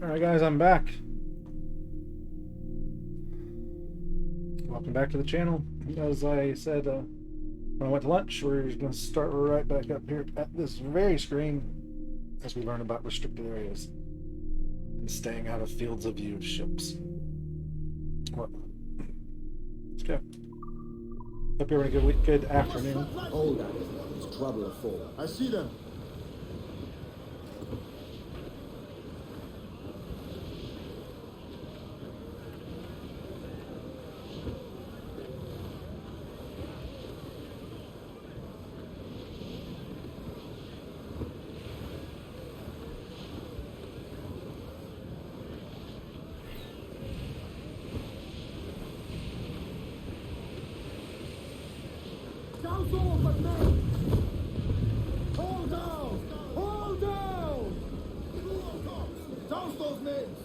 Alright guys, I'm back. Welcome back to the channel. As I said when I went to lunch, we're going to start right back up here at this very screen as we learn about restricted areas and staying out of fields of view of ships. Well, let's go. Hope you're having a good afternoon. Hold on. It's trouble afoot. I see them. Down over, men! Hold down! Hold down! Douse those names!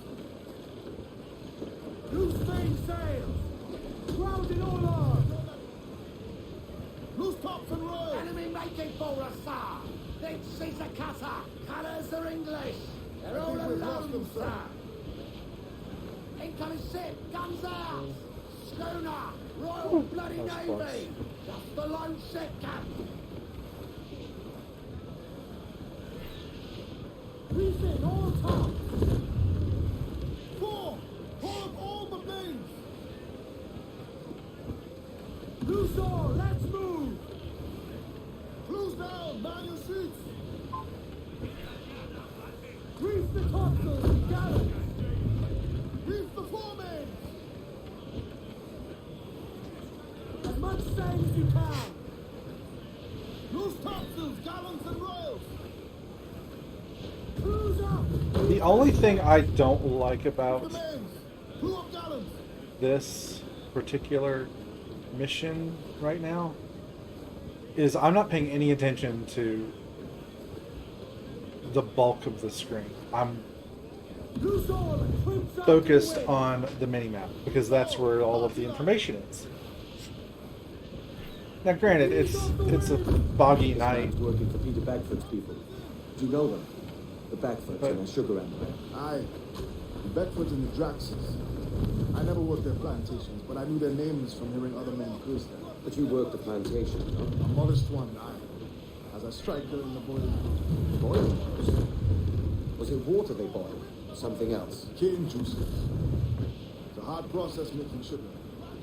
Loose main sails! Grounded all arms! Loose tops and royals! Enemy making for us, sir! This is a cutter! Colours are English! They're all think we've lost alone, them, sir. sir! Incoming ship! Guns out! Schooner! Royal Bloody that was Navy! close. Just the lone ship, Captain! Reef in, all tops! Four! Pull up all the mains! Loose all, let's move! Close down, man your seats! Reef the topsails and gallants! Reef the foremains! As much sail as you can! Loose topsails, gallants and royals! Cruise up! The only thing I don't like about The mains! Crew up gallants! this particular mission right now is I'm not paying any attention to the bulk of the screen. I'm Loose all and crimps out focused the wind. on the mini-map because that's where all of the information is. Now granted, it's a foggy This night. man's working for Peter Bagford's people. Do you know them? The Bagfords But- and the Sugar Empire. Aye, the Bedfords and the Draxes. I never worked their plantations, but I knew their names from hearing other men curse them. But you worked the plantation, no? A modest one, aye. As a striker in the boiling pot. Boiling pots. Was it water they boiled? Or something else? Cane juices. It's a hard process making sugar.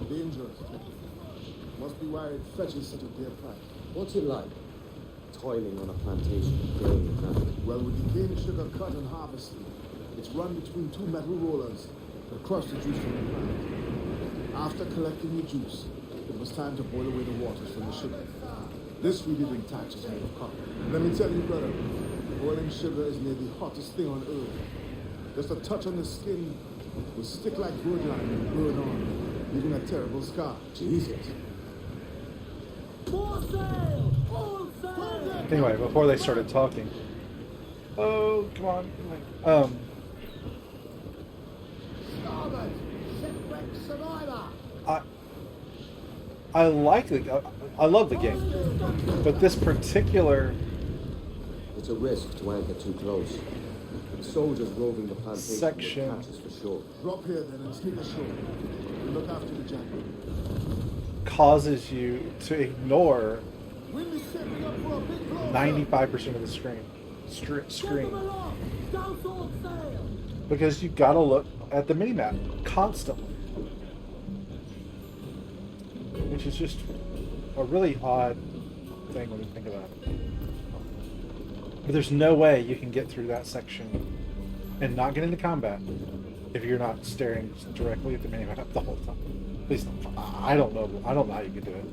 Dangerous. Must be why it fetches such a dear price. What's it like? Toiling on a plantation day and night. Well, with the cane sugar cut and harvested, it's run between two metal rollers that crush the juice from the plant. After collecting the juice, it was time to boil away the waters from the sugar. This we did in thatch is made of copper. Let me tell you, brother, boiling sugar is near the hottest thing on earth. Just a touch on the skin will stick like birdlime and burn on, leaving a terrible scar. Jesus. More sail! All sail! Anyway, before they started talking, oh come on, Starboard! Shipwreck survivor! I like I love the game, but this particular It's a risk to anchor too close. Soldiers roving the plantation Section. will catch us for sure. Drop here then and sneak ashore. We look after the jacket. causes you to ignore Wind is shaping up for a big blow. 95% of the screen Get screen them along! Douse all sail! because you gotta look at the minimap constantly, which is just a really odd thing when you think about it. But there's no way you can get through that section and not get into combat if you're not staring directly at the minimap the whole time. At least I don't know how you can do it.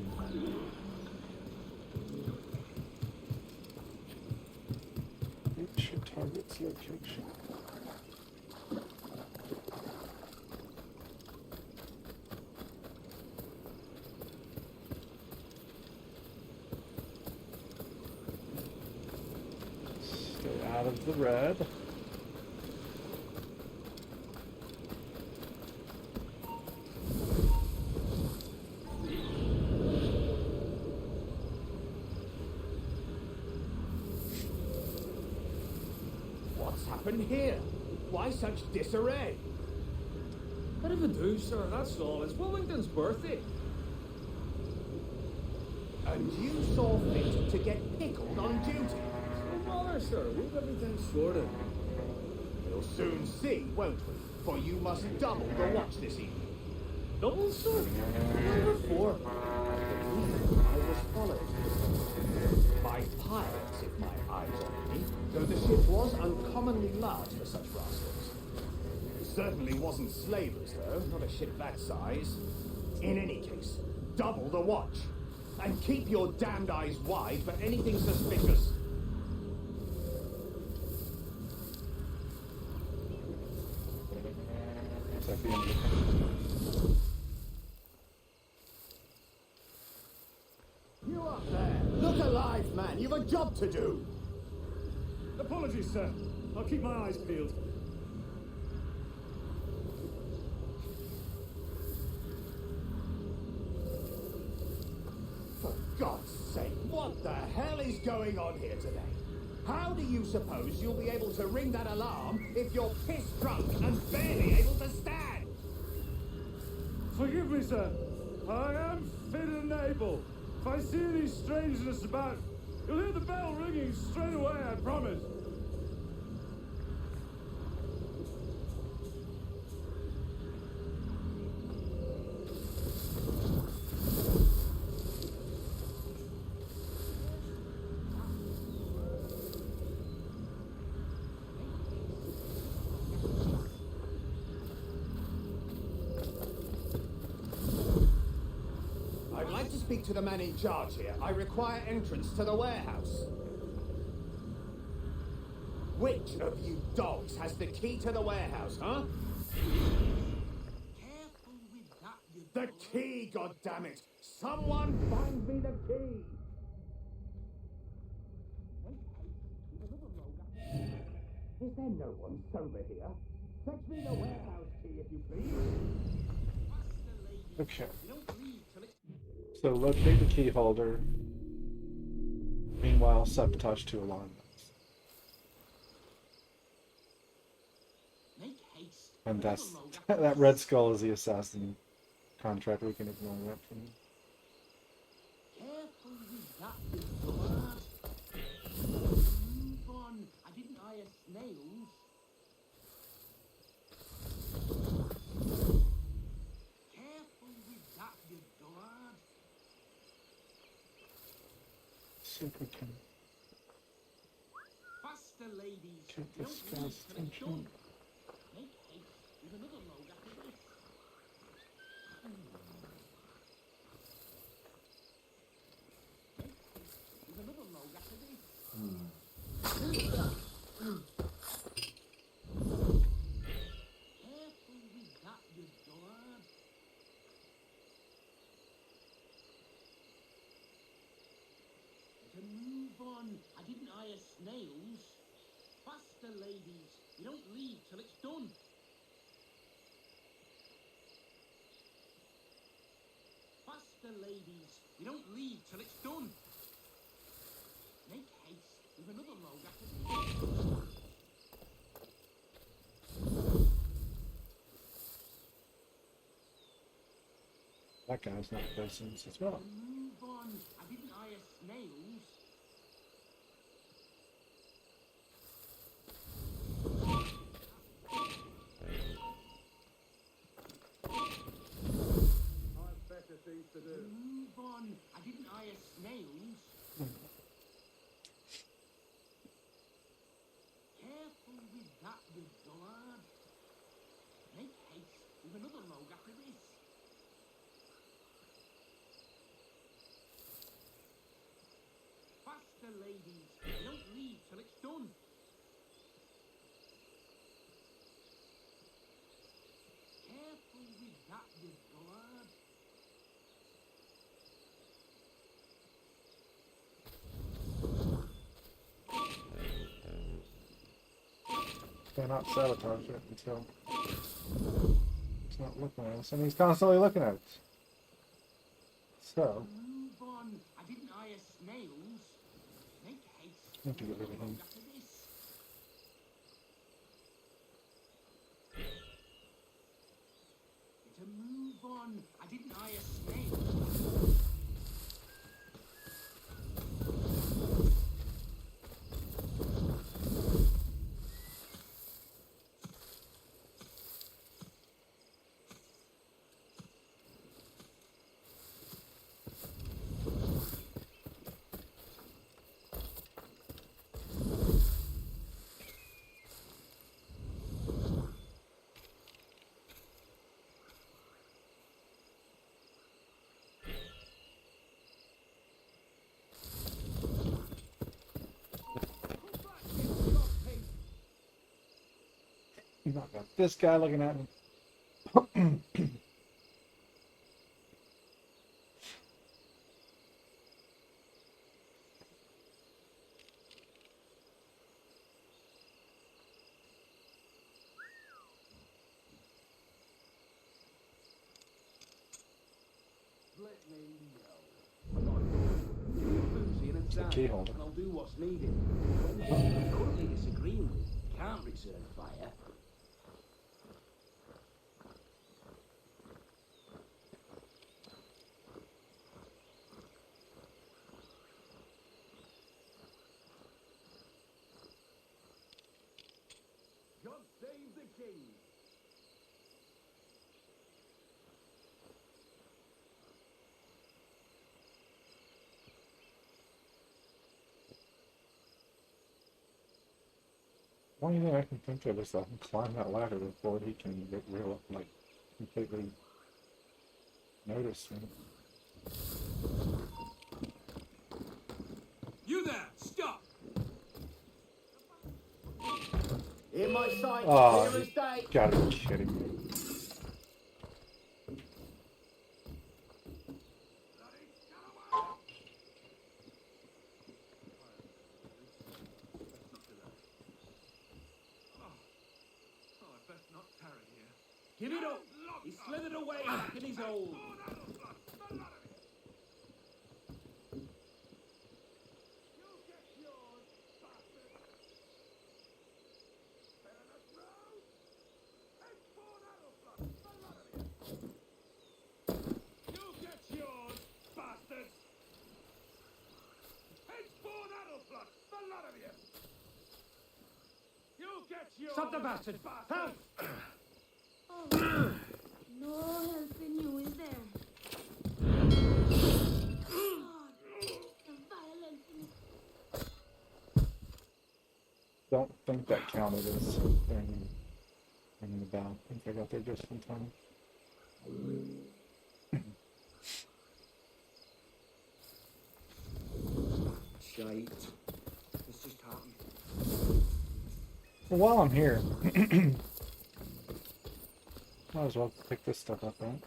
Reach your target's location. Stay out of the red. What's happened here? Why such disarray? Bit of a do, sir, that's all. It's Wilmington's birthday. And you saw fit to get pickled on duty. No bother, sir. We've everything sorted. We'll soon see, won't we? For you must double the watch this evening. Double, sir? Number 4. I was followed by pirates, if my eyes on me, though the ship was uncommonly large for such rascals. It certainly wasn't slavers, though, not a ship that size. In any case, double the watch. And keep your damned eyes wide for anything suspicious. It's like the end of the You up there! Look alive, man! You've a job to do! Apologies, sir. I'll keep my eyes peeled. For God's sake, what the hell is going on here today? How do you suppose you'll be able to ring that alarm if you're pissed drunk and barely able to stand? Forgive me, sir. I am fit and able. If I see any strangeness about, you'll hear the bell ringing straight away, I promise. I'd like to speak to the man in charge here. I require entrance to the warehouse. Which of you dogs has the key to the warehouse, huh? Careful with that, you The key, goddammit! Someone find me the key! Is there no one sober here? Fetch me the warehouse key, if you please. Okay. So locate the key holder. Meanwhile, sabotage 2 alarm bells. Make haste. And that's that Red Skull is the assassin contract. We can ignore that for now. Careful with that, you dog. Move on. I didn't hire snails. Careful with that, you dog. See if we can Faster, ladies. get You this don't leave guy's till it's attention. done. Make haste. There's another load after this. Make haste. There's another load after this. Careful with that, you dullard. To move on. I didn't hire snails. Faster, ladies. You don't leave till it's done. Faster, ladies. You don't leave till it's done. Make haste. There's another load after this. That guy's not present as well. Move on. I didn't hire snails. I've better things to do. Move on. I didn't hire snails. Careful with that, you dullard. Make haste. There's another load after this. Faster, ladies. You don't leave till it's done. Careful with that, you dullard. Cannot sabotage it until he's not looking at us, and he's constantly looking at us. So, Move on. I didn't hire snails. Make haste. need to get rid of him. After this. Not got this guy looking at me. Let me know. I'm not boozy and It's a a key dive, holder. and I'll do what's needed. When you're currently disagreeing with can't return fire. God save the king. Only thing I can think of is that I can climb that ladder before he can get real, like, completely notice me. You there! Stop! In my sight, Oh, clear as you day. gotta be kidding me. Oh, I'd best not tarry here. Give it up! He slithered away back in his hole. You get yours, bastards! Henceforth, Adelflot, the lot of you! You get yours! Stop the bastard! Help! Oh, no help in you, is there? God, the violence in it. Don't think that counted as ringing the bell. I think I got there just in time. Shite. This just happened. Well, while I'm here, might as well pick this stuff up, right?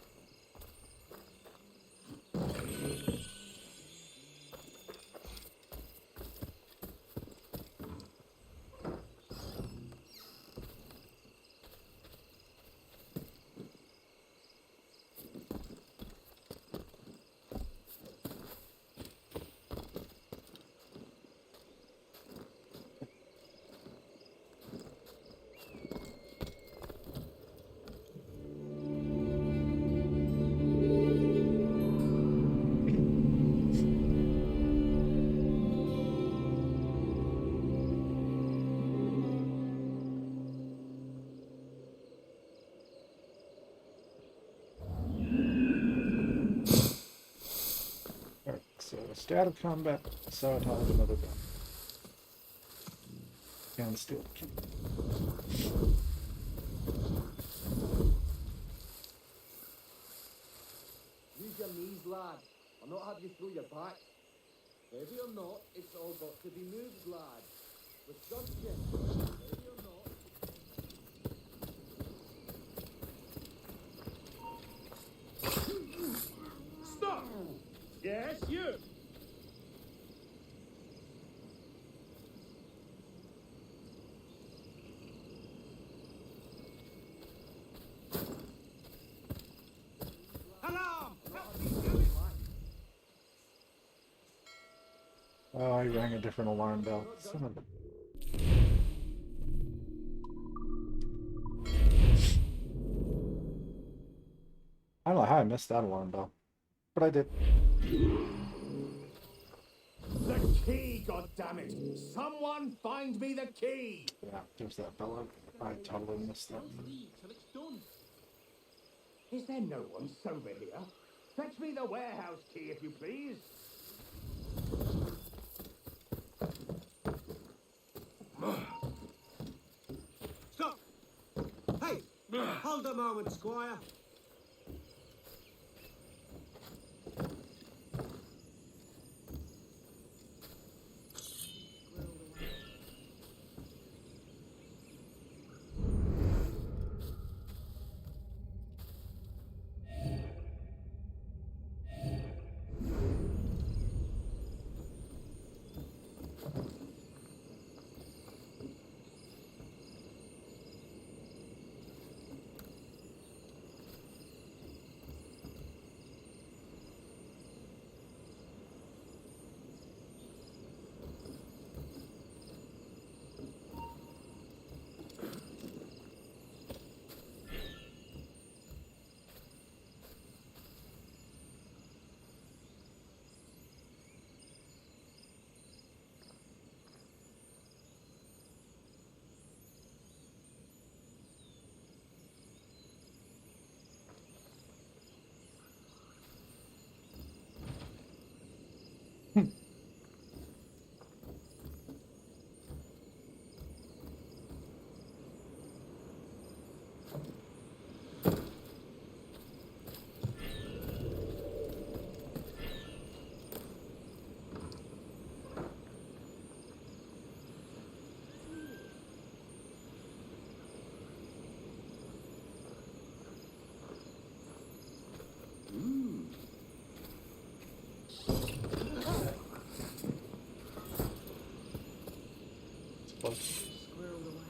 Alright, so stay out of combat, sabotage another gun. And steal the key. Use your knees, lad. I'll not have you through your back. Heavy or not, it's all got to be moved, lad. With gumption. Heavy or not. Stop! Yes, you! Alarm! Oh, I rang a different alarm bell. Son of a... I don't know how I missed that alarm bell, but I did. The key, goddammit! Someone find me the key! Yeah, there's that bell. I totally missed that. Don't leave till it's done. Is there no one sober here? Fetch me the warehouse key, if you please. Stop! Hey! Hold a moment, Squire. Squirreled away.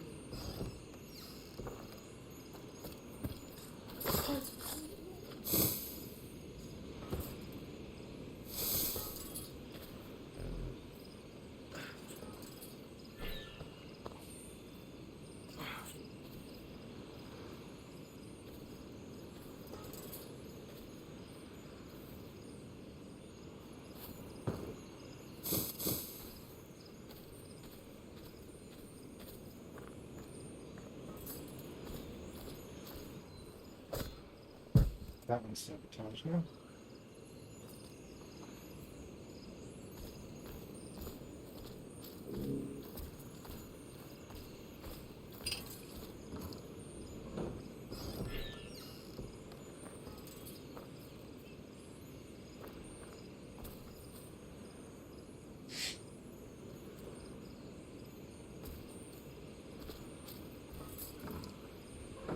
That one's sabotaged now.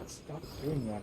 Stop doing that.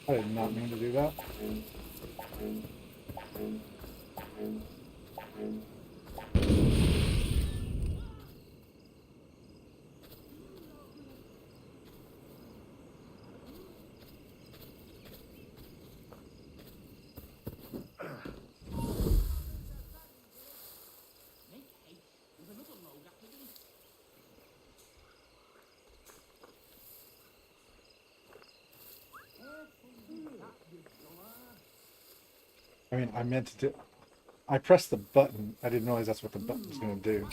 I did not mean to do that. Make haste. There's another load after this. I mean, I meant to do. I pressed the button. I didn't realize that's what the button was going to do.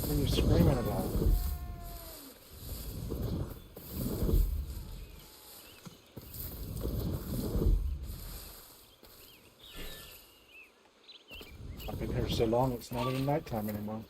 What are you screaming about? I've been here so long, it's not even nighttime anymore.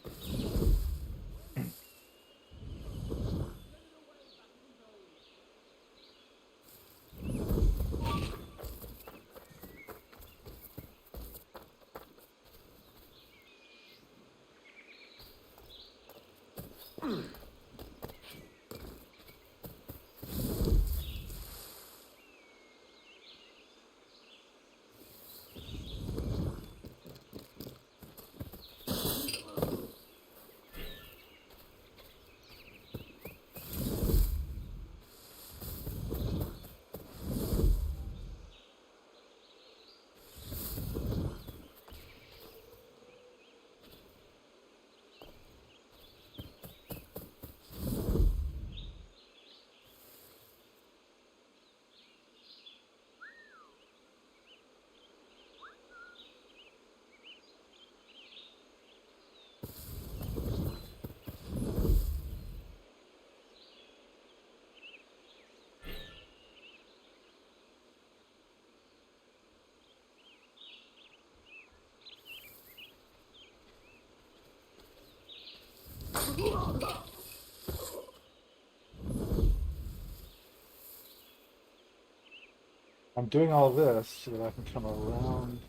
I'm doing all this so that I can come around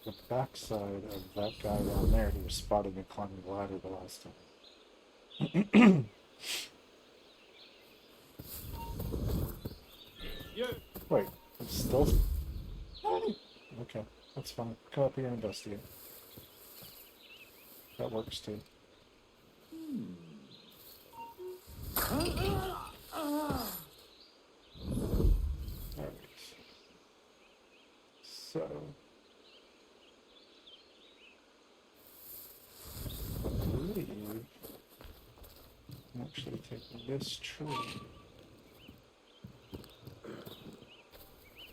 the backside of that guy down there who was spotting me climbing the ladder the last time. Wait, it's still... Okay, that's fine. Come up here and investigate. That works too. Alright. So... I believe... I'm actually taking this tree.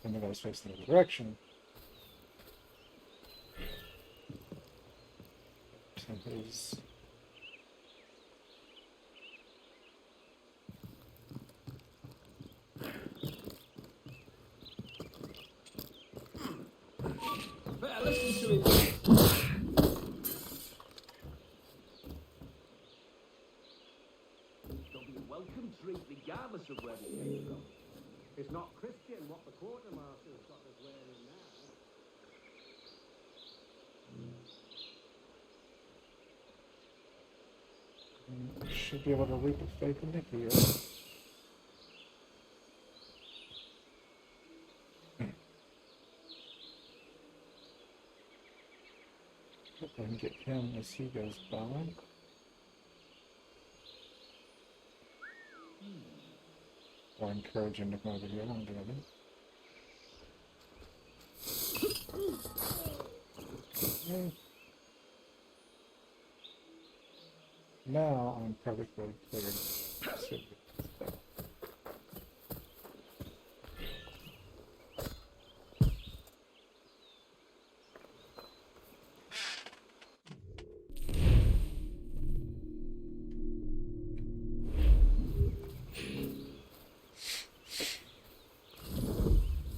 And the guy's facing the other direction. So his... Better listen to it. There'll be a welcome treat regardless of where we came from. It's not Christian what the quartermaster's got us wearing now. Should be able to leap of faith in Nick here. Hope I can get him as he goes by. Or encourage him to come over here. I'm doing it. Okay. Now I'm perfectly clear.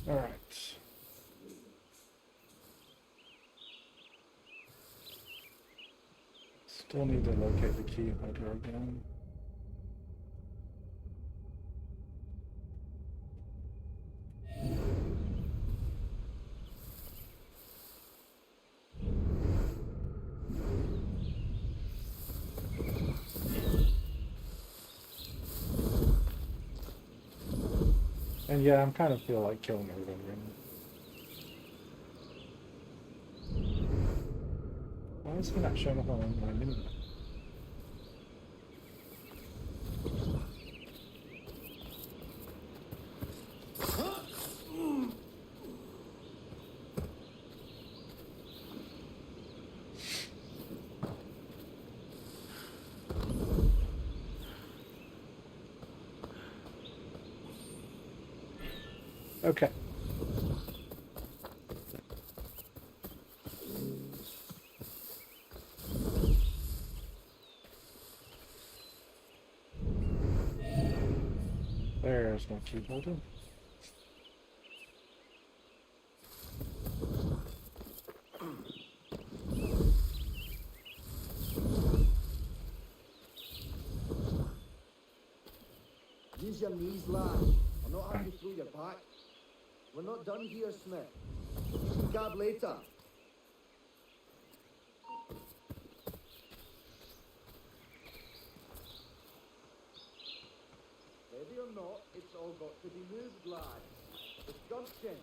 Alright. Still need to locate the key holder again. And yeah, I'm kind of feel like killing everybody right now. Why is he not showing up on my mini map? Okay. There's my key holder. Use your knees, lad. I'll not have you through your back. We're not done here, Smith. You can gab later. Heavy or not, it's all got to be moved, lad. With gumption.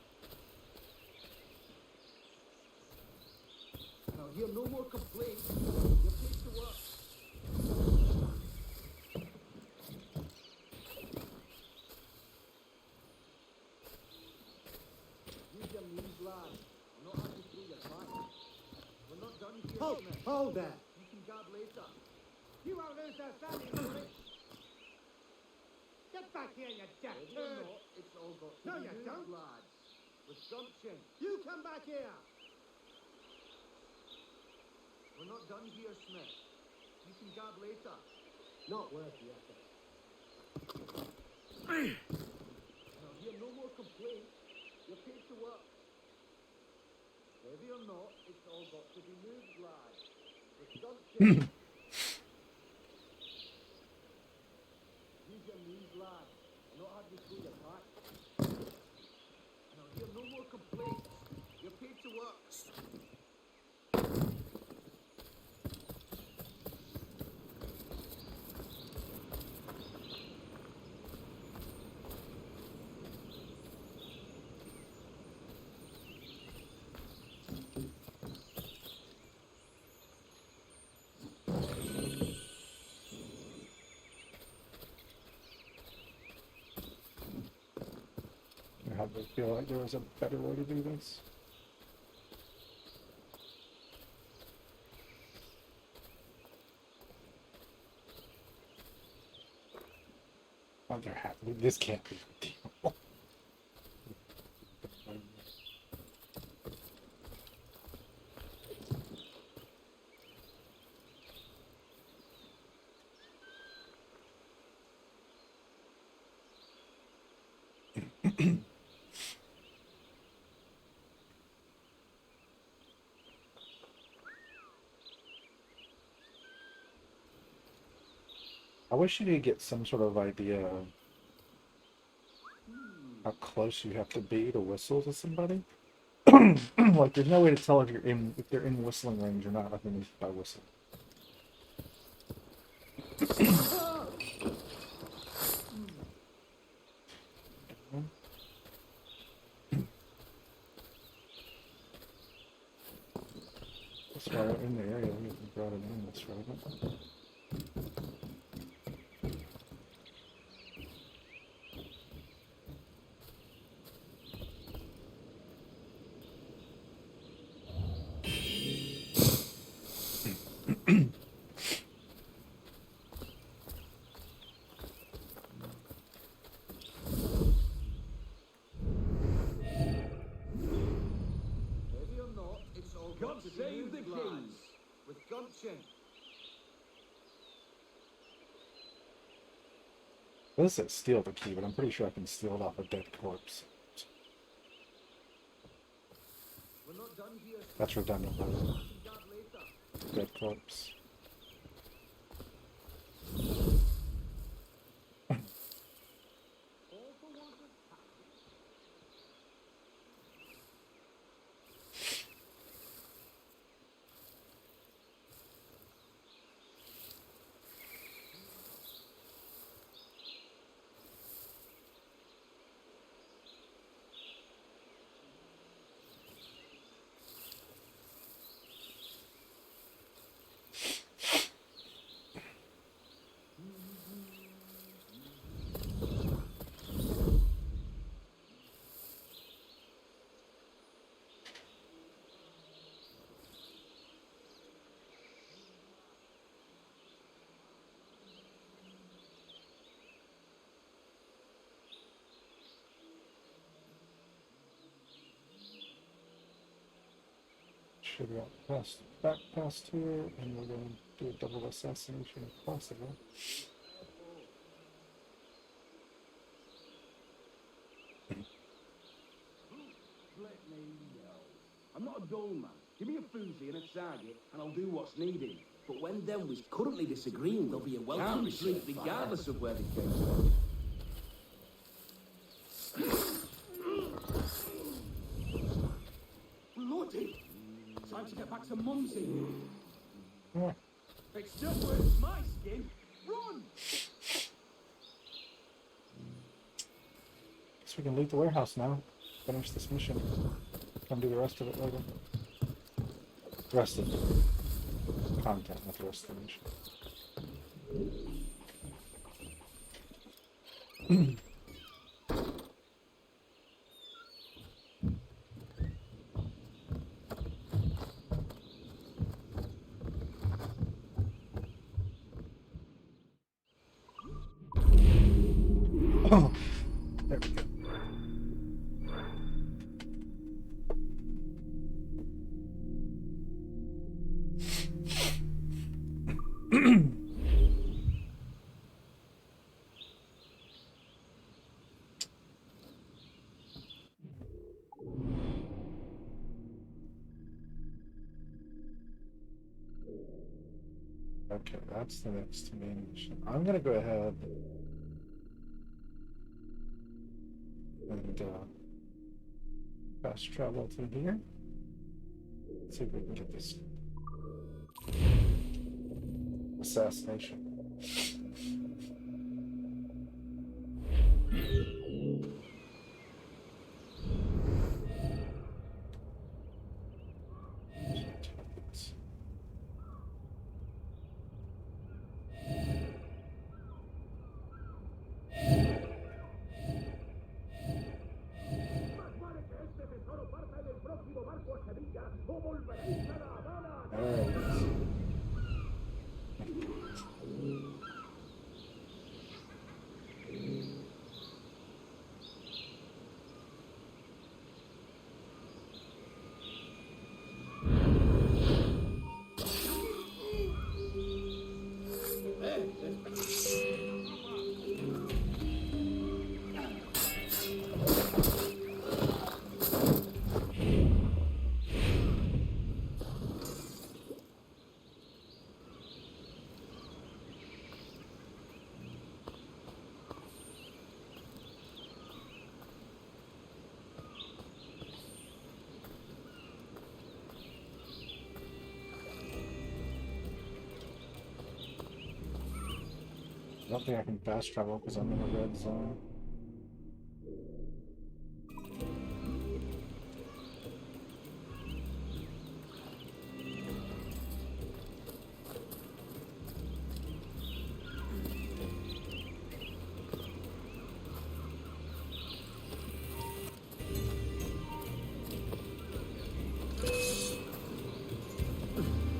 And I'll hear no more complaints. You're paid to work. Use your knees, lad. I'll not have you through your back. We're not done here, Smith. Hold there. You can gab later. You won't lose that standing, Smith. Get back here, you jack Heavy or turd. not, it's all got to No, be you moved, don't. lads. With gumption. You come back here. We're not done here, Smith. You can gab later. Not worth the effort. And I'll hear no more complaints. You're paid to work. Heavy or not, it's all got to be moved, lads. With gumption. Use your I would feel like there was a better way to do this. Oh, they're happy. This can't be a deal. I wish you could get some sort of idea of how close you have to be to whistle to somebody. Like, there's no way to tell if they're in whistling range or not, like by whistle. That's why we're in the area. We brought it in this right. Heavy or not, it's all got God to be save the moved, king. lads. With gumption. This says steal the key, but I'm pretty sure I can steal it off a dead corpse. We're not done here. That's redundant, by the way. Guard later. Dead corpse. All for want of time. Should we past back past here, and we're going to do a double assassination if possible. Let me know. I'm not a dull man. Give me a foozy and a target, and I'll do what's needed. But when them was currently disagreeing, there'll be a welcome Can't retreat retreat regardless of where they came from. Bloody! Time to get back to Mumsy. Yeah. It's still worth my skin. Run! Guess we can loot the warehouse now. Finish this mission. Come do the rest of it later. The rest of the content, not the rest of the mission. Oh, there we go. Okay, that's the next main mission. I'm gonna go ahead and fast travel through here. Let's see if we can get this assassination. don't think I can fast travel because I'm in a red zone.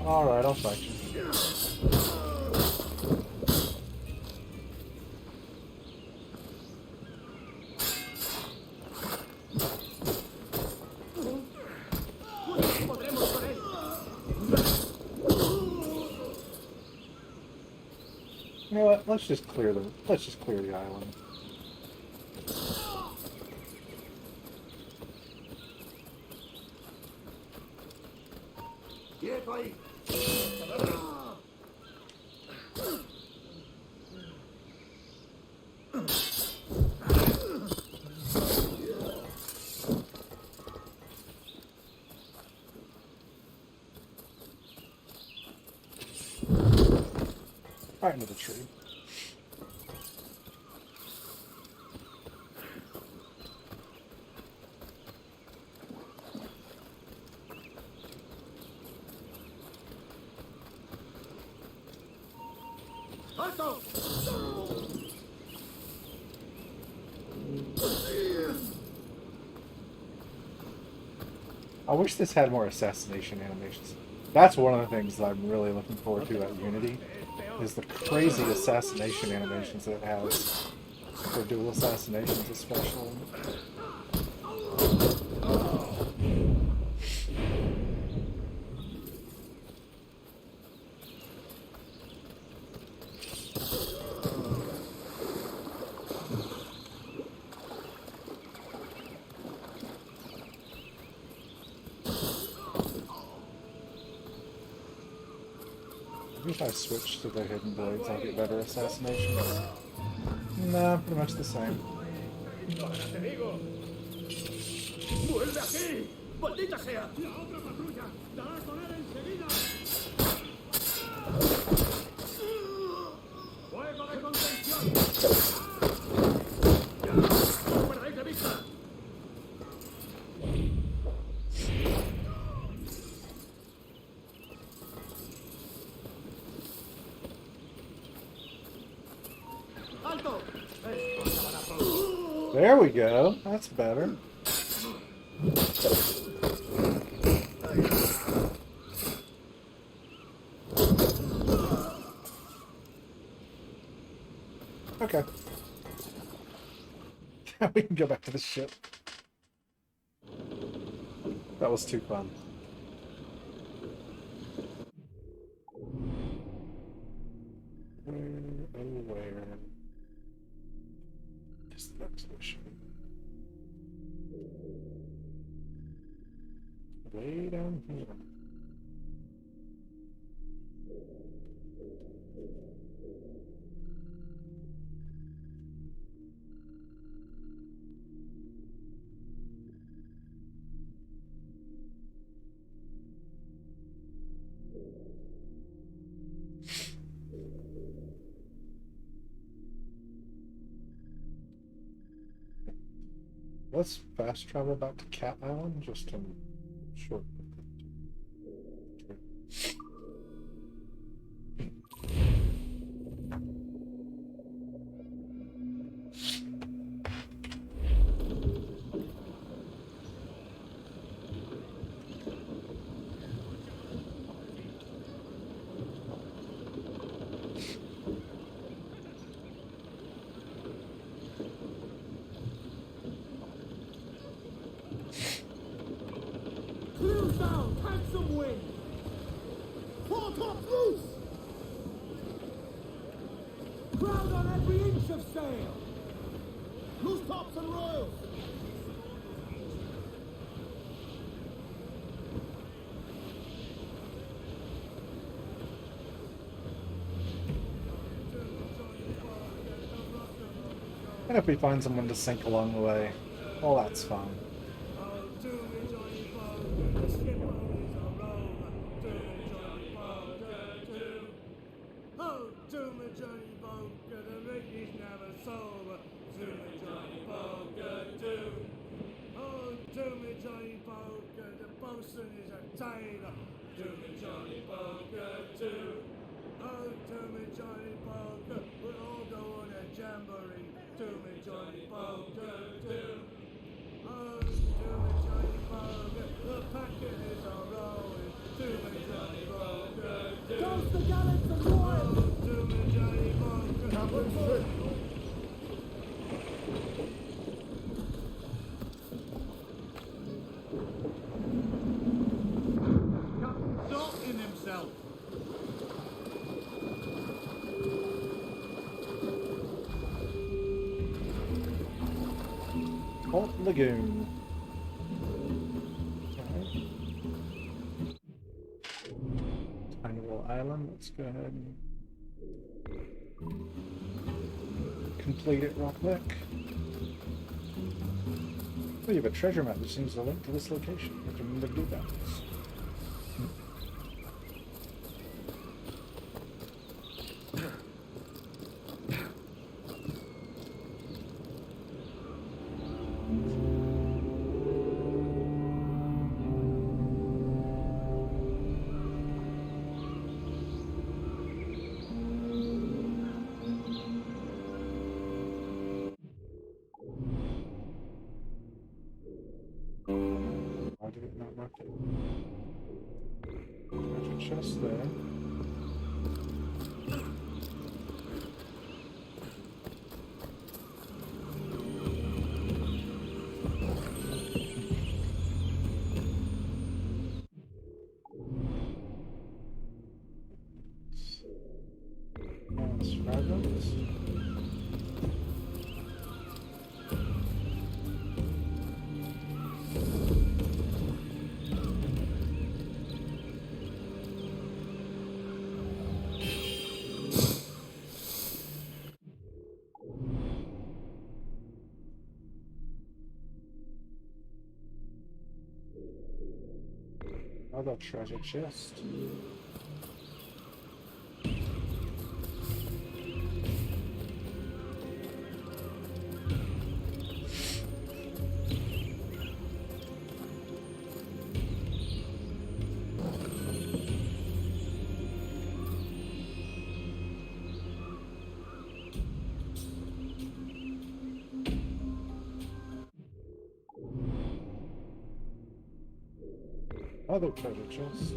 Alright, I'll fight you. Podremos con él. You know what? Let's just clear the island. Quieto ahí. Right into the tree. ¡Alto! I wish this had more assassination animations. That's one of the things that I'm really looking forward to at Unity, is the crazy assassination animations that it has. For dual assassinations especially. Maybe if I switch to the hidden blades, I'll get better assassinations. Nah, pretty much the same. ¡Te digo! ¡Vuelve aquí! ¡Maldita sea! ¡La otra patrulla! ¡Dará con él enseguida! ¡Fuego de contención! ¡No os perdáis de vista! ¡Alto! There we go. That's better. Okay. We can go back to the ship. That was too fun. Where is the next mission? Way down here. Let's fast travel back to Cat Island just to short. Clear down! Handsome wind! Foretop loose! Crowd on every inch of sail! Loose tops and royals! And if we find someone to sink along the way, well, that's fine. Oh, to my Johnny boat, gonna the gallants and royals! Captain Flint! Captain Dalton himself. Port Lagoon. Okay. Tiny little island. Let's go ahead and complete it real quick. Oh, you have a treasure map that seems to link to this location. I have to remember to do that. Why did it not mark it? Treasure chest there. Nice fragments. Another treasure chest. Other treasure chest.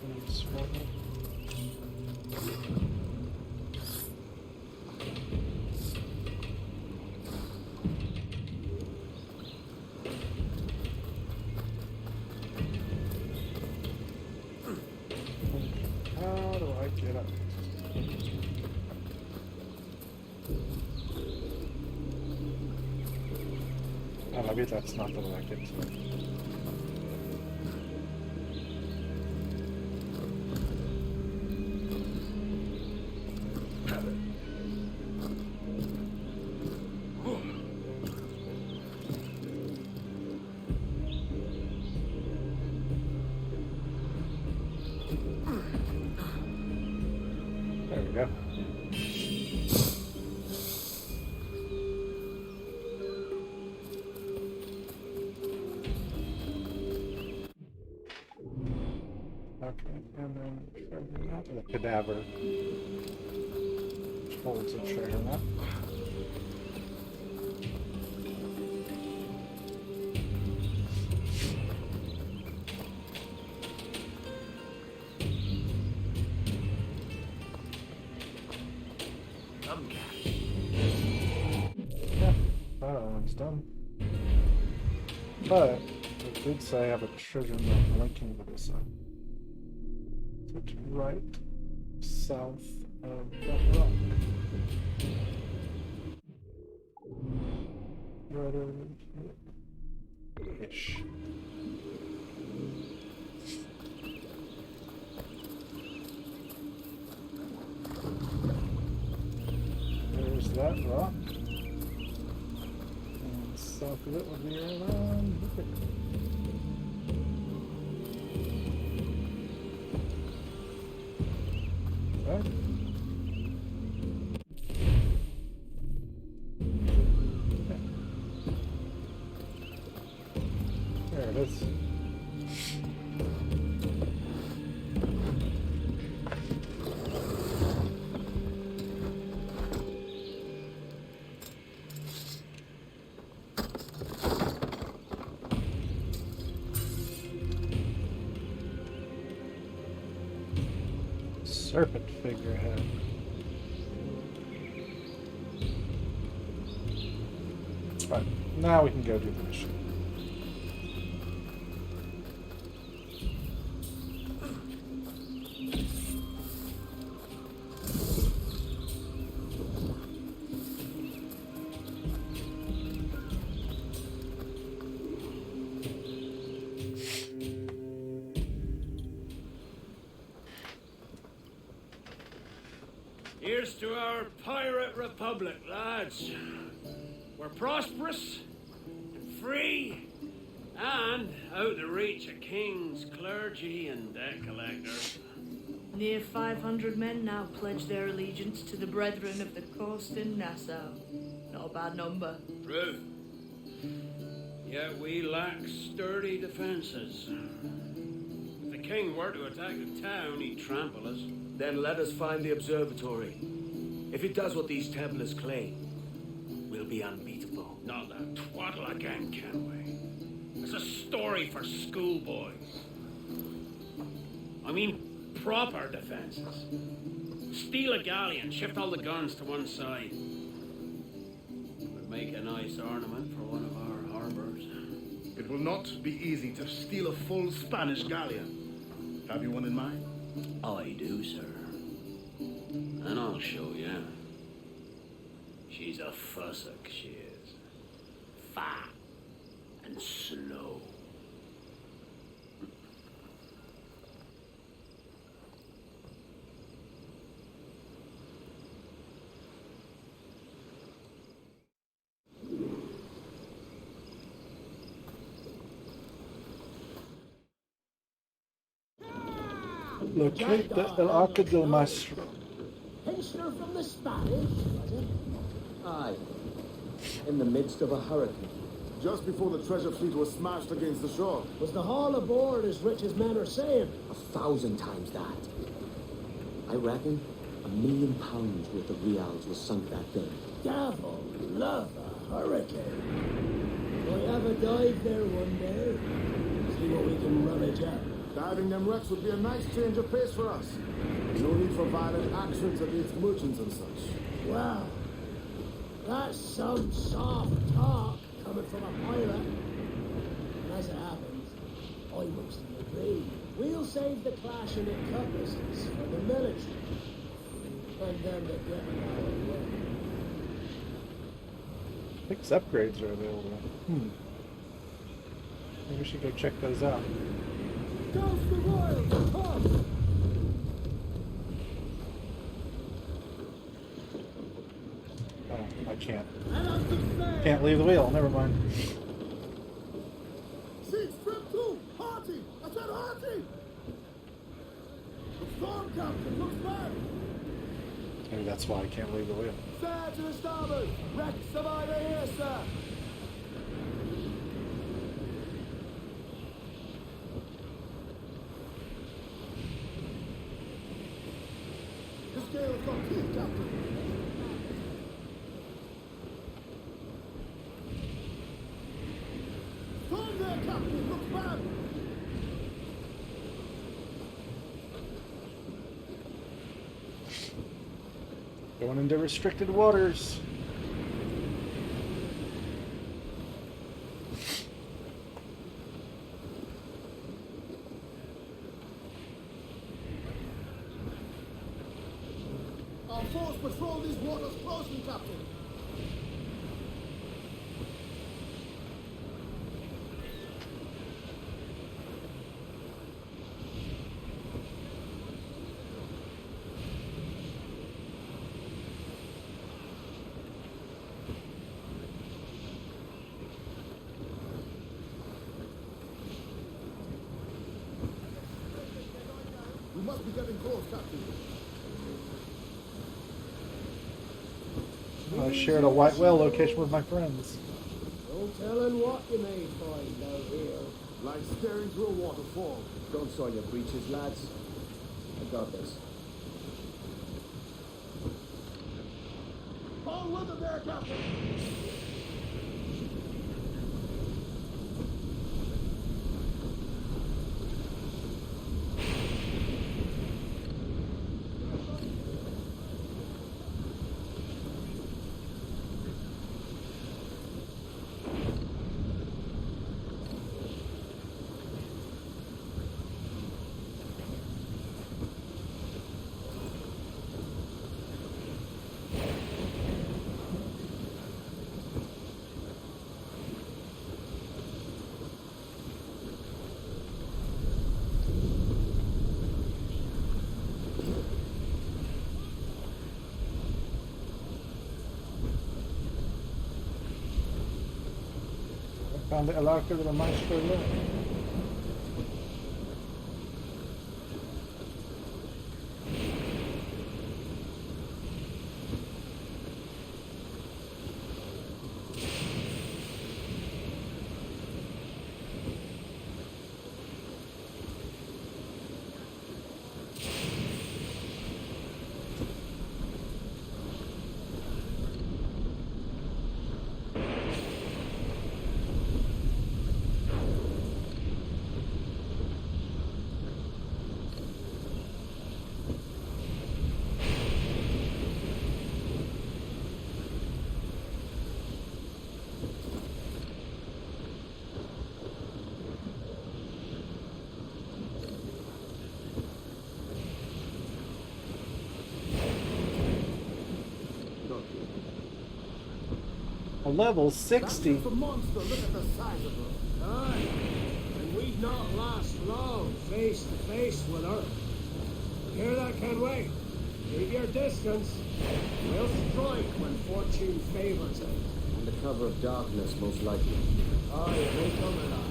Nice fragment. How do I get up? Oh, maybe that's not the way I get to it. There we go. Okay, and then treasure map, the cadaver, which holds a treasure map. Yeah, that one's done. But it did say I have a treasure map linking to this one. So it's right south of that rock. Rather ish. There's that rock. And south of it would be around here. Right? There it is. serpent figurehead. Right, now we can go do the mission. Here's to our pirate republic, lads. We're prosperous and free and out the reach of kings, clergy, and debt collectors. Near 500 men now pledge their allegiance to the Brethren of the Coast in Nassau. Not a bad number. True. Yet we lack sturdy defenses. If the king were to attack the town, he'd trample us. Then let us find the observatory. If it does what these Templars claim, we'll be unbeatable. Not that twaddle again, can we? It's a story for schoolboys. I mean, proper defenses. Steal a galleon, shift all the guns to one side. Would make a nice ornament for one of our harbors. It will not be easy to steal a full Spanish galleon. Have you one in mind? I do, sir. And I'll show you. She's a fussock, she is. Fat and slow. Locate the El Arca del Maestro. Pensioner from the Spanish, was it? Aye. In the midst of a hurricane. Just before the treasure fleet was smashed against the shore. Was the haul aboard as rich as men are saying? 1,000 times that. I reckon £1 million worth of reals was sunk that day. Devil love a hurricane. Might have a dive there one day. See what we can rummage up. Diving them wrecks would be a nice change of pace for us. No need for violent actions against merchants and such. Well, that's some soft talk coming from a pirate. And as it happens, I mostly agree. We'll save the clash in the cutlasses for the military. And them that get in our way. I think upgrades are available. Maybe we should go check those out. Ghost the Royal, come! Oh, I can't. And I'm the same! Can't leave the wheel. Never mind. Seats trim too! Hearty! I said hearty! The storm captain looks bad! Maybe that's why I can't leave the wheel. Fair to the starboard! Wreck survivor here, sir! This gale has got teeth, Captain. Storm there, Captain! Looks bad! Going into restricted waters. Our force patrol these waters closely, Captain. We must be getting close, Captain. I shared a white whale location with my friends. No telling what you may find out here. Like staring through a waterfall. Don't soil your breeches, lads. I got this. All weather there, Captain! Found el arca de la maestra Luna. A level 60. That's a monster. Look at the size of her. Aye, and we'd not last long face to face with her. Hear that, Kenway? Keep your distance. We'll strike when fortune favors it. Under cover of darkness, most likely. Aye, they come alive.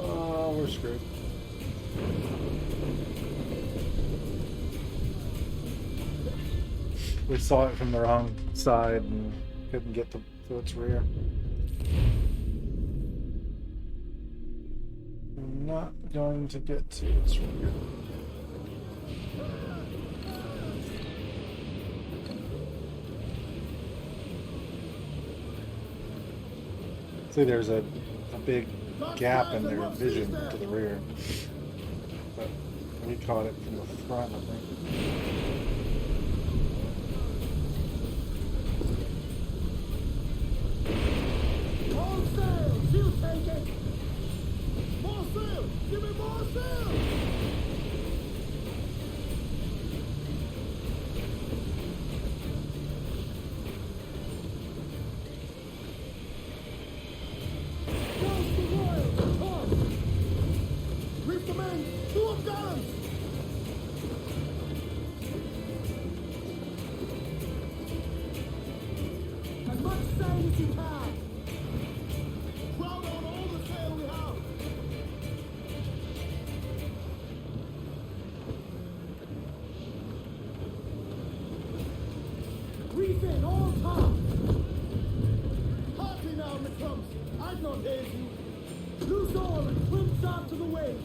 Oh, we're screwed. We saw it from the wrong side and couldn't get to its rear. I'm not going to get to its rear. See, there's a big gap in their vision to the rear. But we caught it from the front, I think. More sails! You take it! More sails! Give me more sails! Close the royals! Come! Reef the men! Two of guns! As much sail as you can! Crowd on all the sail we have! Reef in all tops! Party now, McCrumps! I've not heard you! Loose all and swim south to the wind!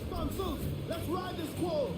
Sponsors, let's ride this squall!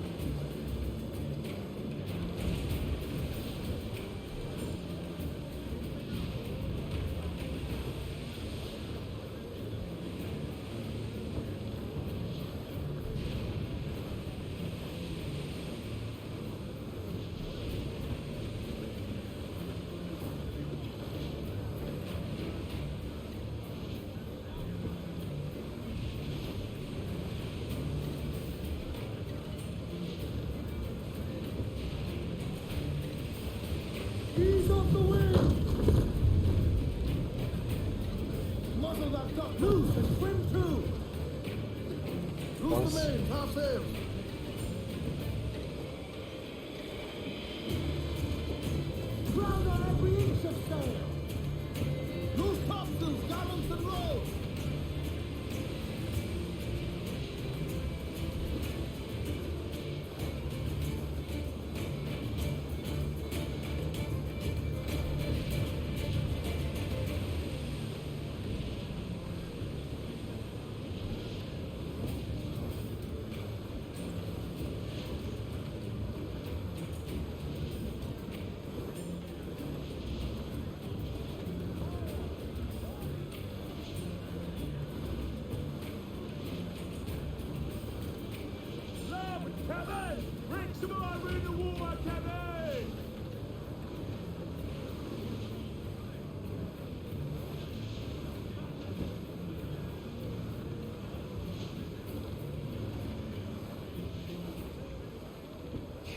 Ease off the wind! Muzzle that duck loose and swim too! Loose the main, half sail! Ground on every inch of sail! Loose topsails, gallants and roll!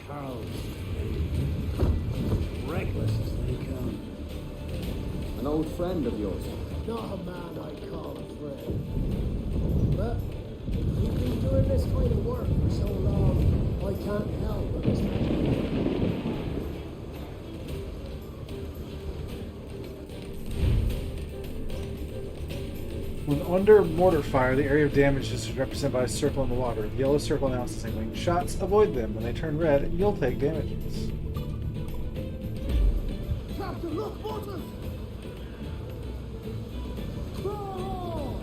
cows. Reckless as they come. An old friend of yours. Not a man I call a friend. But you've been doing this kind of work for so long, I can't help but respect you. When under mortar fire, the area of damage is represented by a circle in the water. The yellow circle announces incoming shots. Avoid them. When they turn red, you'll take damages. Captain, look, mortars! Oh!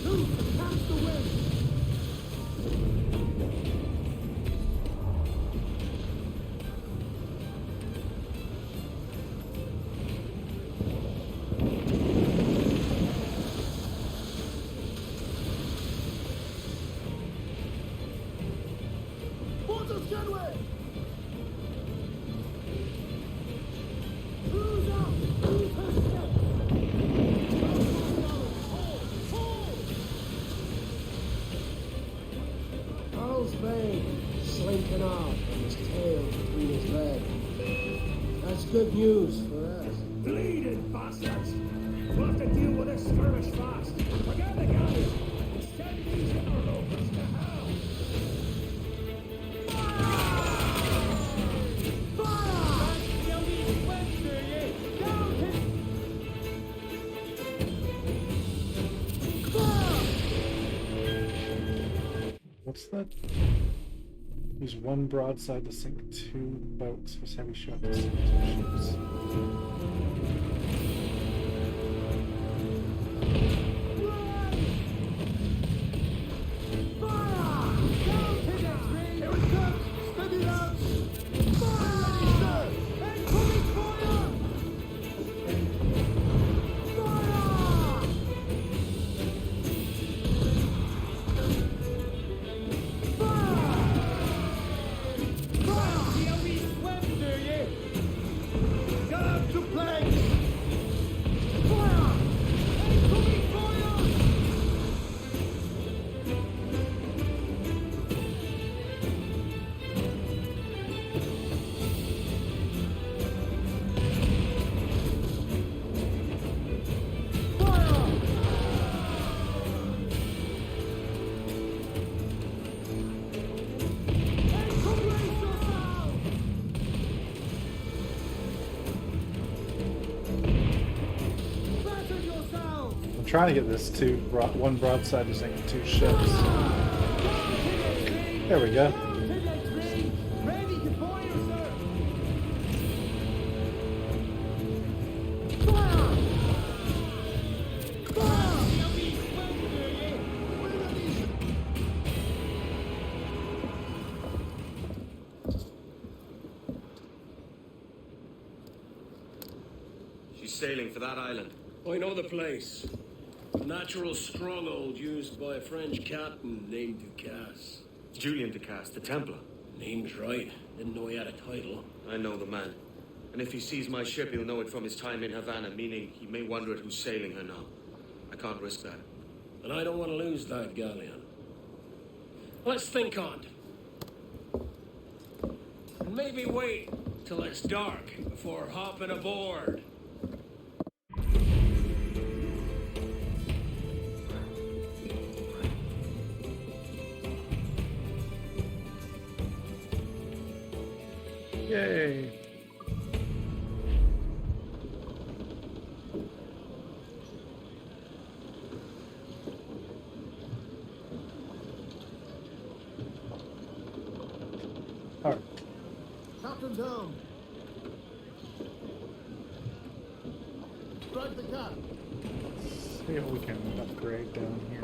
Loose, catch the wind! Mortars, Kenway! Who's up? Who's her step? Earl's Bane, slinking off with his tail between his legs. That's good news for us. Bleeding bastards! We'll have to deal with this skirmish fast. Forget the galleon and send these interlopers to hell. What's that? Use one broadside to sink two boats. Use heavy shot to sink two ships. Trying to get this one broadside to sink two ships. There we go. She's sailing for that island. I know the place. A natural stronghold used by a French captain named Ducasse. Julian Ducasse, the Templar. Name's right. Didn't know he had a title. I know the man. And if he sees my ship, he'll know it from his time in Havana, meaning he may wonder at who's sailing her now. I can't risk that. And I don't want to lose that galleon. Let's think on it. And maybe wait till it's dark before hopping aboard. Yay! All right. Captain's helm. Strike the cap. See what we can upgrade down here.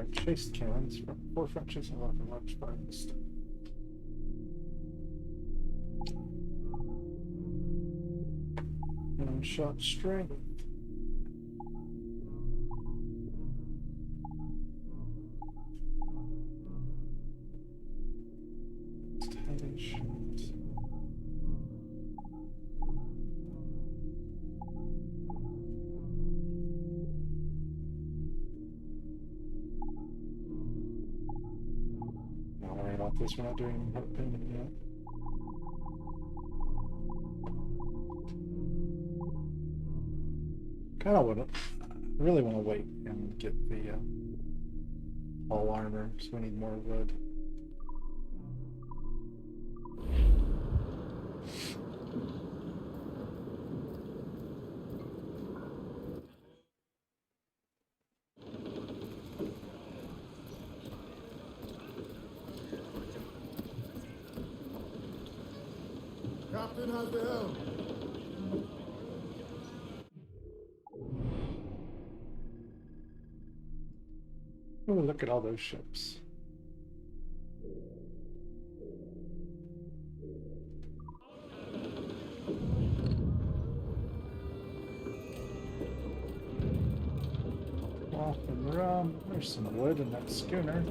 fire chase cannons from forefront chasing weapon large fires. And shot strength. Heavy shot. Not worry about this, we're not doing hurt payment yet. Kinda wouldn't. Really want to wait and get the all armor, so we need more wood. Captain has the helm. Oh, look at all those ships. Off and rum. There's some wood in that schooner.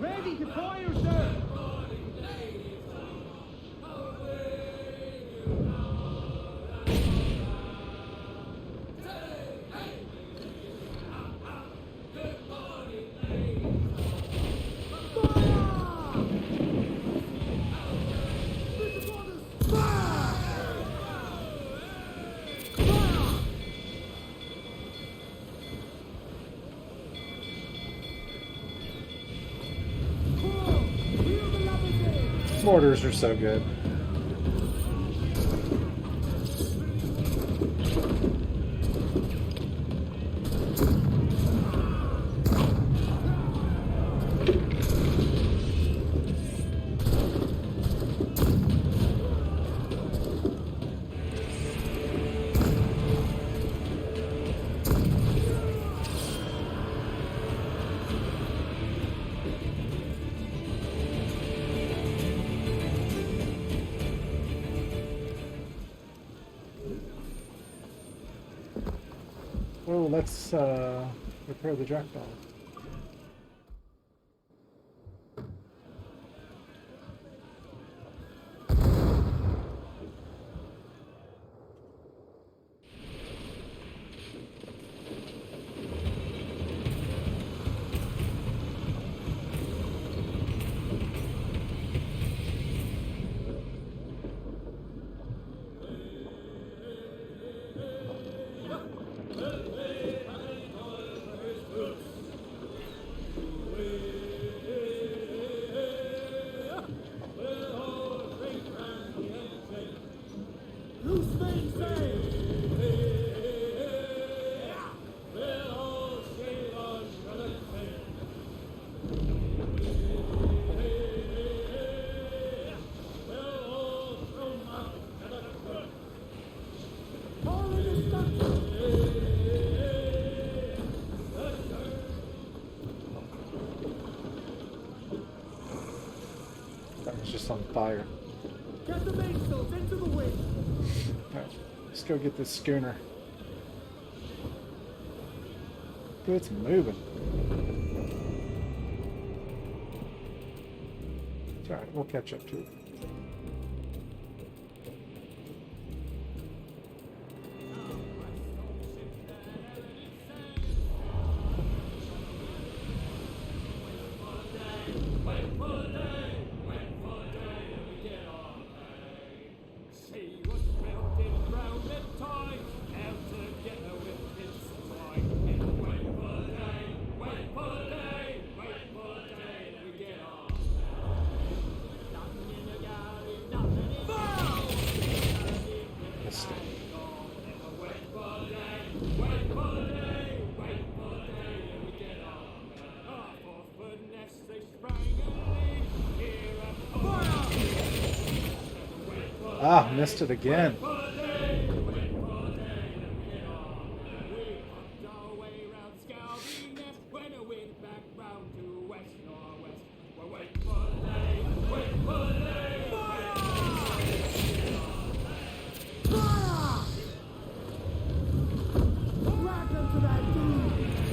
Ready to fire, sir! Mortars are so good. Oh, let's repair the jackdaw. That was just on fire. Get the mainsails into the wind! Alright, let's go get this schooner. It's moving. It's alright, we'll catch up to it. Ah, missed it again.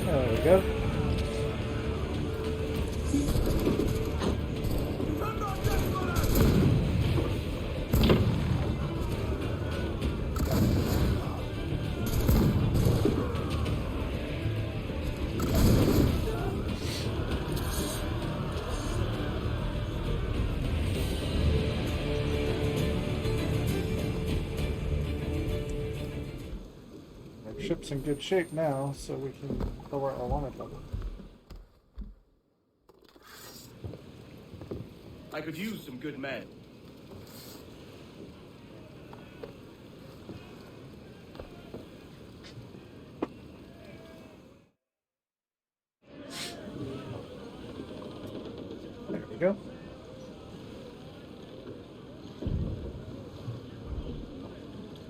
There we go. Our ship's in good shape now, so we can go where I wanted to. I could use some good men. There we go.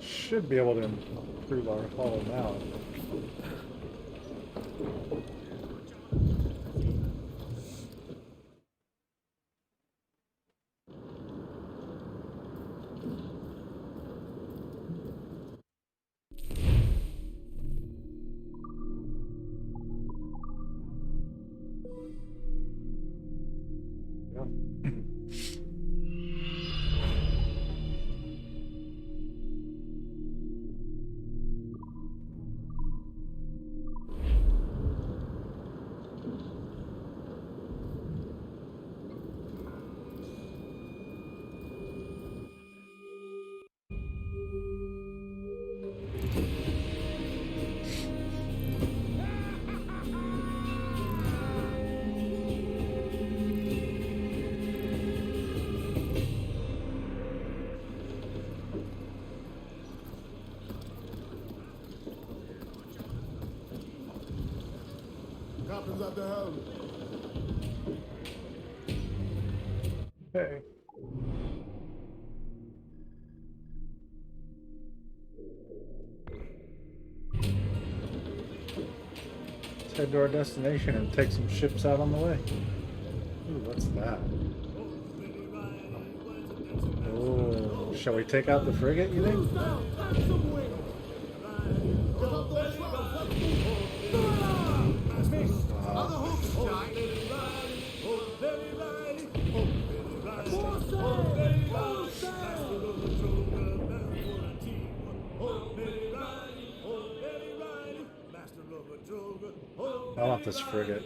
Should be able to improve our hull now. Captain's at the helm. Okay. Let's head to our destination and take some ships out on the way. Ooh, what's that? Oh, shall we take out the frigate, you think? I want this frigate.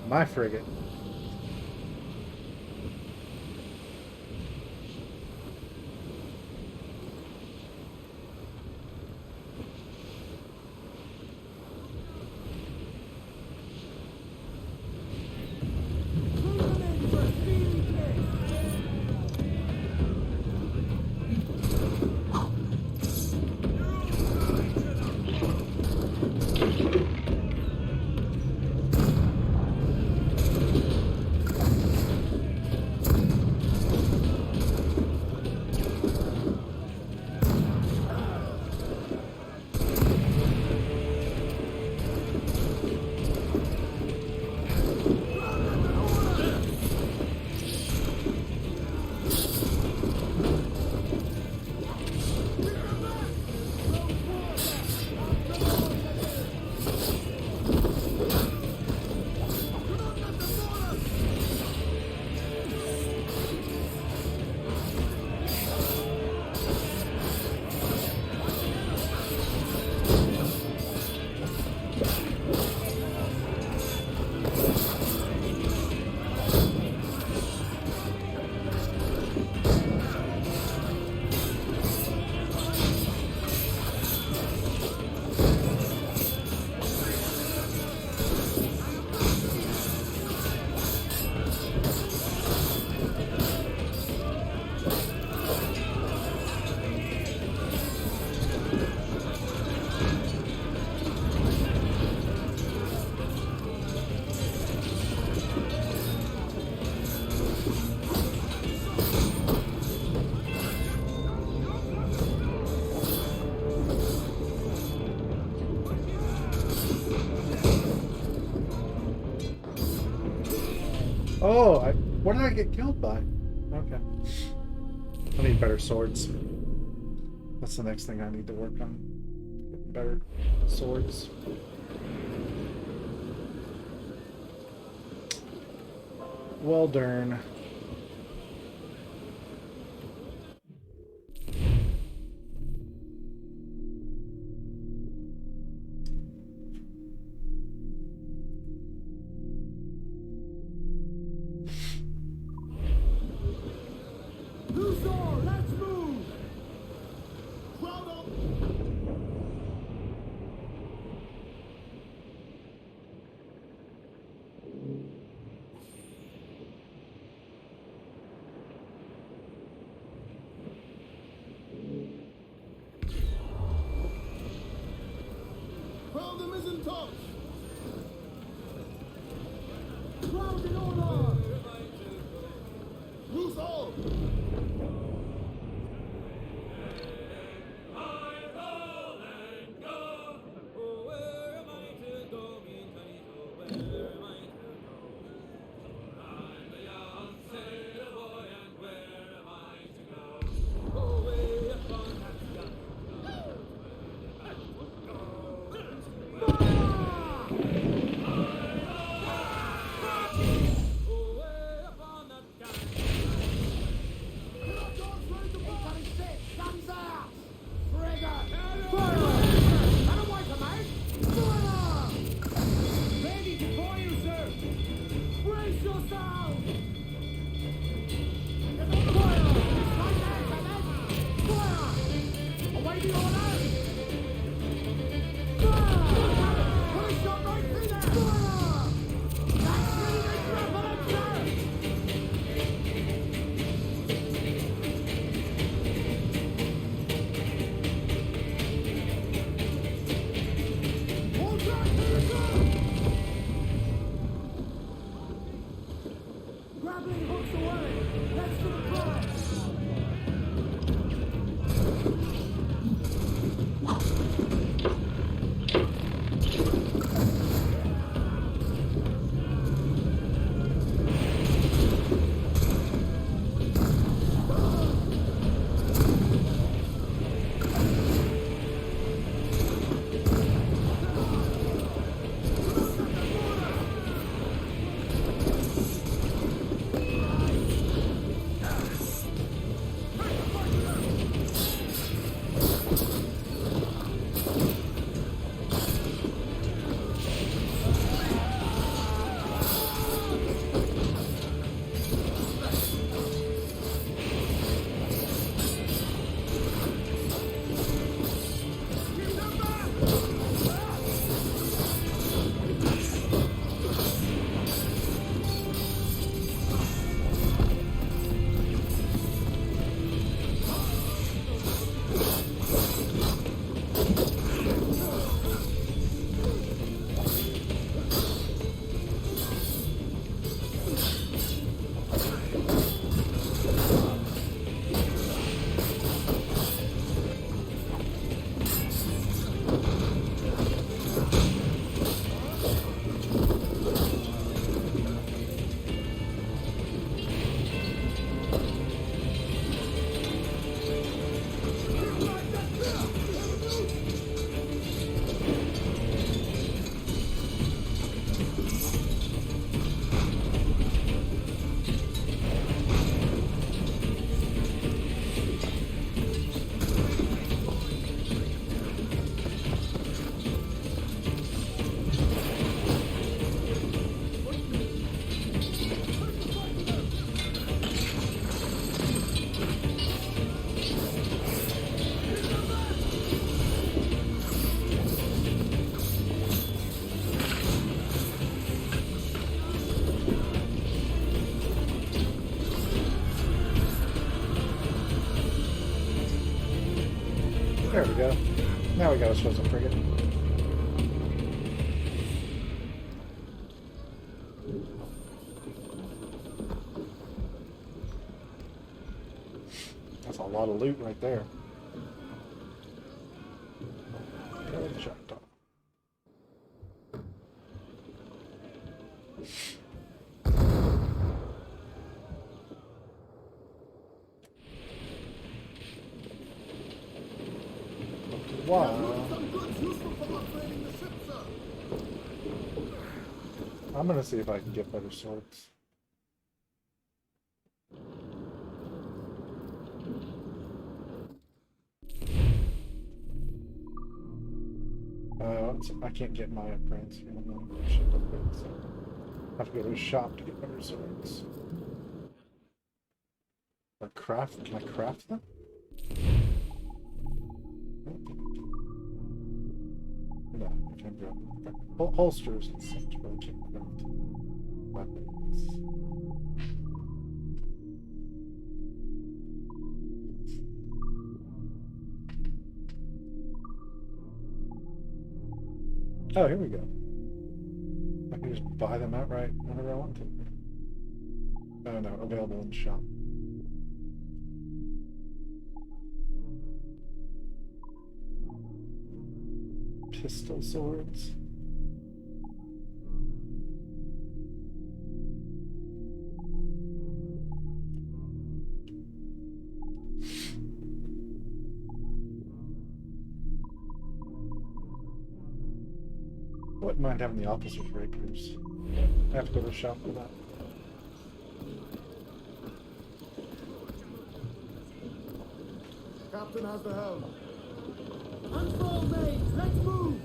My frigate. Oh, what did I get killed by? Okay. I need better swords. That's the next thing I need to work on. Getting better swords. Well done. Luthor, let's move! Crowd up! Crowd them isn't touch! Crowd in order! Luthor! Ready to call you, sir! Brace yourself! Away the order! Grappling hooks away! Let's to the prize! There we go. Now we gotta show some frigate. That's a lot of loot right there. Shut up. Wow. Some goods useful for upgrading the ship, sir. I'm gonna see if I can get better swords. I can't get my upgrades. Ship upgrades. So I have to go to a shop to get better swords. Or craft? Can I craft them? No, I can't do it. Holsters and such, but I can't craft weapons. Oh, here we go. I can just buy them outright whenever I want to. Oh no, available in the shop. Pistol swords. Wouldn't mind having the officer's rapiers. I have to go to the shop for that. Captain has the helm. Unfold, mates! Let's move!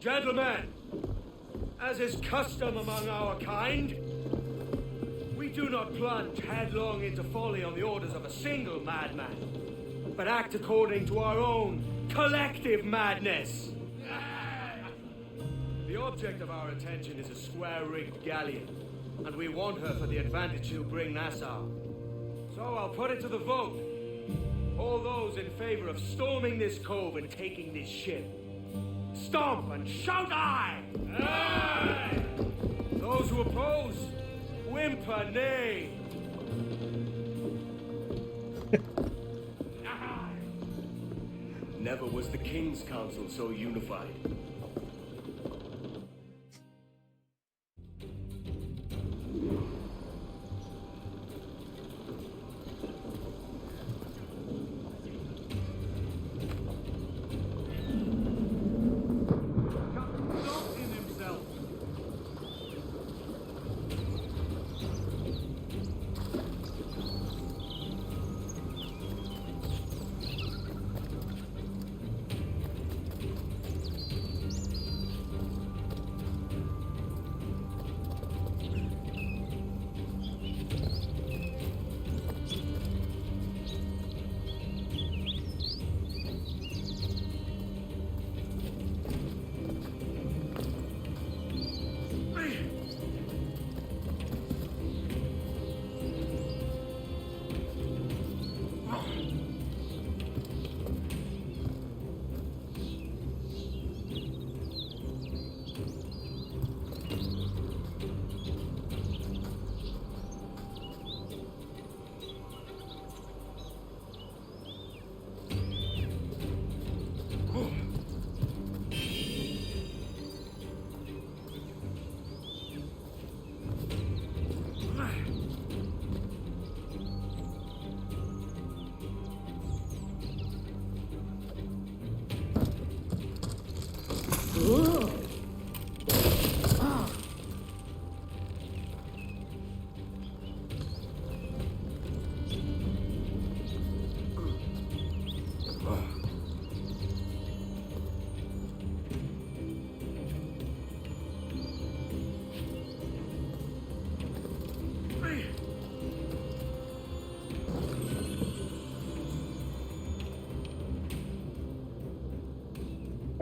Gentlemen, as is custom among our kind, we do not plunge headlong into folly on the orders of a single madman, but act according to our own collective madness. The object of our attention is a square-rigged galleon, and we want her for the advantage she'll bring Nassau. So I'll put it to the vote. All those in favor of storming this cove and taking this ship, stomp and shout aye! Aye! Those who oppose, whimper nay. Never was the King's Council so unified.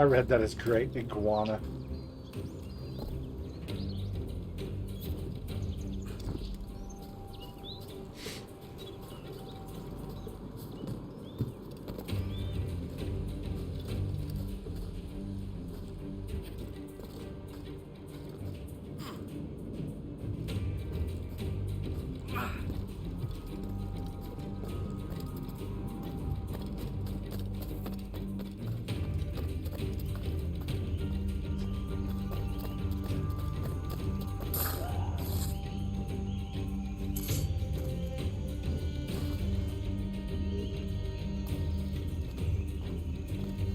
I read that as great iguana.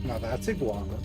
Now that's iguana.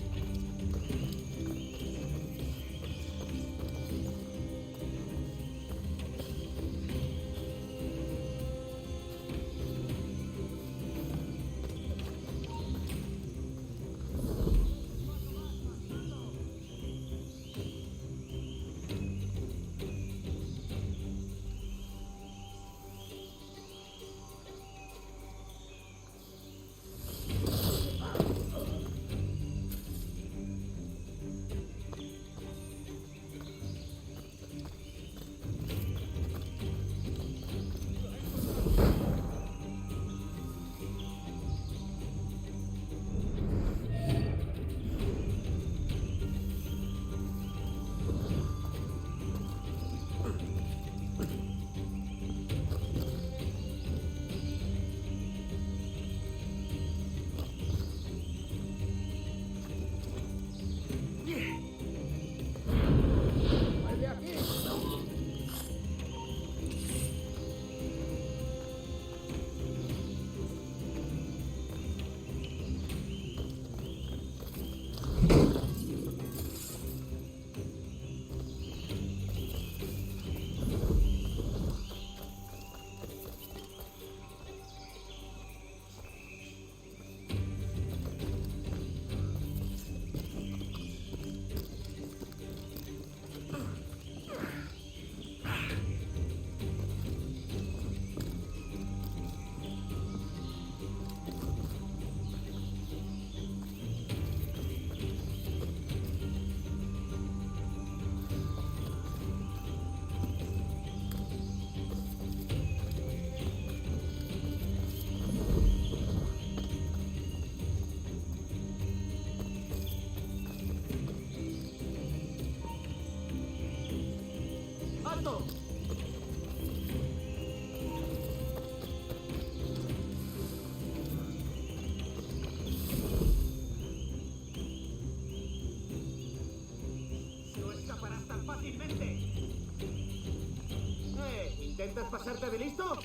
¿Intentas pasarte de listo?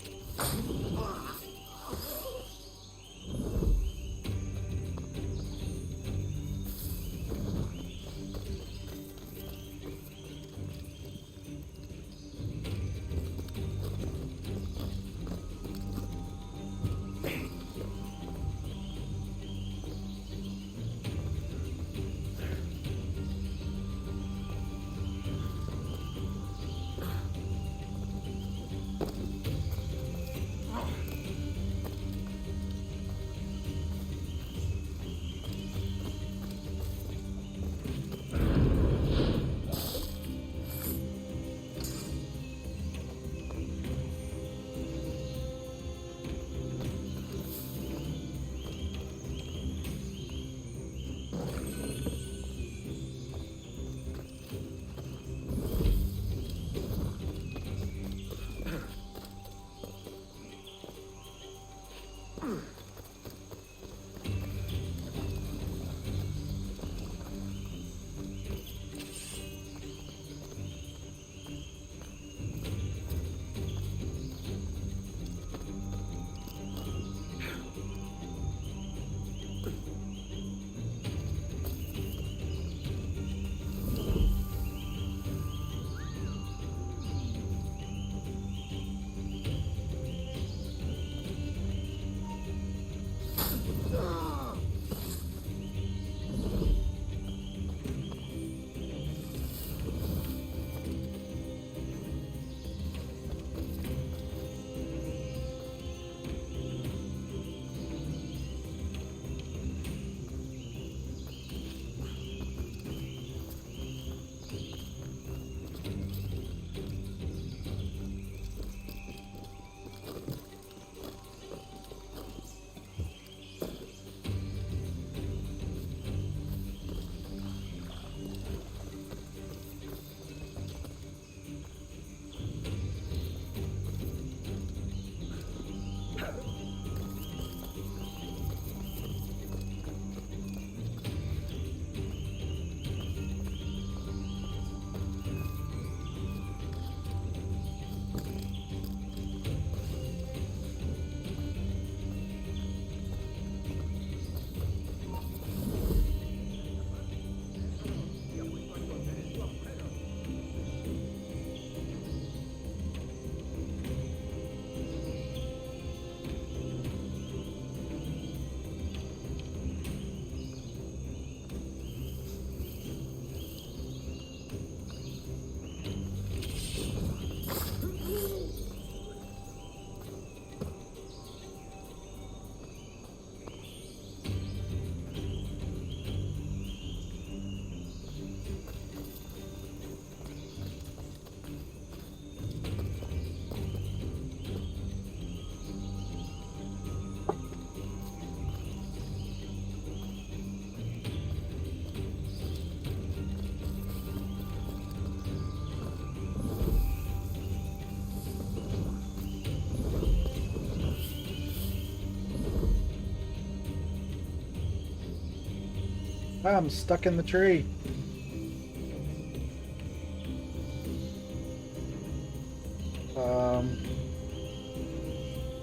I'm stuck in the tree.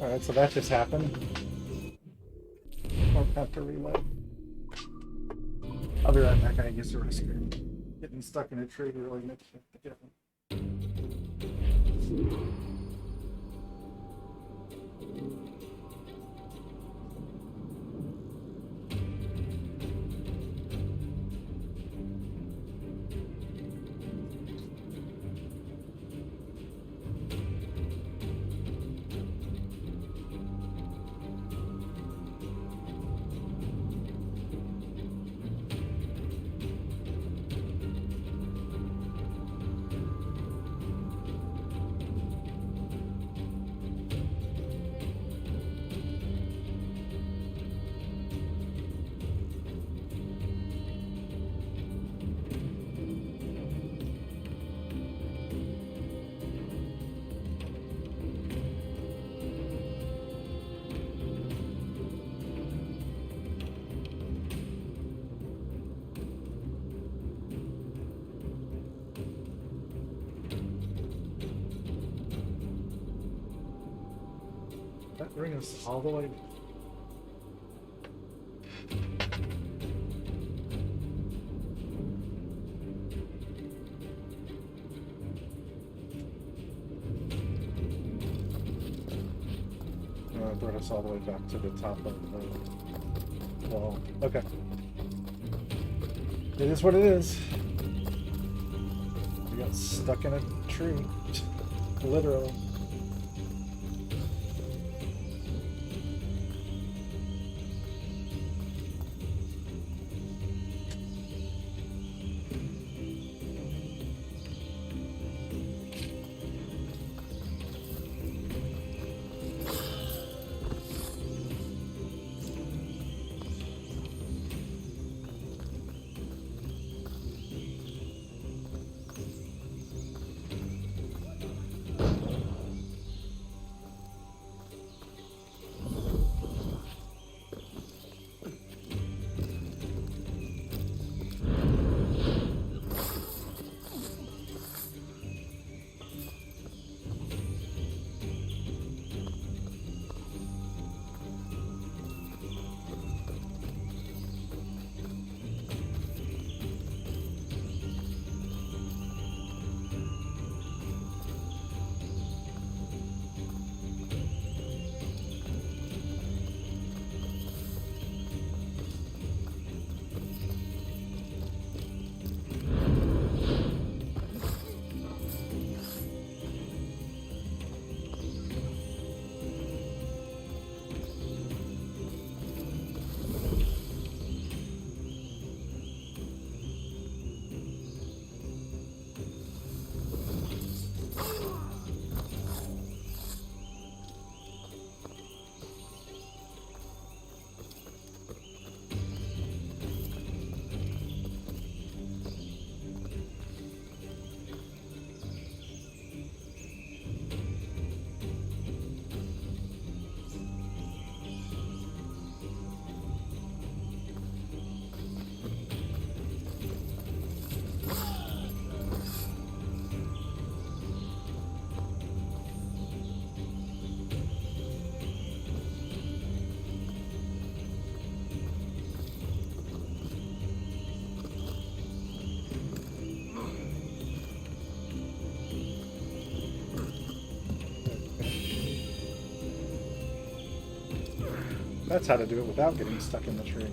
Alright, so that just happened. Won't have to reload. I'll be right back. I guess the risk of getting stuck in a tree really makes a difference. That bring us all the way. It brought us all the way back to the top of the wall. Okay. It is what it is. We got stuck in a tree. Literally. That's how to do it without getting stuck in the tree.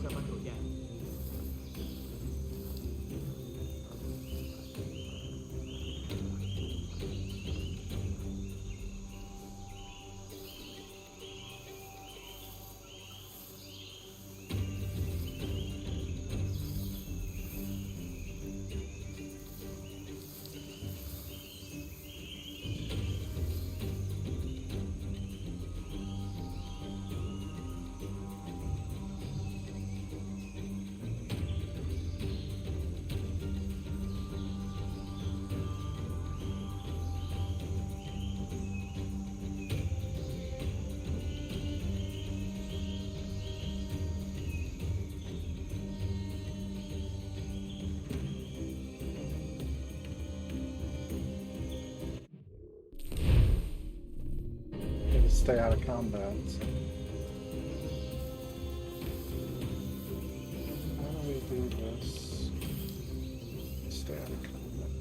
observando again. Stay out of combat. So. How do we do this? Stay out of combat.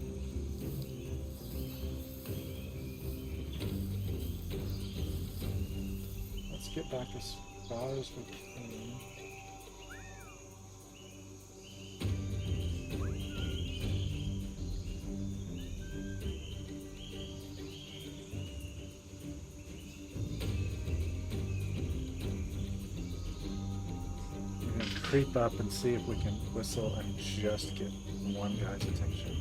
Let's get back as far as we can. Creep up and see if we can whistle and just get one guy's attention.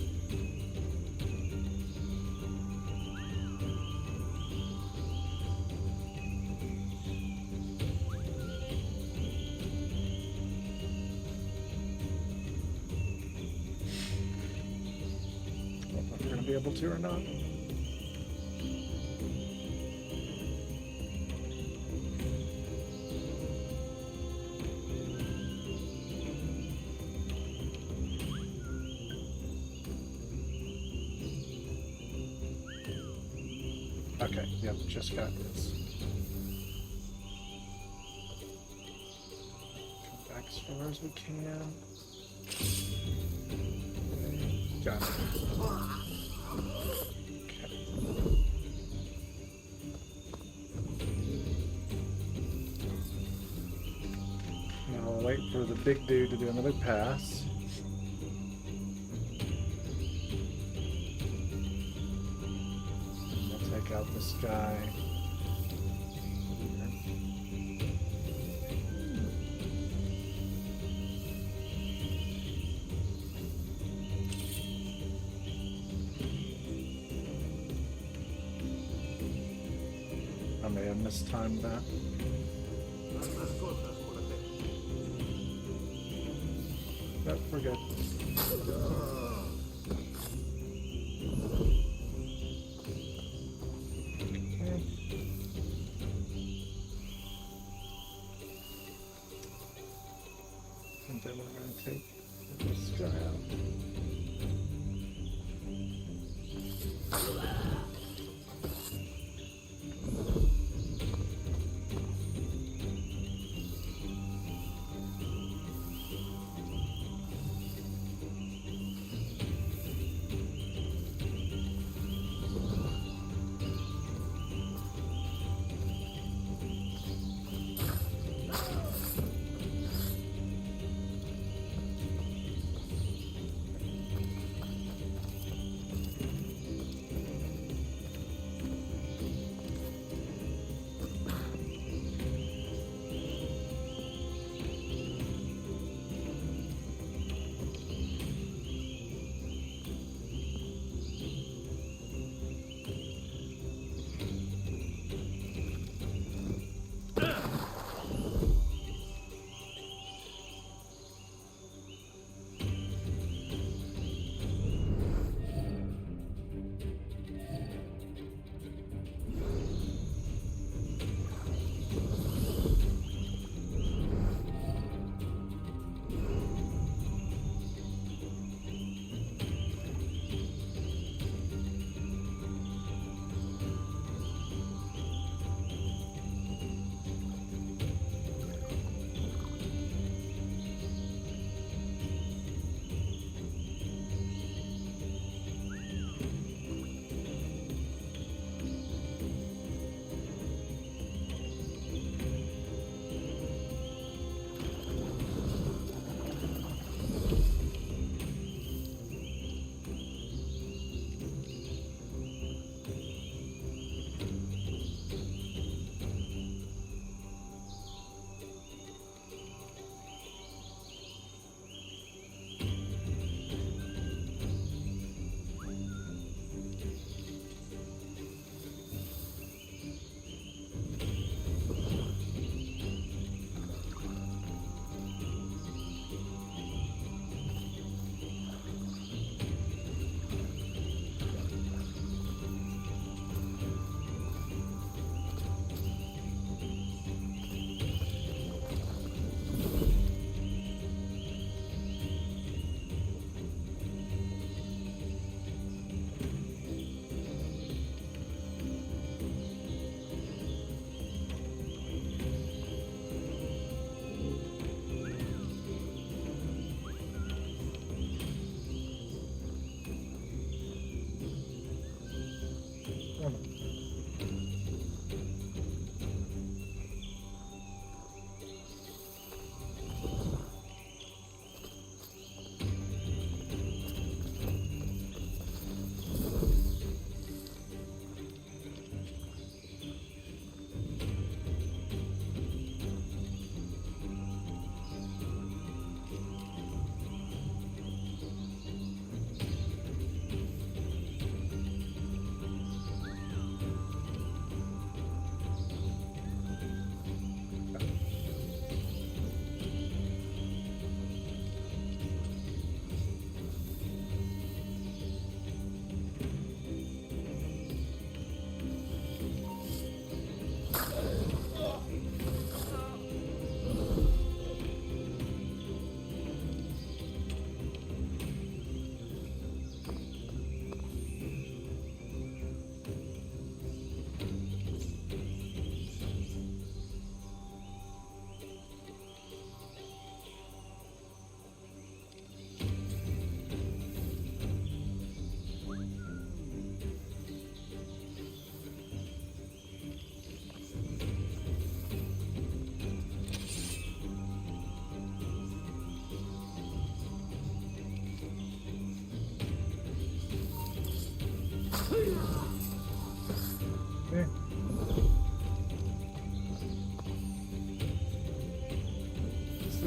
I don't know if we're going to be able to or not. Okay, yep, just got this. Come back as far as we can. Okay, got it. Okay. Now I'll wait for the big dude to do another pass. Out this guy. I may have mistimed that. Nope, we're good. And then we're going to take this guy out.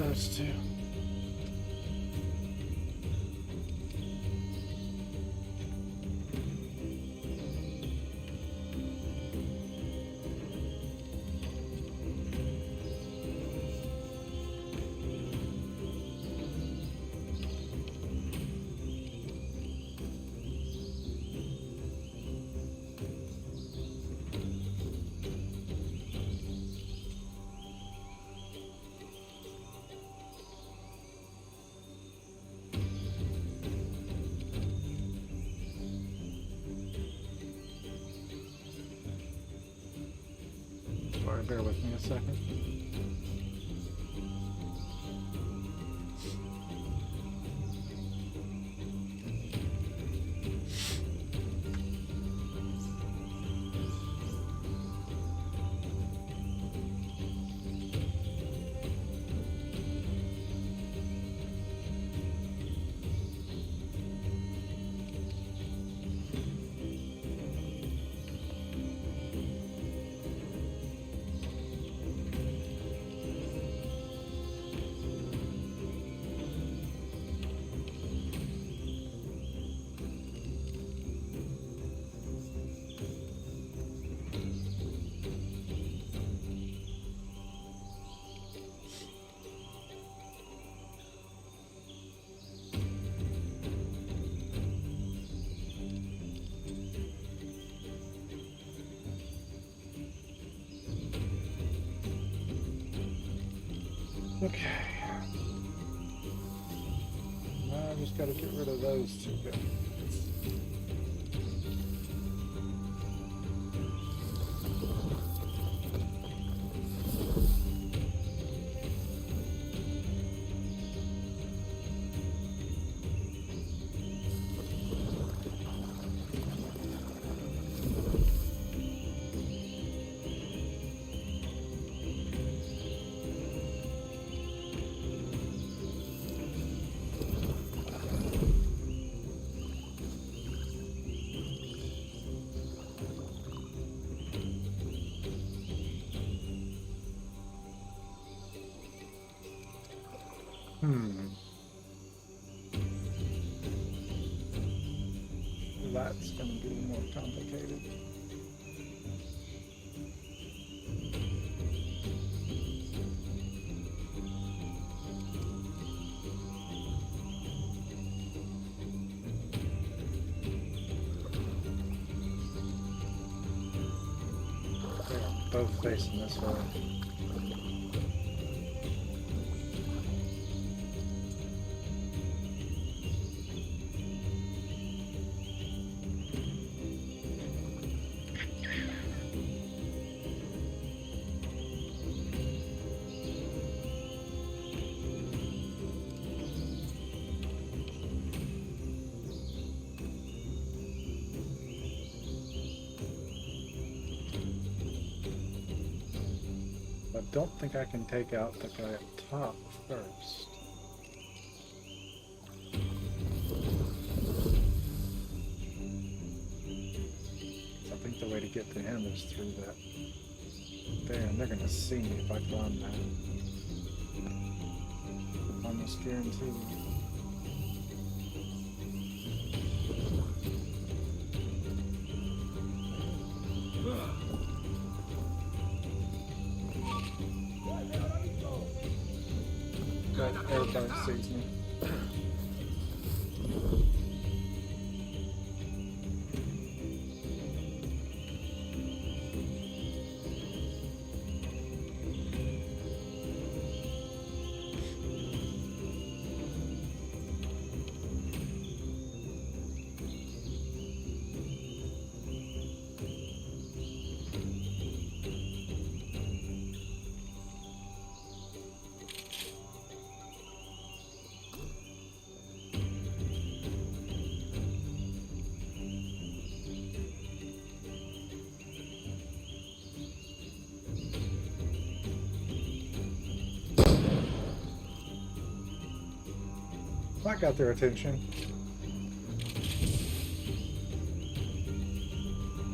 those two. Sorry, bear with me a second. Okay. I just got to get rid of those two guys. That's going to be more complicated. They're both facing this way. I don't think I can take out the guy up top first. I think the way to get to him is through that there, and they're gonna see me if I climb that. Almost guaranteed. But everybody sees me. That got their attention.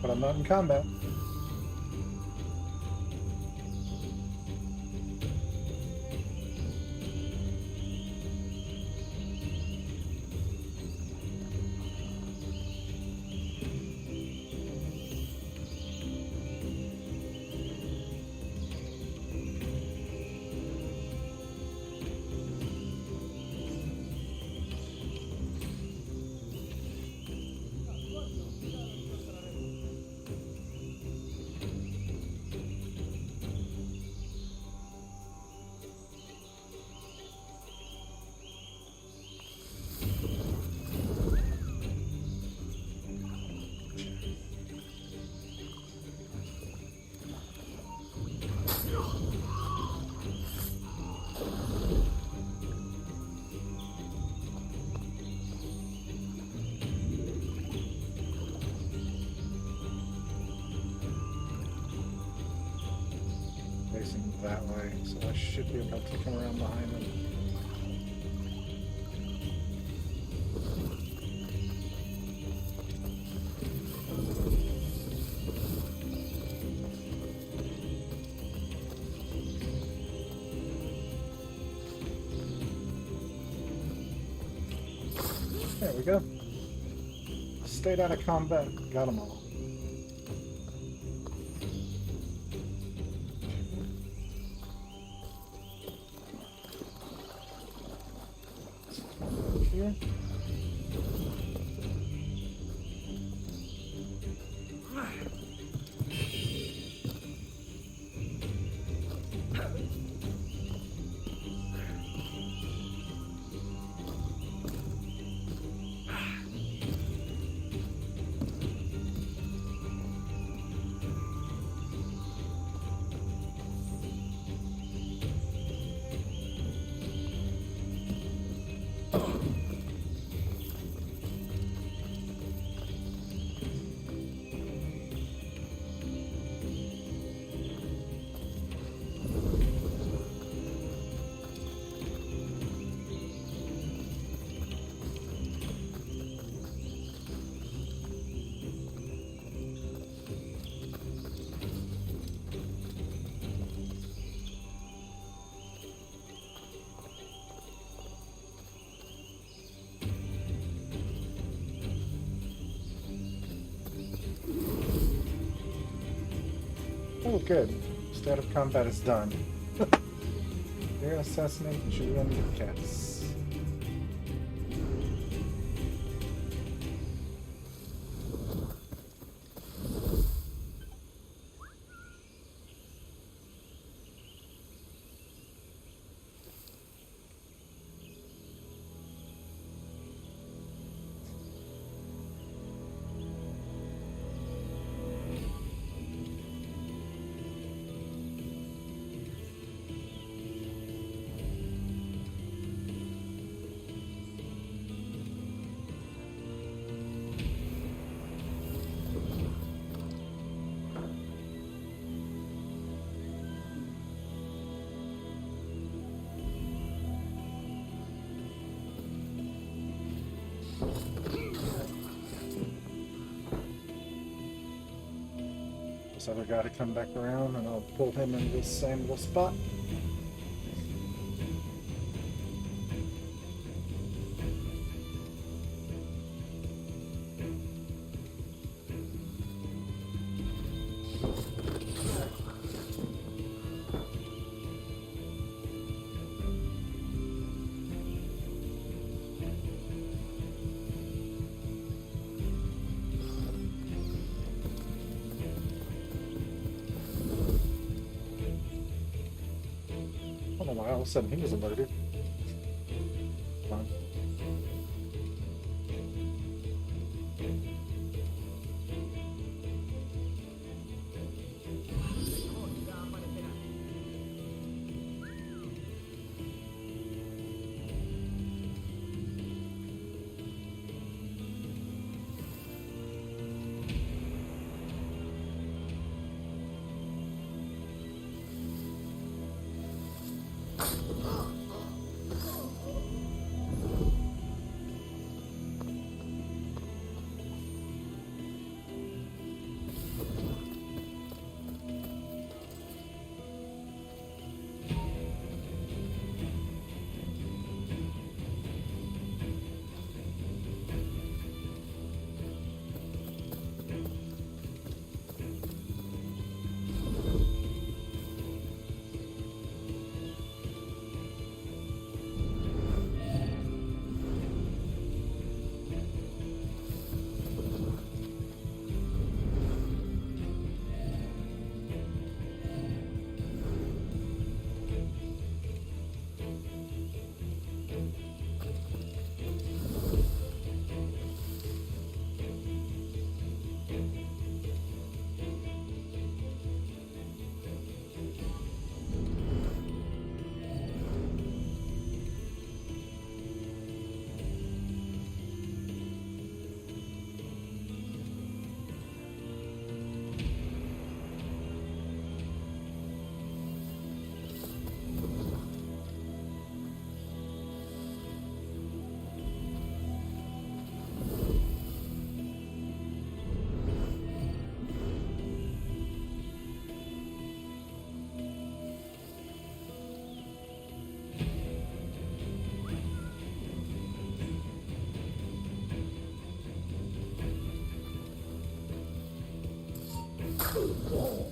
But I'm not in combat. that way, so I should be able to come around behind them. There we go. Stayed out of combat. Got them all. Here. Oh, good. State of combat is done. You're assassinating Julian Cats. This other guy to come back around, and I'll pull him in this same little spot. I don't know why all of a sudden he was alerted. Fine. Draw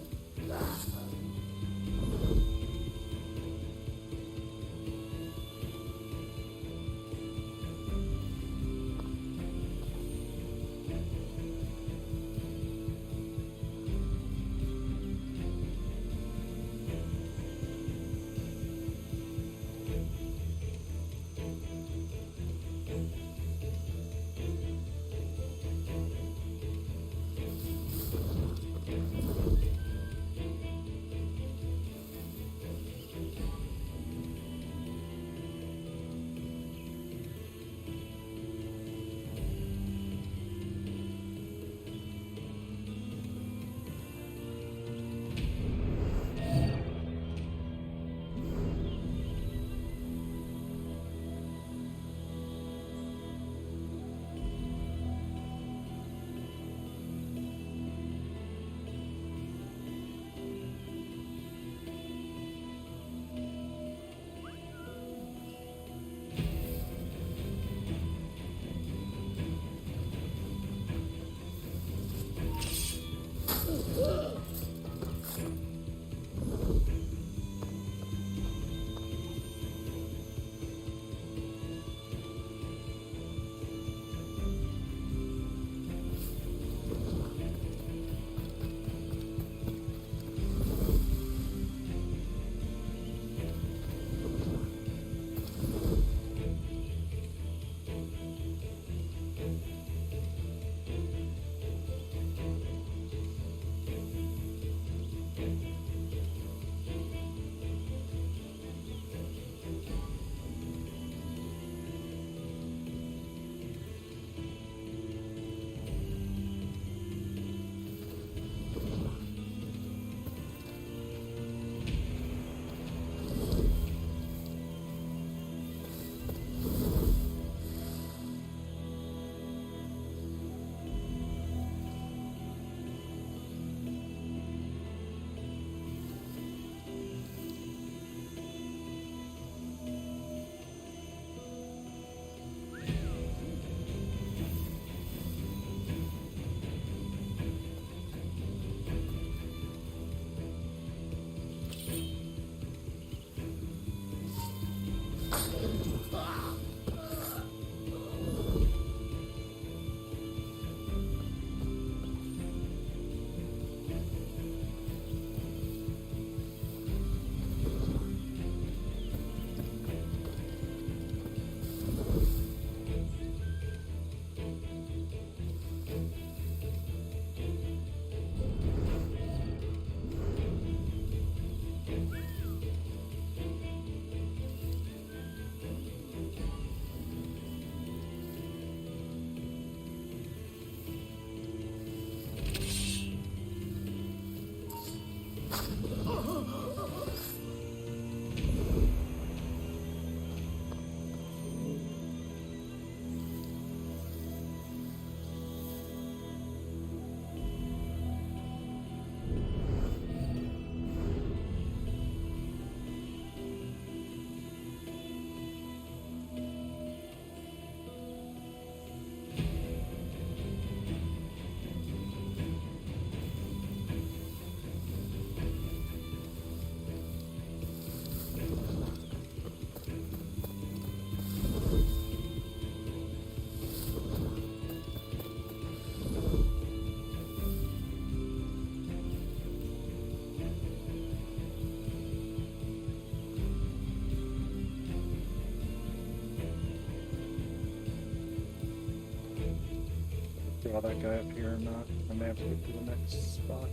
that guy up here or not. I may have to get to the next spot.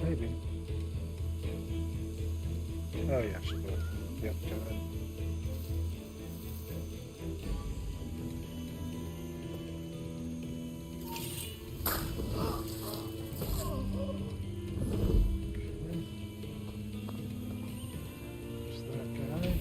Maybe. Oh yeah, she will. Yep, go ahead. There's that guy.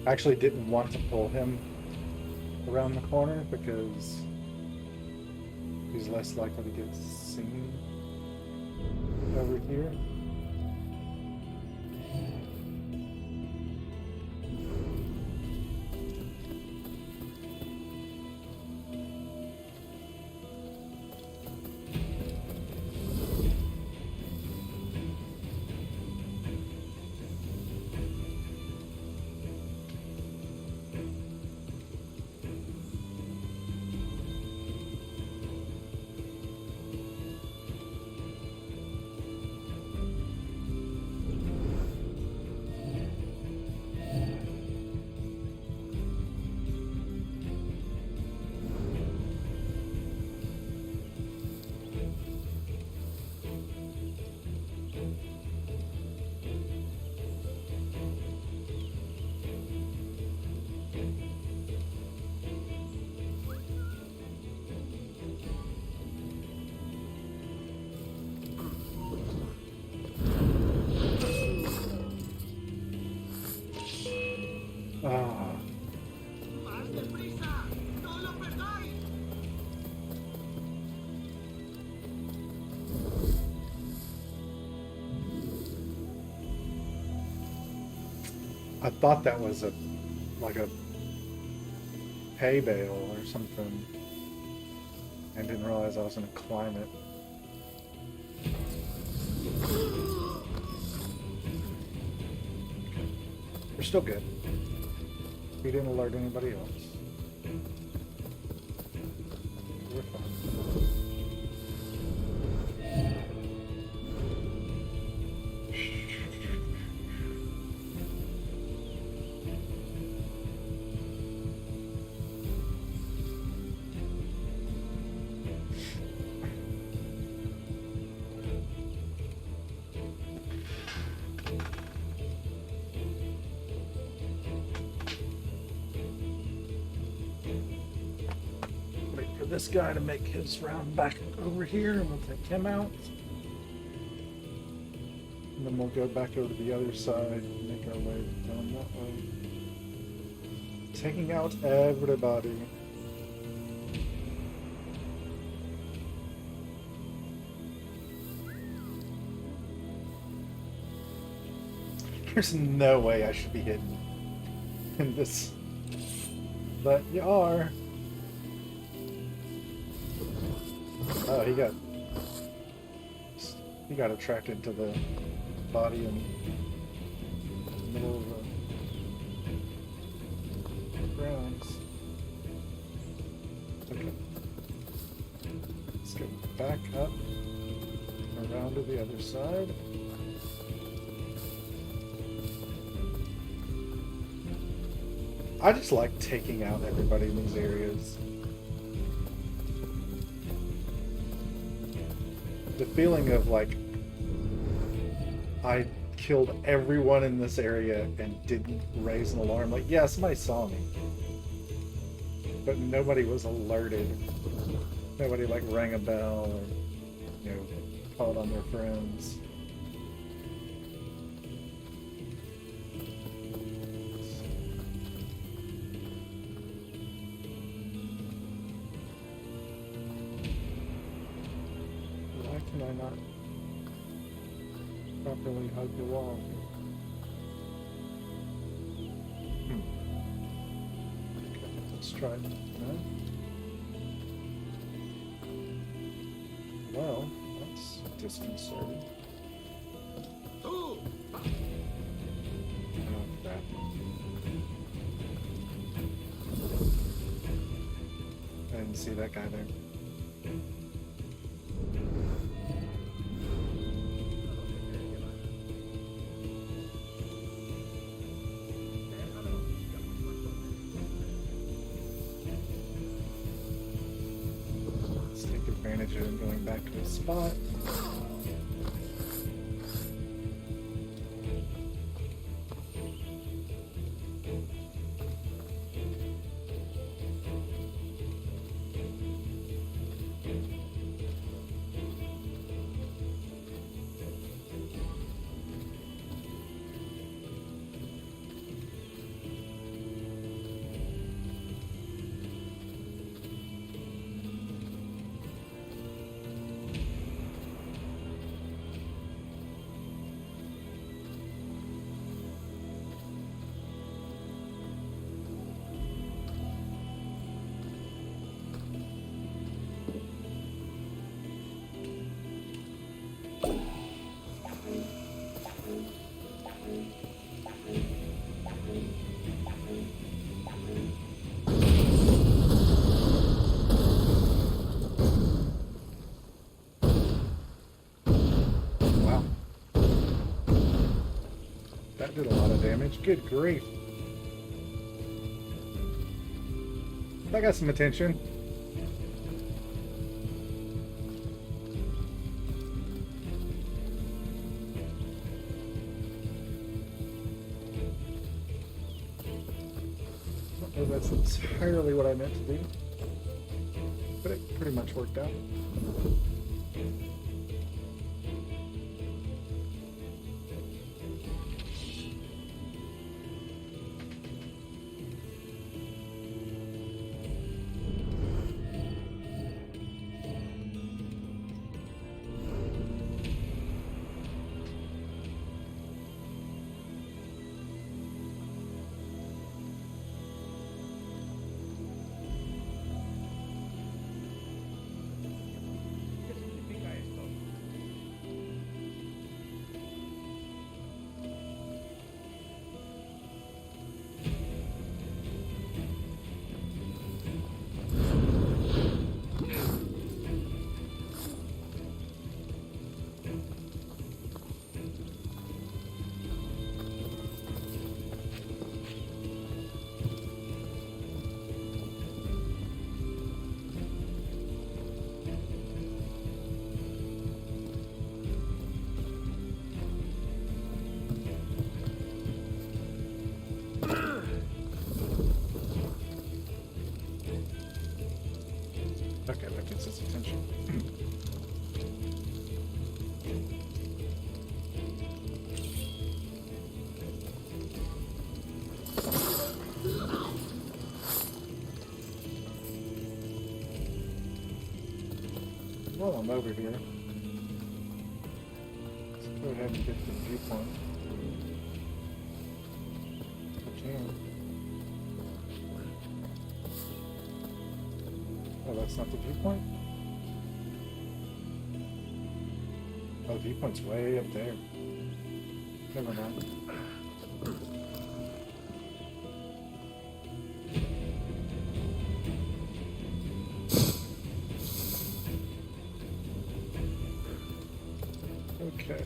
I actually didn't want to pull him around the corner because he's less likely to get seen over here. Ah. I thought that was like a hay bale or something. I didn't realize I was gonna climb it. We're still good. We didn't alert anybody else. We're fine. This guy to make his round back over here, and we'll take him out. And then we'll go back over to the other side and make our way down that way. Taking out everybody. There's no way I should be hidden in this, but you are. Oh, he got attracted to the body in the middle of the grounds. Okay. Let's go back up, around to the other side. I just like taking out everybody in these areas. The feeling of like I killed everyone in this area and didn't raise an alarm. Like, yeah, somebody saw me, but nobody was alerted. Nobody like rang a bell or, you know, called on their friends. Can I not properly hug the wall? Okay, let's try it. No? Well, that's disconcerting. Oh, crap. I didn't see that guy there. Advantage of him going back to his spot. damage. Good grief. That got some attention. I don't know if that's entirely what I meant to do, but it pretty much worked out. Okay, that gets his attention. Well, I'm over here. Let's go ahead and get the viewpoint. If I can. Oh, that's not the viewpoint? Oh, the viewpoint's way up there. Never mind. Okay.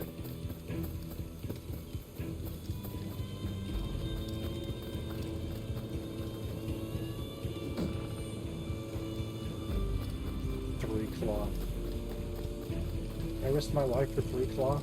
Three Claw. I risked my life for Three Claw.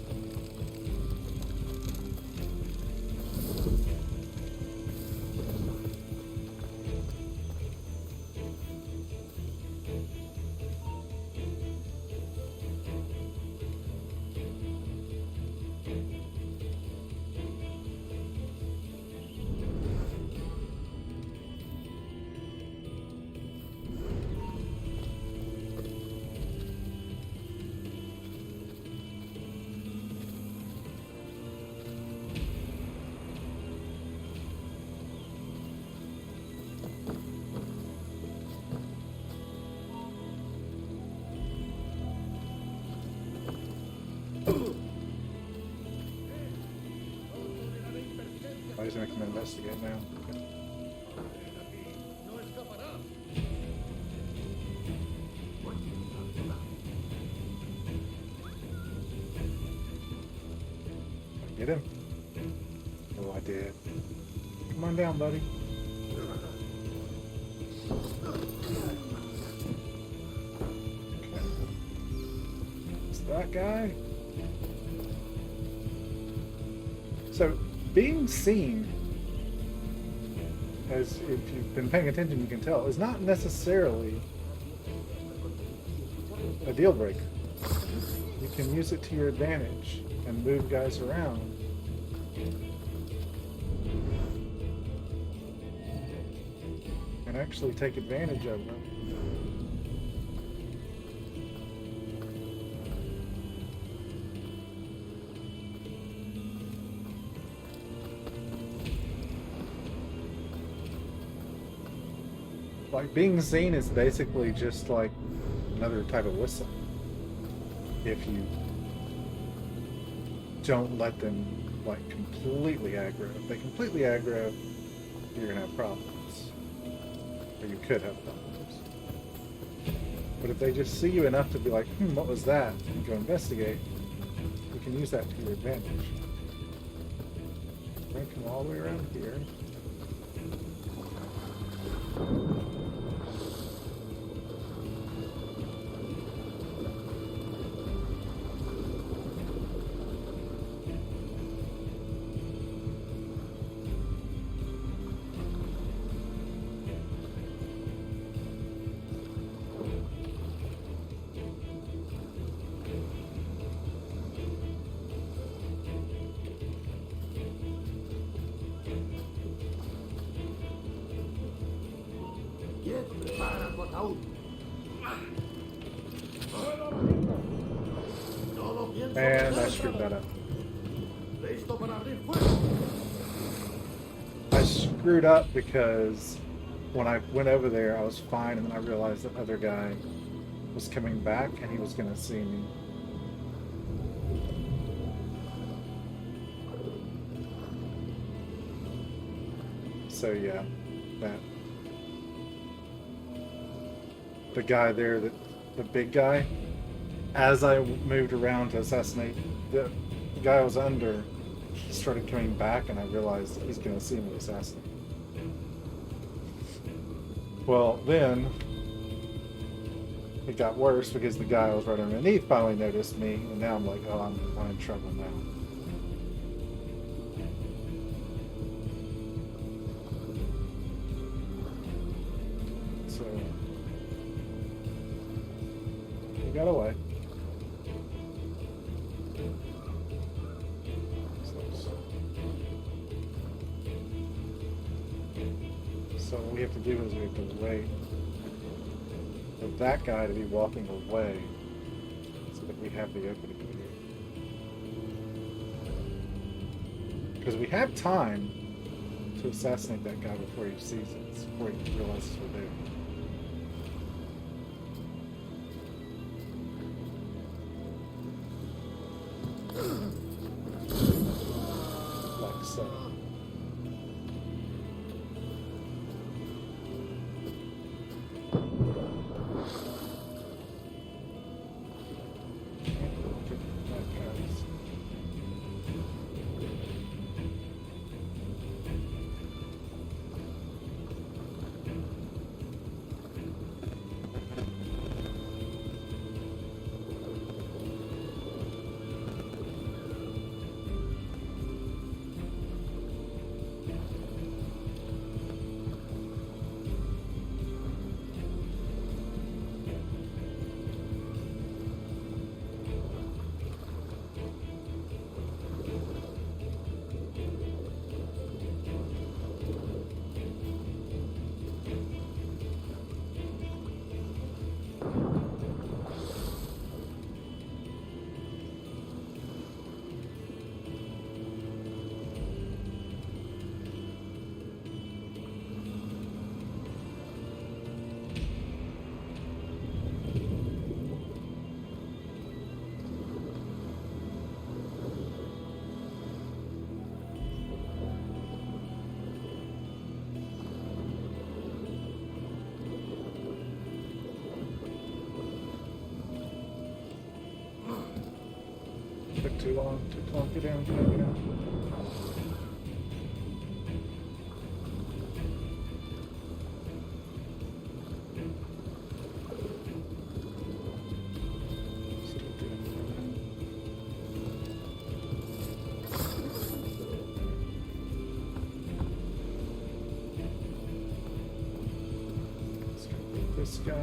He's gonna come investigate now. Get him? Oh, I did. Come on down, buddy. Okay. It's that guy. So, being seen, as if you've been paying attention you can tell, is not necessarily a deal breaker. You can use it to your advantage and move guys around. And actually take advantage of them. Like, being seen is basically just like another type of whistle. If you don't let them, like, completely aggro. If they completely aggro, you're gonna have problems. Or you could have problems. But if they just see you enough to be like, what was that? And go investigate, you can use that to your advantage. We're gonna come all the way around here. And I screwed that up. I screwed up because when I went over there, I was fine, and then I realized that other guy was coming back, and he was going to see me. So yeah, that the guy there, the big guy, as I moved around to assassinate the guy I was under, he started coming back, and I realized he's going to see me assassinate. Well, then it got worse because the guy I was right underneath finally noticed me, and now I'm like, oh, I'm in trouble now. So he got away. So what we have to do is we have to wait for that guy to be walking away so that we have the opening here. Because we have time to assassinate that guy before he sees us, before he realizes we're there. Like so. Took too long, get down, get down, get down. Let's go with this guy.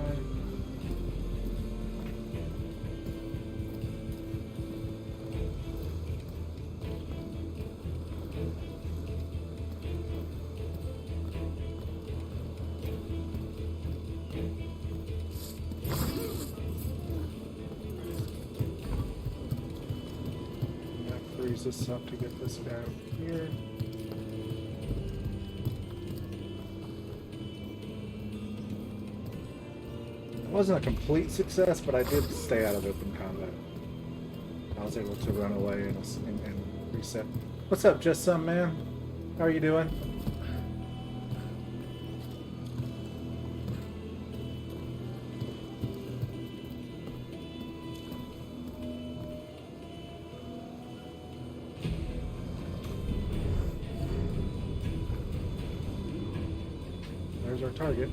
Freeze this up to get this guy over here. It wasn't a complete success, but I did stay out of open combat. I was able to run away and reset. What's up, Just Some Man? How are you doing? There's our target.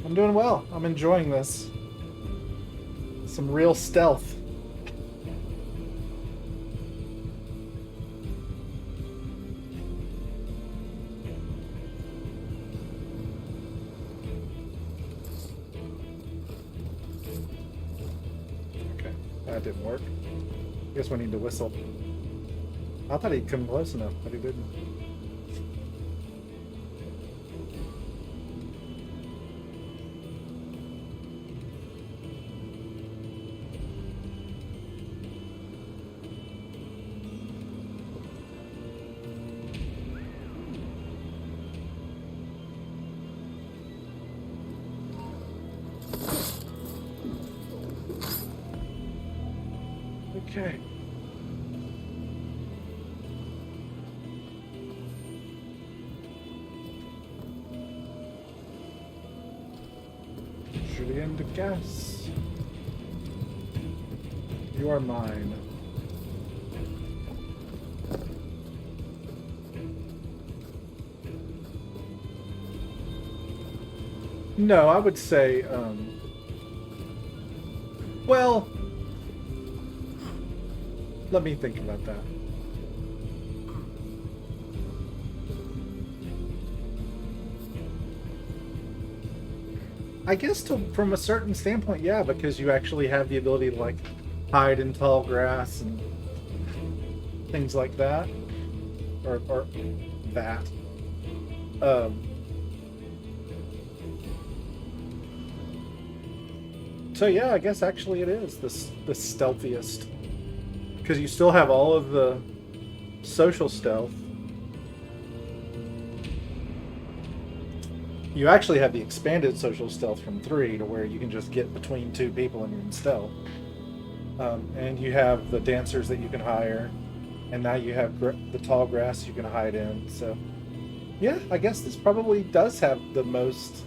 I'm doing well. I'm enjoying this. Some real stealth. Okay, that didn't work. Guess we need to whistle. I thought he'd come close enough, but he didn't. Okay. Julian de Gas. You are mine. No, I would say, well, let me think about that. I guess from a certain standpoint, yeah, because you actually have the ability to like hide in tall grass and things like that, or that. So yeah, I guess actually it is the stealthiest. Because you still have all of the social stealth. You actually have the expanded social stealth from 3 to where you can just get between 2 people and you're in stealth. And you have the dancers that you can hire. And now you have the tall grass you can hide in. So yeah, I guess this probably does have the most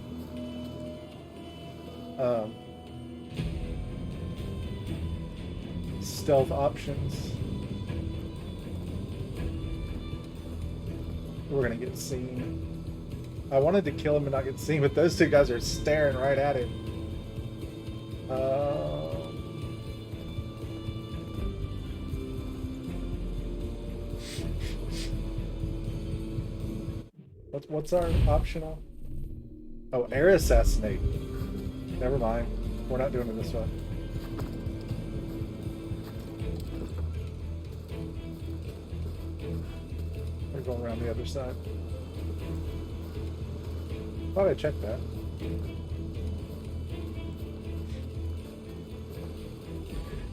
stealth options. We're gonna get seen. I wanted to kill him and not get seen, but those 2 guys are staring right at him. What's our optional? Oh, air assassinate. Never mind. We're not doing it this way. We're going around the other side. Thought I checked that.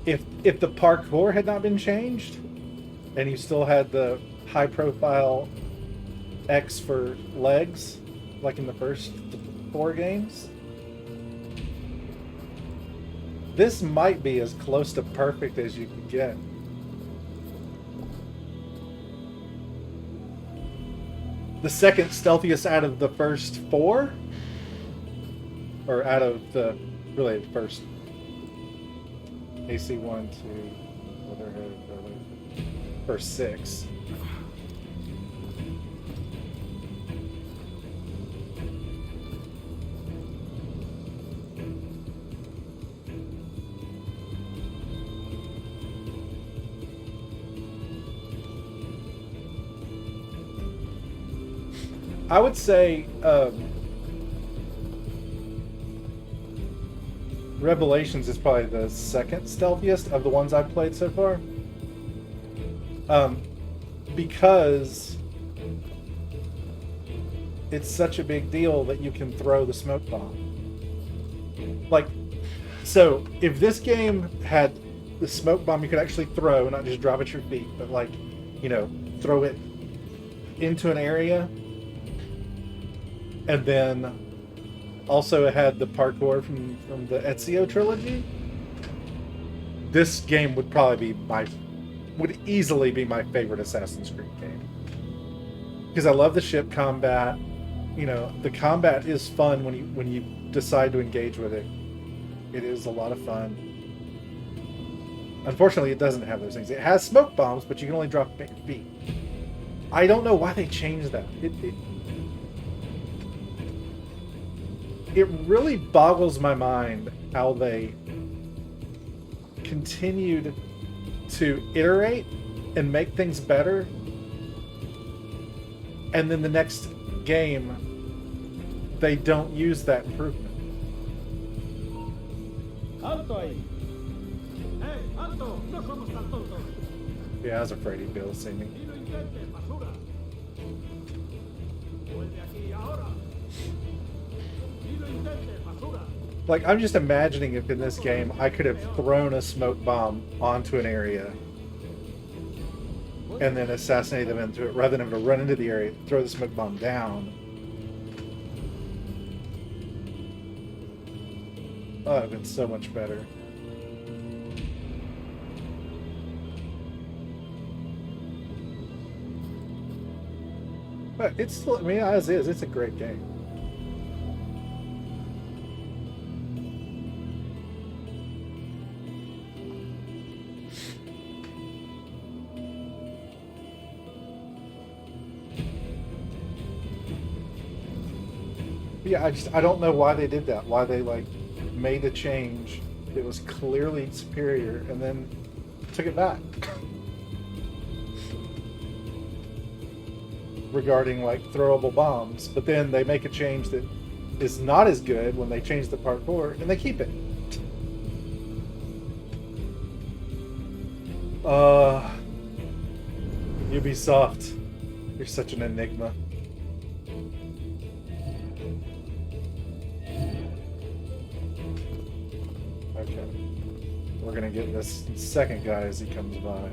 If the parkour had not been changed, and you still had the high profile X for legs, like in the first 4 games, this might be as close to perfect as you could get. The second stealthiest out of the first 4? Or out of the, really, the first AC1, 2, first 6. I would say Revelations is probably the second stealthiest of the ones I've played so far. Because it's such a big deal that you can throw the smoke bomb. Like, so if this game had the smoke bomb you could actually throw, not just drop at your feet, but like, you know, throw it into an area. And then also it had the parkour from the Ezio trilogy. This game would probably be would easily be my favorite Assassin's Creed game. Because I love the ship combat. You know, the combat is fun when you decide to engage with it. It is a lot of fun. Unfortunately, it doesn't have those things. It has smoke bombs, but you can only drop them at your feet. I don't know why they changed that. It really boggles my mind how they continued to iterate and make things better, and then the next game they don't use that improvement. Alto ahí. Hey, alto. No somos tan tontos. Yeah, I was afraid he'd be able to see me. Ni lo intentes, basura. Vuelve aquí ahora. Ni lo intentes, basura. Like, I'm just imagining if in this game I could have thrown a smoke bomb onto an area and then assassinate them into it, rather than to run into the area, throw the smoke bomb down. Oh, that would have been so much better. But it's still, I mean, as is, it's a great game. Yeah, I don't know why they did that. Why they like made a change that was clearly superior and then took it back. Regarding like throwable bombs, but then they make a change that is not as good when they change the part 4 and they keep it. Ubisoft, you're such an enigma. Okay, we're gonna get this second guy as he comes by.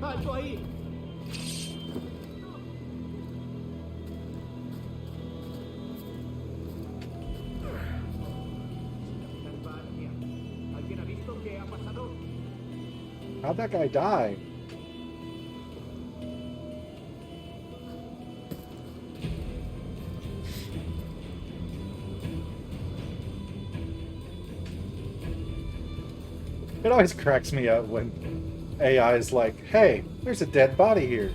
Alto ahí. ¿Alguien ha visto qué ha pasado? How'd that guy die? It always cracks me up when AI is like, hey, there's a dead body here.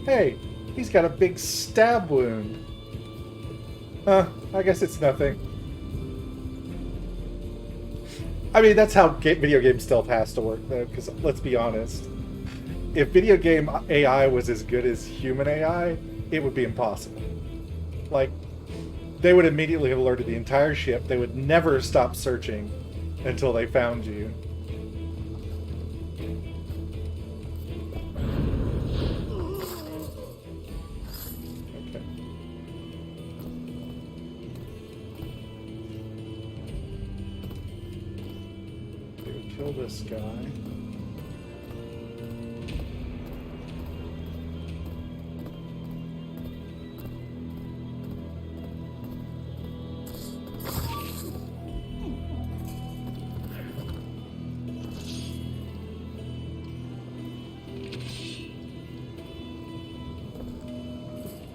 Hey, he's got a big stab wound. I guess it's nothing. I mean, that's how video game stealth has to work, though, because let's be honest. If video game AI was as good as human AI, it would be impossible. Like, they would immediately have alerted the entire ship. They would never stop searching until they found you. Kill this guy.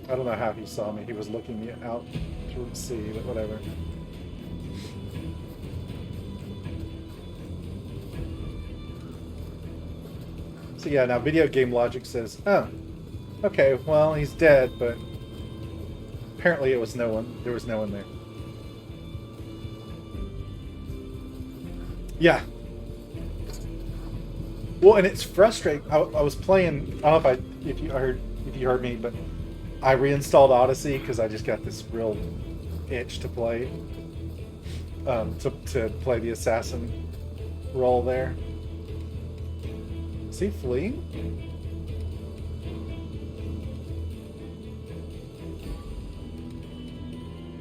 I don't know how he saw me. He was looking out to sea, but whatever. So yeah, now video game logic says, oh, okay, well, he's dead, but apparently it was no one. There was no one there. Yeah. Well, and it's frustrating. I was playing. I don't know if you heard me, but I reinstalled Odyssey because I just got this real itch to play. To play the assassin role there. Is he fleeing?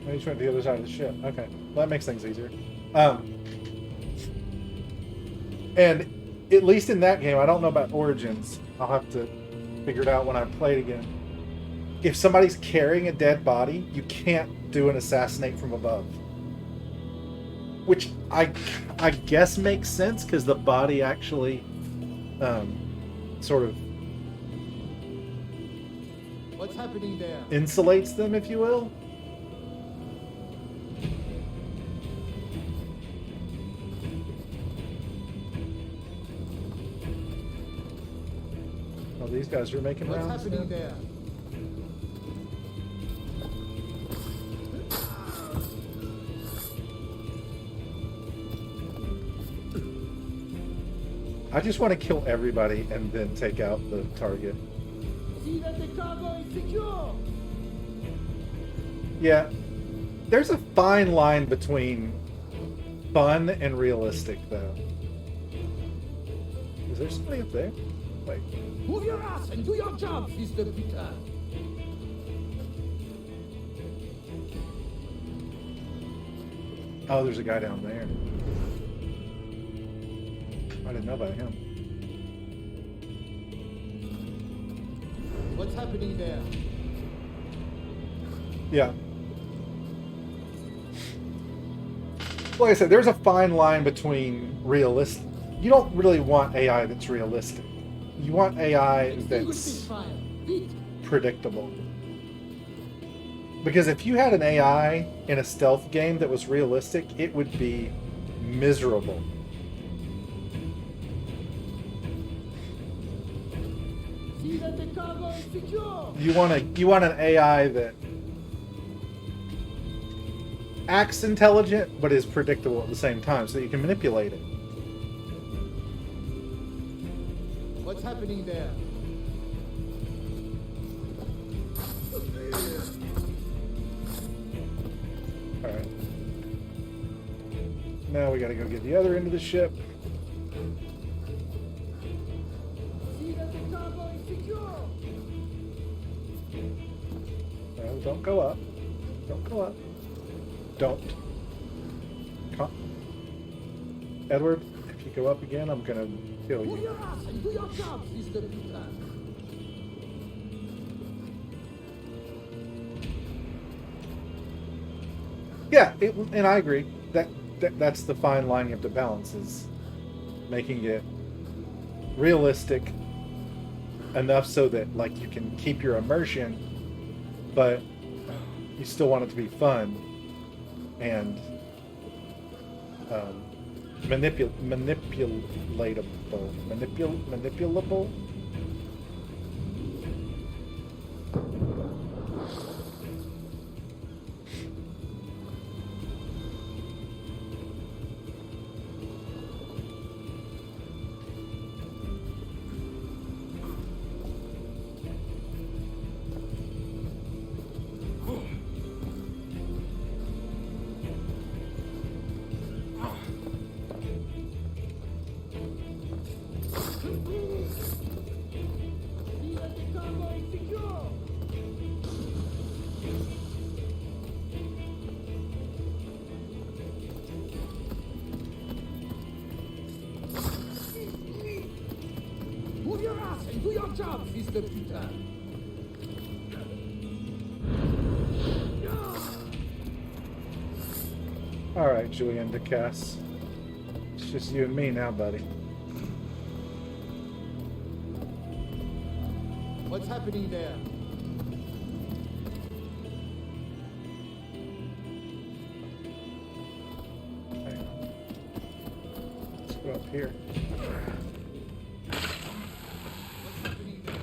Oh, he just went to the other side of the ship. Okay, well, that makes things easier. And at least in that game, I don't know about Origins. I'll have to figure it out when I play it again. If somebody's carrying a dead body, you can't do an assassinate from above. Which I guess makes sense because the body actually sort of What's happening there? insulates them, if you will. Oh, these guys are making What's rounds. happening now? there? I just want to kill everybody and then take out the target. See that the cargo is secure. Yeah. There's a fine line between fun and realistic, though. Is there somebody up there? Wait. Move your ass and do your job, Mr. Peter. Oh, there's a guy down there. I didn't know about him. What's happening there? Yeah. Like I said, there's a fine line between realistic. You don't really want AI that's realistic. You want AI Extinguish this that's fire. Beat. predictable. Because if you had an AI in a stealth game that was realistic, it would be miserable. See that the cargo is secure. You want an AI that acts intelligent but is predictable at the same time, so that you can manipulate it. What's happening there? All right. Now we got to go get the other end of the ship. See that the cargo is secure. No, don't go up. Don't go up. Don't. Come. Edward, if you go up again, I'm gonna kill Move you. your ass and do your job, Mr. Peter. Yeah, and I agree. That's the fine line you have to balance, is making it realistic enough so that like you can keep your immersion, but you still want it to be fun and manipulable. See that the cargo is secure. Move your ass and do your job, Mr. Peter. All right, Julian DeCass. It's just you and me now, buddy. What's happening there? Hang on. Let's go up here. What's happening there?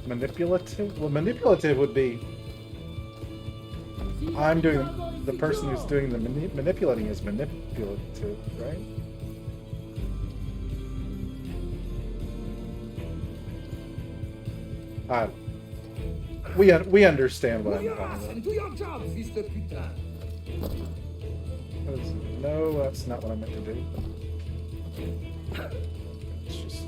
Manipulative? Well, manipulative would be I'm doing the person who's doing the manipulating is manipulative, right? We understand what Move I'm your talking ass about. and do your job, Mr. Peter. No, that's not what I meant to do. It's just...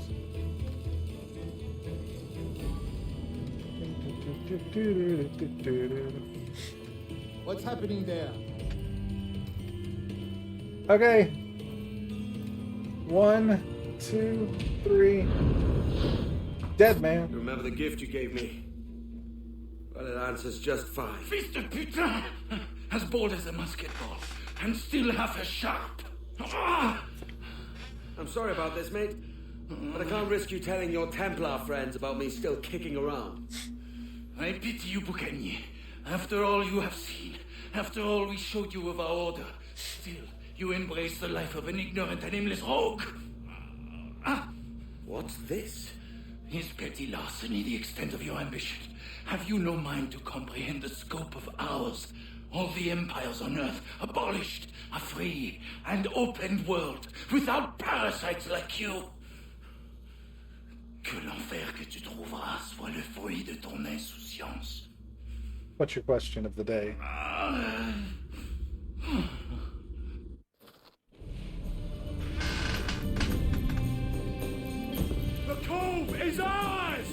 What's happening there? Okay. 1, 2, 3. dead, man. You remember the gift you gave me? Well, it answers just fine. Fils de putain! As bold as a musket ball, and still half as sharp. Ah! I'm sorry about this, mate. But I can't risk you telling your Templar friends about me still kicking around. I pity you, Boucanier. After all you have seen, after all we showed you of our order, still you embrace the life of an ignorant and aimless rogue. Ah! What's this? Is petty larceny the extent of your ambition? Have you no mind to comprehend the scope of ours? All the empires on Earth abolished, a free and open world, without parasites like you. Que l'enfer que tu trouveras soit le fruit de ton insouciance. What's your question of the day? The cove is ours!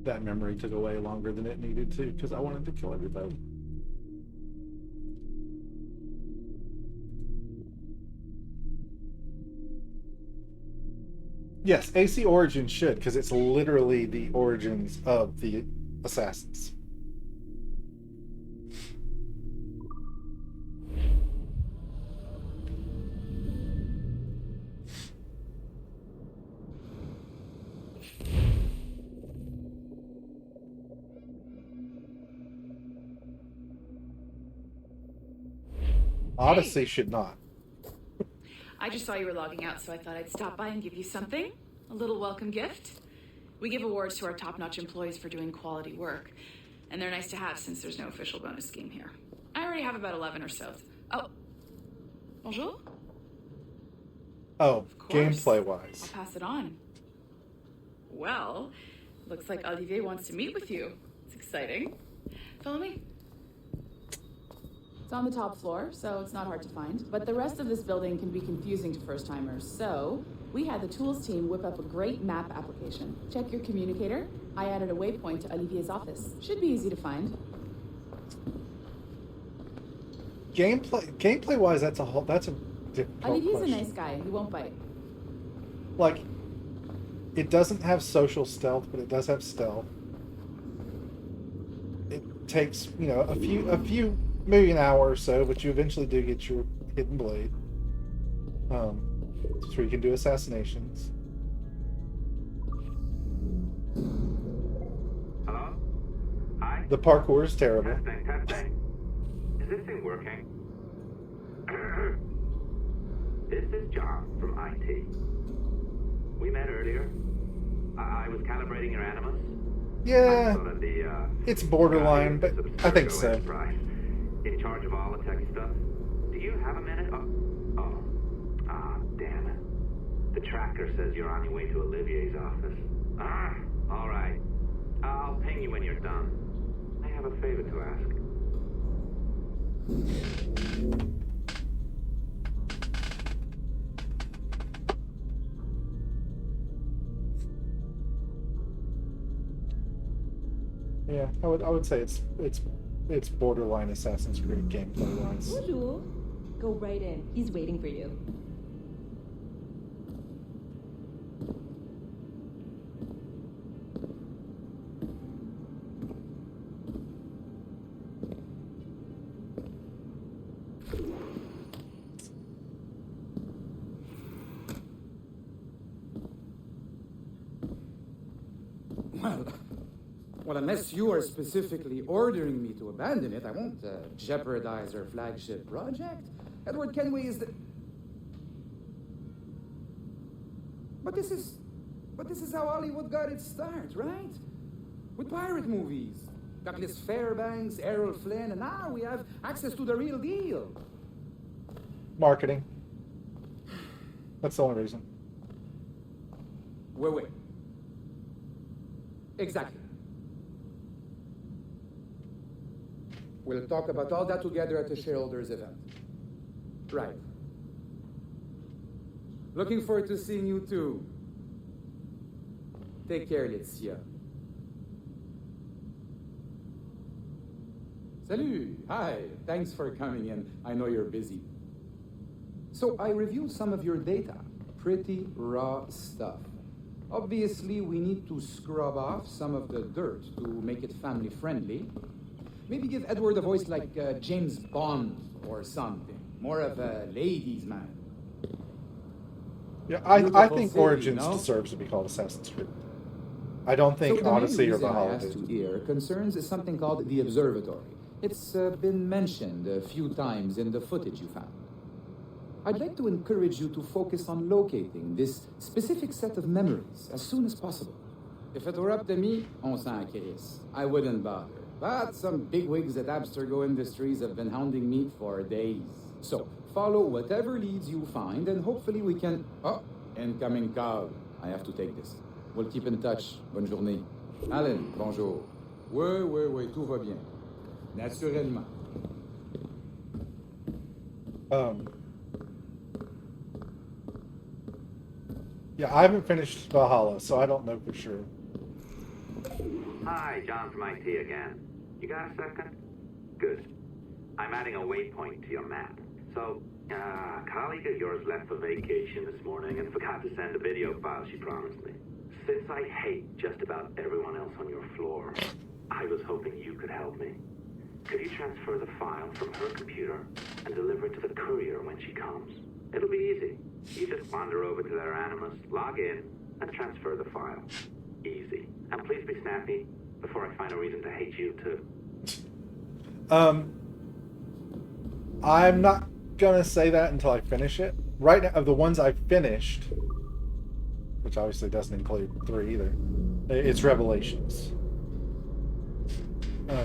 That memory took away longer than it needed to because I wanted to kill everybody. Yes, AC Origins should, because it's literally the origins of the assassins. Odyssey should not. I just saw you were logging out, so I thought I'd stop by and give you something. A little welcome gift. We give awards to our top-notch employees for doing quality work, and they're nice to have since there's no official bonus scheme here. I already have about 11 or so. Oh. Bonjour? Oh, I'll gameplay-wise. pass it on. Well, looks like Olivier wants to meet with you. It's exciting. Follow me. It's on the top floor, so it's not hard to find. But the rest of this building can be confusing to first-timers, so we had the tools team whip up a great map application. Check your communicator. I added a waypoint to Olivier's office. Should be easy to find. Gameplay-wise, that's a difficult Olivier's question. a nice guy. He won't bite. Like, it doesn't have social stealth, but it does have stealth. It takes, a few, maybe an hour or so, but you eventually do get your hidden blade. So you can do assassinations. Hello? Hi? The parkour is terrible. Testing. Is this thing working? This is John from IT. We met earlier. I was calibrating your Animus. Yeah, Sort of the, it's borderline, but I think so. Enterprise, in charge of all the tech stuff. Do you have a minute? Damn it. The tracker says you're on your way to Olivier's office. All right. I'll ping you when you're done. I have a favor to ask. Yeah, I would say it's borderline Assassin's Creed gameplay wise. Bonjour. Go right in. He's waiting for you. Well, unless you are specifically ordering me to abandon it, I won't jeopardize our flagship project. Edward Kenway is the... But this is how Hollywood got its start, right? With pirate movies. Douglas Fairbanks, Errol Flynn, and now we have access to the real deal. Marketing. That's the only reason. Wait. Exactly. We'll talk about all that together at the shareholders event. Right. Looking forward to seeing you too. Take care, Letizia. Salut. Hi. Thanks for coming in. I know you're busy. So I reviewed some of your data. Pretty raw stuff. Obviously, we need to scrub off some of the dirt to make it family friendly. Maybe give Edward a voice like James Bond or something. More of a ladies' man. Yeah, I think City, Origins no? deserves to be called Assassin's Creed. I don't think So the main Odyssey or reason I Valhalla asked did. you here concerns something called the Observatory. It's been mentioned a few times in the footage you found. I'd like to encourage you to focus on locating this specific set of memories as soon as possible. If it were up to me, on s'en crisse. I wouldn't bother. But some bigwigs at Abstergo Industries have been hounding me for days. So, follow whatever leads you find, and hopefully we can... Oh, incoming call. I have to take this. We'll keep in touch. Bonne journée. Alan, bonjour. Oui, tout va bien. Naturellement. Yeah, I haven't finished Valhalla, so I don't know for sure. Hi, John from IT again. You got a second? Good. I'm adding a waypoint to your map. So, a colleague of yours left for vacation this morning and forgot to send a video file she promised me. Since I hate just about everyone else on your floor, I was hoping you could help me. Could you transfer the file from her computer and deliver it to the courier when she comes? It'll be easy. You just wander over to their Animus, log in, and transfer the file. Easy. And please be snappy before I find a reason to hate you too. I'm not gonna say that until I finish it. Right now, of the ones I've finished, which obviously doesn't include 3 either, it's Revelations.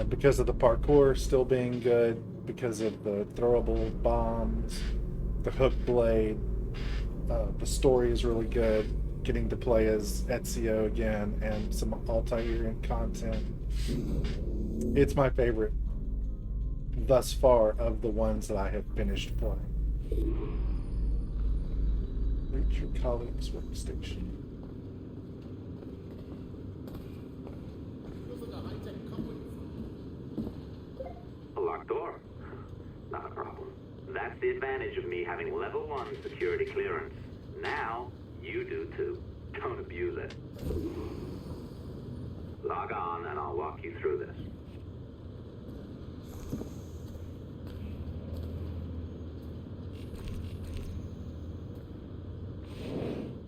Because of the parkour still being good, because of the throwable bombs, the hook blade, the story is really good. Getting to play as Ezio again and some Altair content. It's my favorite thus far of the ones that I have finished playing. Reach your colleague's workstation. A locked door? Not a problem. That's the advantage of me having level 1 security clearance. Now, you do too. Don't abuse it. Log on and I'll walk you through this.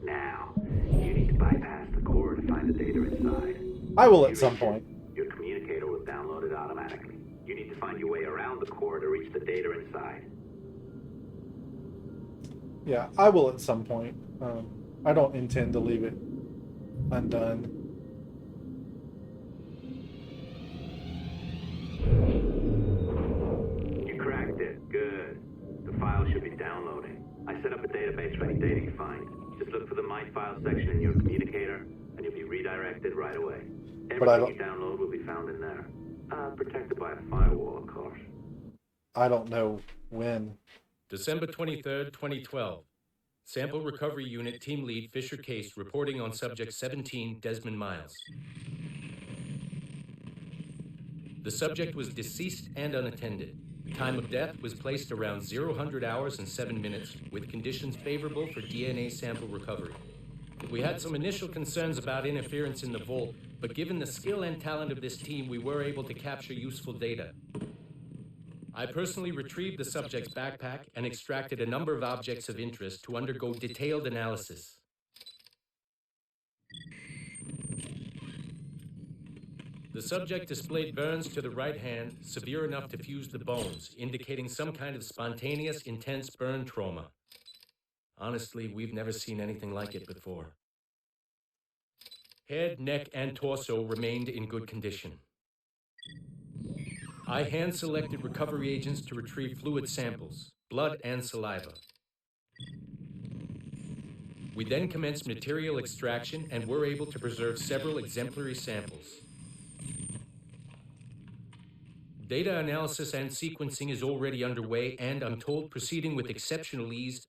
Now, you need to bypass the core to find the data inside. I will at some point. Your communicator will download it automatically. You need to find your way around the core to reach the data inside. Yeah, I will at some point. I don't intend to leave it undone. You cracked it. Good. The file should be downloading. I set up a database for any data you find. Just look for the My Files section in your communicator, and you'll be redirected right away. Everything you download will be found in there. Protected by a firewall, of course. I don't know when. December 23rd, 2012. Sample Recovery Unit Team Lead Fisher Case reporting on Subject 17, Desmond Miles. The subject was deceased and unattended. Time of death was placed around 0000 hours and 7 minutes, with conditions favorable for DNA sample recovery. We had some initial concerns about interference in the vault, but given the skill and talent of this team, we were able to capture useful data. I personally retrieved the subject's backpack and extracted a number of objects of interest to undergo detailed analysis. The subject displayed burns to the right hand, severe enough to fuse the bones, indicating some kind of spontaneous, intense burn trauma. Honestly, we've never seen anything like it before. Head, neck, and torso remained in good condition. I hand-selected recovery agents to retrieve fluid samples, blood and saliva. We then commenced material extraction and were able to preserve several exemplary samples. Data analysis and sequencing is already underway and, I'm told, proceeding with exceptional ease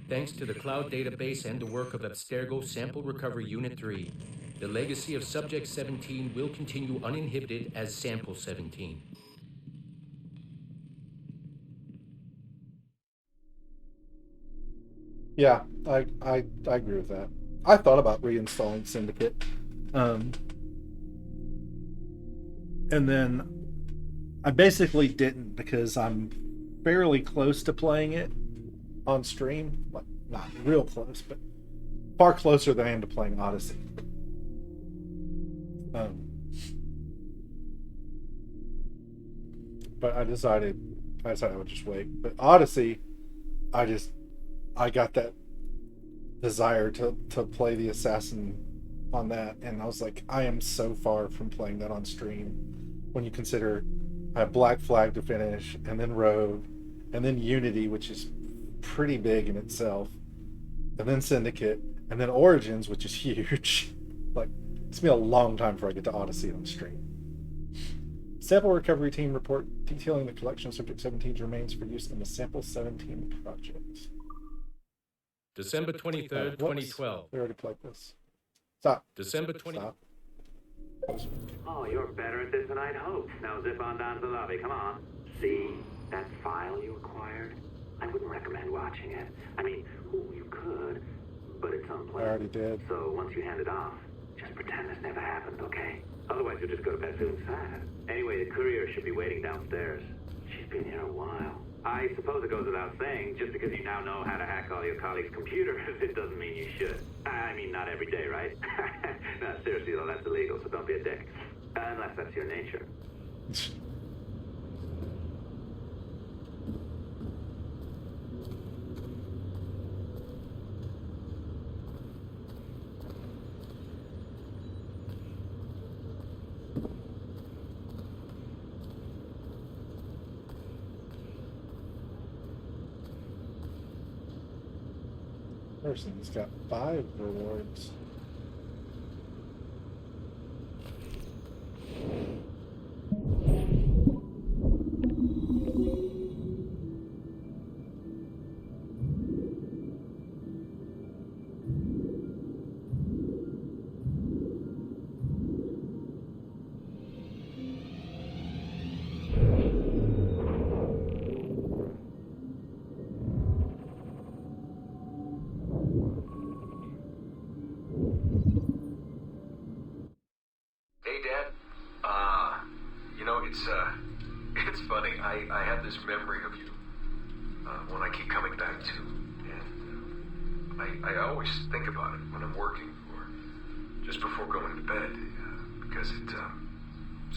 thanks to the cloud database and the work of Abstergo Sample Recovery Unit 3. the legacy of Subject 17 will continue uninhibited as Sample 17. Yeah, I agree with that. I thought about reinstalling Syndicate. And then I basically didn't because I'm fairly close to playing it on stream. Like, not real close, but far closer than I am to playing Odyssey. But I decided I would just wait. But Odyssey, I got that desire to play the Assassin on that, and I was like, I am so far from playing that on stream. When you consider I have Black Flag to finish, and then Rogue, and then Unity, which is pretty big in itself, and then Syndicate, and then Origins, which is huge. Like, it's been a long time before I get to Odyssey on stream. Sample recovery team report detailing the collection of Subject 17's remains for use in the Sample 17 project. December 23rd, 2012. We already played this. Stop. December 20th. Stop. Oh, you're better at this than I'd hoped. Now zip on down to the lobby. Come on. See that file you acquired? I wouldn't recommend watching it. I mean, you could, but it's unpleasant. I already did. So once you hand it off, just pretend this never happened, okay? Otherwise, you'll just go to bed feeling sad. Anyway, the courier should be waiting downstairs. She's been here a while. I suppose it goes without saying, just because you now know how to hack all your colleagues' computers, it doesn't mean you should. I mean, not every day, right? No, seriously, though, that's illegal, so don't be a dick. Unless that's your nature. Person's got 5 rewards. It's funny. I have this memory of you, one I keep coming back to, and I always think about it when I'm working or just before going to bed, because it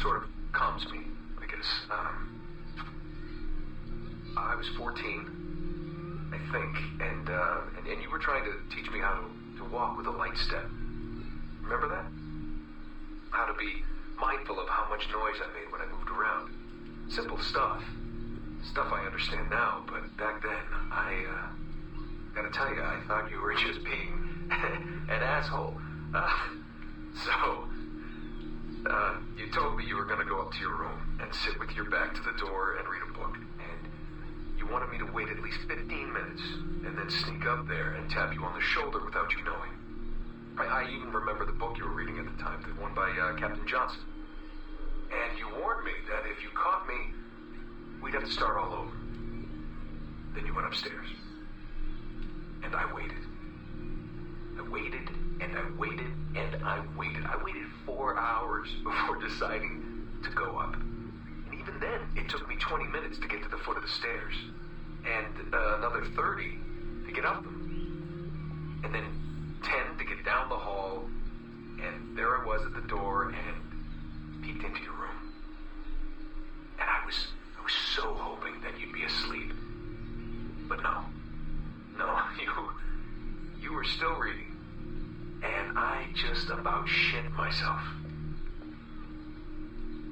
sort of calms me, I guess. I was 14, I think, and you were trying to teach me how to walk with a light step. Remember that? How to be mindful of how much noise I made when I moved around. Simple stuff. Stuff I understand now, but back then, I gotta tell you, I thought you were just being an asshole. You told me you were gonna go up to your room and sit with your back to the door and read a book. And you wanted me to wait at least 15 minutes and then sneak up there and tap you on the shoulder without you knowing. I even remember the book you were reading at the time, the one by Captain Johnson. And you warned me that if you caught me, we'd have to start all over. Then you went upstairs. And I waited. I waited, and I waited, and I waited. I waited 4 hours before deciding to go up. And even then, it took me 20 minutes to get to the foot of the stairs. And another 30 to get up them. And then 10 to get down the hall, and there I was at the door and peeked into your room. And I was so hoping that you'd be asleep. But no, you were still reading. And I just about shit myself.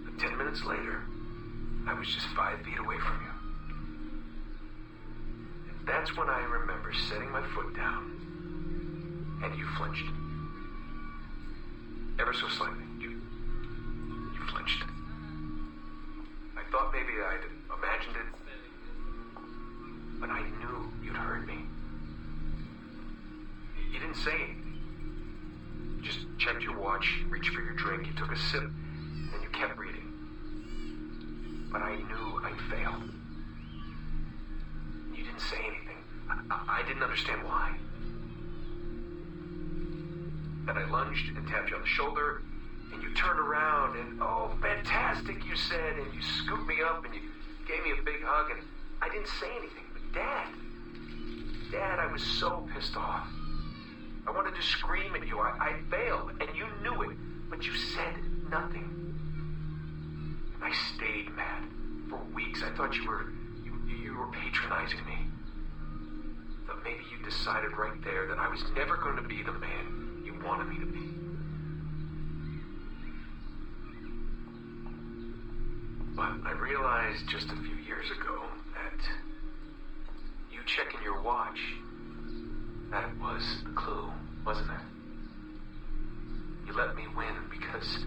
But 10 minutes later, I was just 5 feet away from you. And that's when I remember setting my foot down. And you flinched. Ever so slightly. You flinched. I thought maybe I'd imagined it, but I knew you'd heard me. You didn't say anything. just checked your watch, reached for your drink, you took a sip, and you kept reading. But I knew I'd failed. You didn't say anything. I didn't understand why. Then I lunged and tapped you on the shoulder, and you turned around, and oh, fantastic, you said, and you scooped me up, and you gave me a big hug, and I didn't say anything. But Dad, I was so pissed off. I wanted to scream at you. I failed, and you knew it, but you said nothing. And I stayed mad for weeks. I thought you were patronizing me. But maybe you decided right there that I was never going to be the man you wanted me to be. But I realized just a few years ago that you checking your watch, that was the clue, wasn't it? You let me win because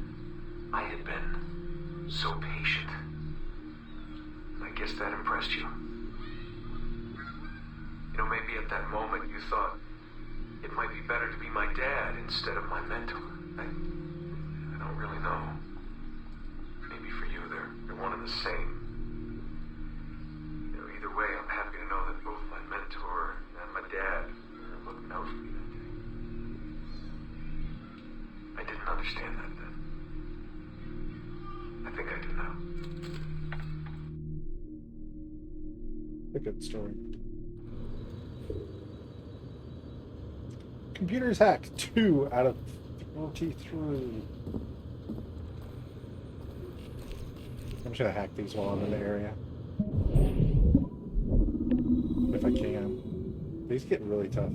I had been so patient. And I guess that impressed you. You know, maybe at that moment you thought it might be better to be my dad instead of my mentor. I don't really know. Maybe for you they're one and the same. You know, either way, I'm happy to know that both my mentor and my dad are looking out for me that day. I didn't understand that then. I think I do now. A good story. Computers hacked 2 out of 23. I'm just gonna hack these while I'm in the area. If I can. These get really tough.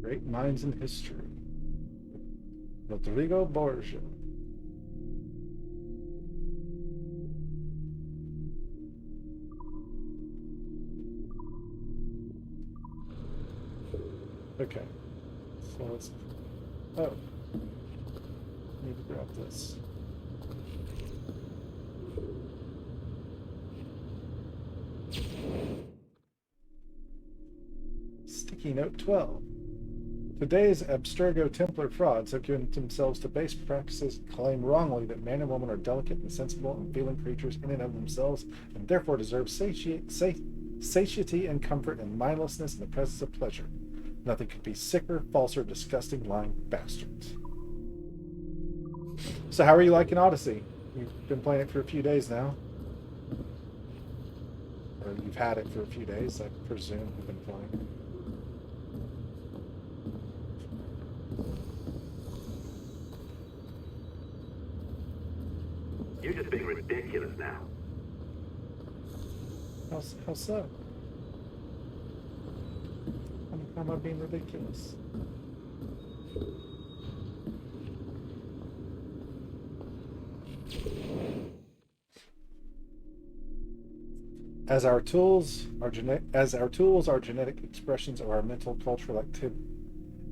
Great minds in history. Rodrigo Borgia. Okay. So let's... Oh. Need to grab this. Sticky note 12. Today's Abstergo Templar frauds have given themselves to base practices, claim wrongly that man and woman are delicate and sensible and feeling creatures in and of themselves, and therefore deserve satiety and comfort and mindlessness in the presence of pleasure. Nothing could be sicker, falser, disgusting, lying bastards. So how are you liking Odyssey? You've been playing it for a few days now. Or you've had it for a few days, I presume you've been playing. You're just being ridiculous now. How so? How am I being ridiculous? As our tools are genetic expressions of our mental cultural activity.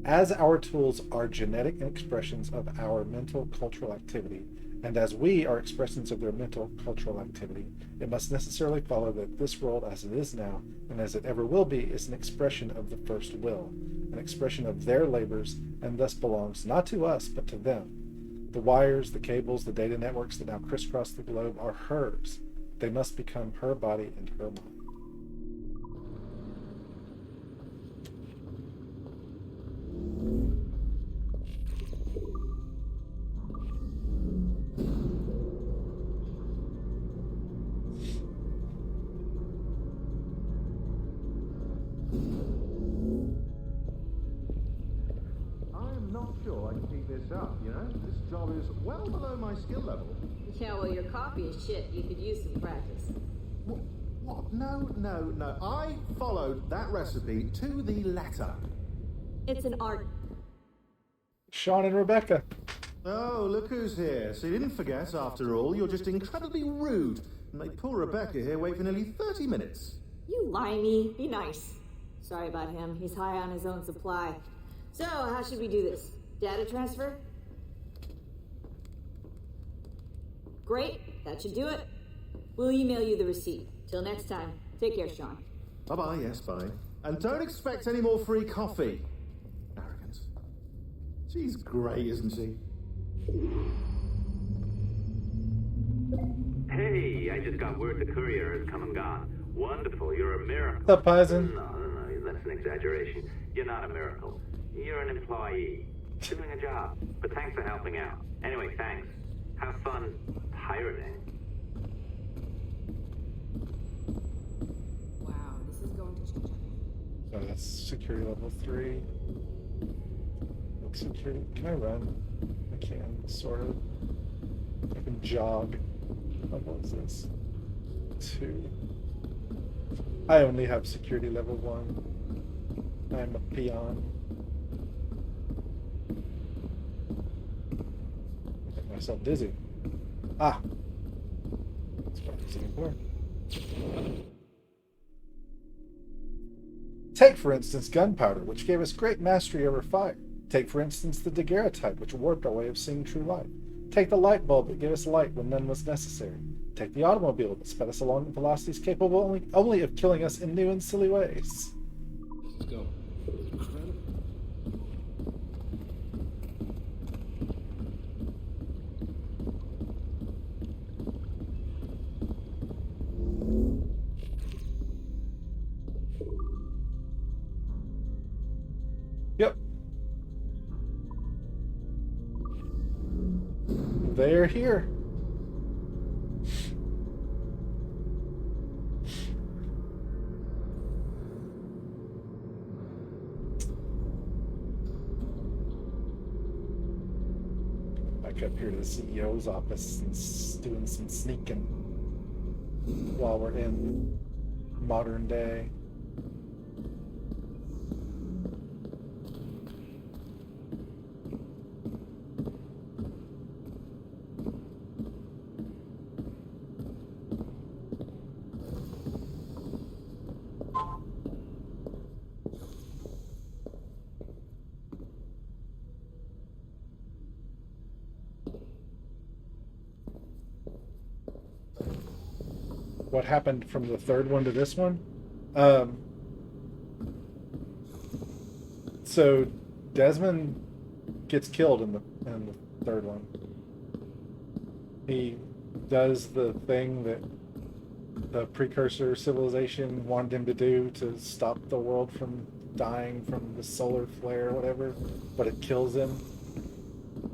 As our tools are genetic expressions of our mental cultural activity, and as we are expressions of their mental cultural activity, it must necessarily follow that this world as it is now, and as it ever will be, is an expression of the first will, an expression of their labors, and thus belongs not to us, but to them. The wires, the cables, the data networks that now crisscross the globe are hers. They must become her body and her mind. You know, this job is well below my skill level. Yeah, well, your coffee is shit. You could use some practice. What? No. I followed that recipe to the letter. It's an art. Sean and Rebecca. Oh, look who's here. So you didn't forget, after all, you're just incredibly rude. And made poor Rebecca here wait for nearly 30 minutes. You limey. Be nice. Sorry about him. He's high on his own supply. So, how should we do this? Data transfer? Great. That should do it. We'll email you the receipt. Till next time. Take care, Sean. Bye-bye, yes, bye. And don't expect any more free coffee. Arrogant. She's great, isn't she? Hey, I just got word the courier has come and gone. Wonderful, you're a miracle. What's up, Paisan? No, that's an exaggeration. You're not a miracle. You're an employee. Doing a job. But thanks for helping out. Anyway, thanks. Have fun pirating. Wow, this is going to change everything. Oh, that's security level 3. Security. Can I run? I can, sort of. I can jog. What was this? 2. I only have security level 1. I'm a peon. I make myself dizzy. Ah! That's what I was looking for. Take, for instance, gunpowder, which gave us great mastery over fire. Take, for instance, the daguerreotype, which warped our way of seeing true light. Take the light bulb that gave us light when none was necessary. Take the automobile that sped us along at velocities capable only of killing us in new and silly ways. Let's go. Yep. They're here. Back up here to the CEO's office and doing some sneaking while we're in modern day. What happened from the third one to this one? So Desmond gets killed in the third one. He does the thing that the precursor civilization wanted him to do to stop the world from dying from the solar flare or whatever, but it kills him.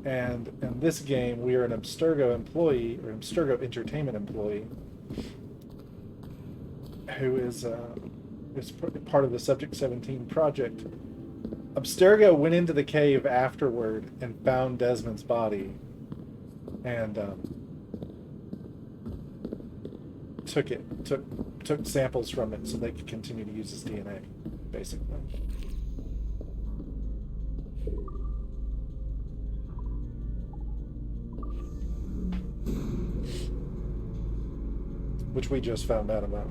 And in this game, we are an Abstergo employee, or Abstergo Entertainment employee, who is part of the Subject 17 project. Abstergo went into the cave afterward and found Desmond's body, and took samples from it so they could continue to use his DNA, basically. Which we just found out about.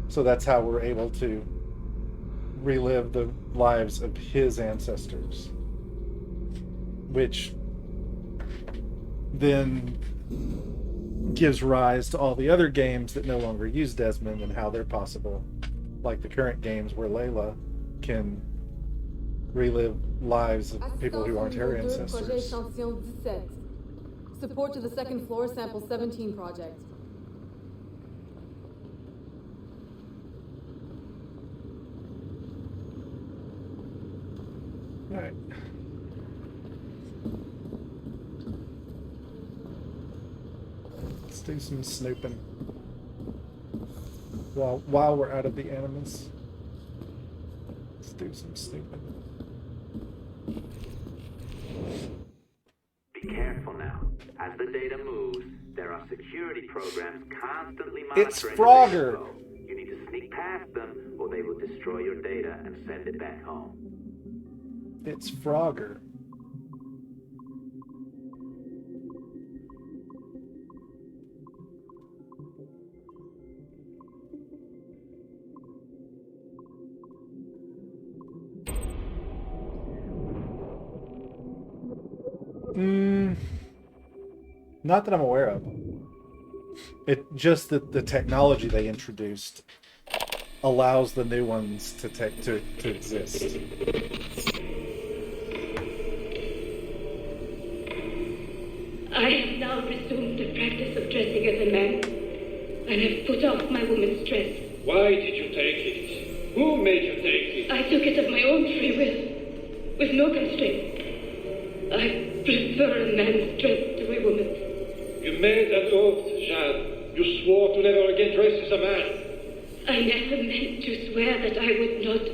So that's how we're able to relive the lives of his ancestors. Which then gives rise to all the other games that no longer use Desmond and how they're possible. Like the current games where Layla can relive lives of people who aren't her ancestors. Support to the second floor sample 17 project. Alright. Let's do some snooping. While we're out of the Animus. Let's do some snooping. Be careful now. As the data moves, there are security programs constantly monitoring It's Frogger! the data flow. You need to sneak past them, or they will destroy destroy your data and send it back home. It's Frogger. Not that I'm aware of. It just that the technology they introduced allows the new ones to exist. I have now resumed the practice of dressing as a man, and have put off my woman's dress. Why did you take it? Who made you take it? I took it of my own free will, with no constraint. I prefer a man's dress to a woman's. You made an oath, Jeanne. You swore to never again dress as a man. I never meant to swear that I would not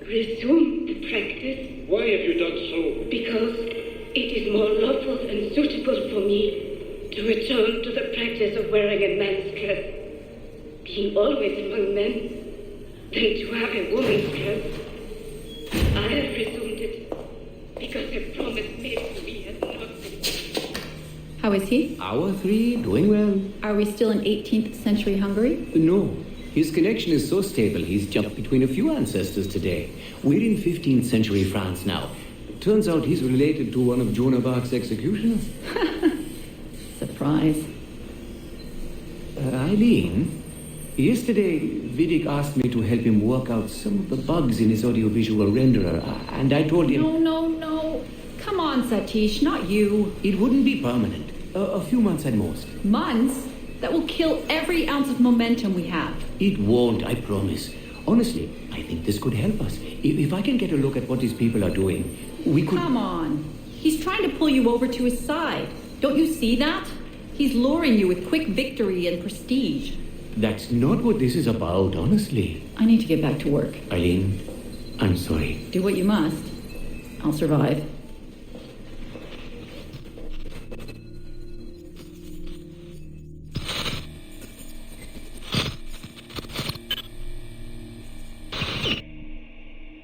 resume the practice. Why have you done so? Because it is more lawful and suitable for me to return to the practice of wearing a man's dress, being always among men, than to have a woman's dress. I have resumed it because a promise made to me has not been. How is he? Our three, doing well. Are we still in 18th century Hungary? No. His connection is so stable, he's jumped between a few ancestors today. We're in 15th century France now. Turns out he's related to one of Joan of Arc's executioners. Surprise. Eileen, yesterday Vidic asked me to help him work out some of the bugs in his audiovisual renderer, and I told him... No. Come on, Satish, not you. It wouldn't be permanent. A few months at most. Months? That will kill every ounce of momentum we have. It won't, I promise. Honestly, I think this could help us. If I can get a look at what these people are doing, we could... Come on. He's trying to pull you over to his side. Don't you see that? He's luring you with quick victory and prestige. That's not what this is about, honestly. I need to get back to work. Eileen, I'm sorry. Do what you must. I'll survive.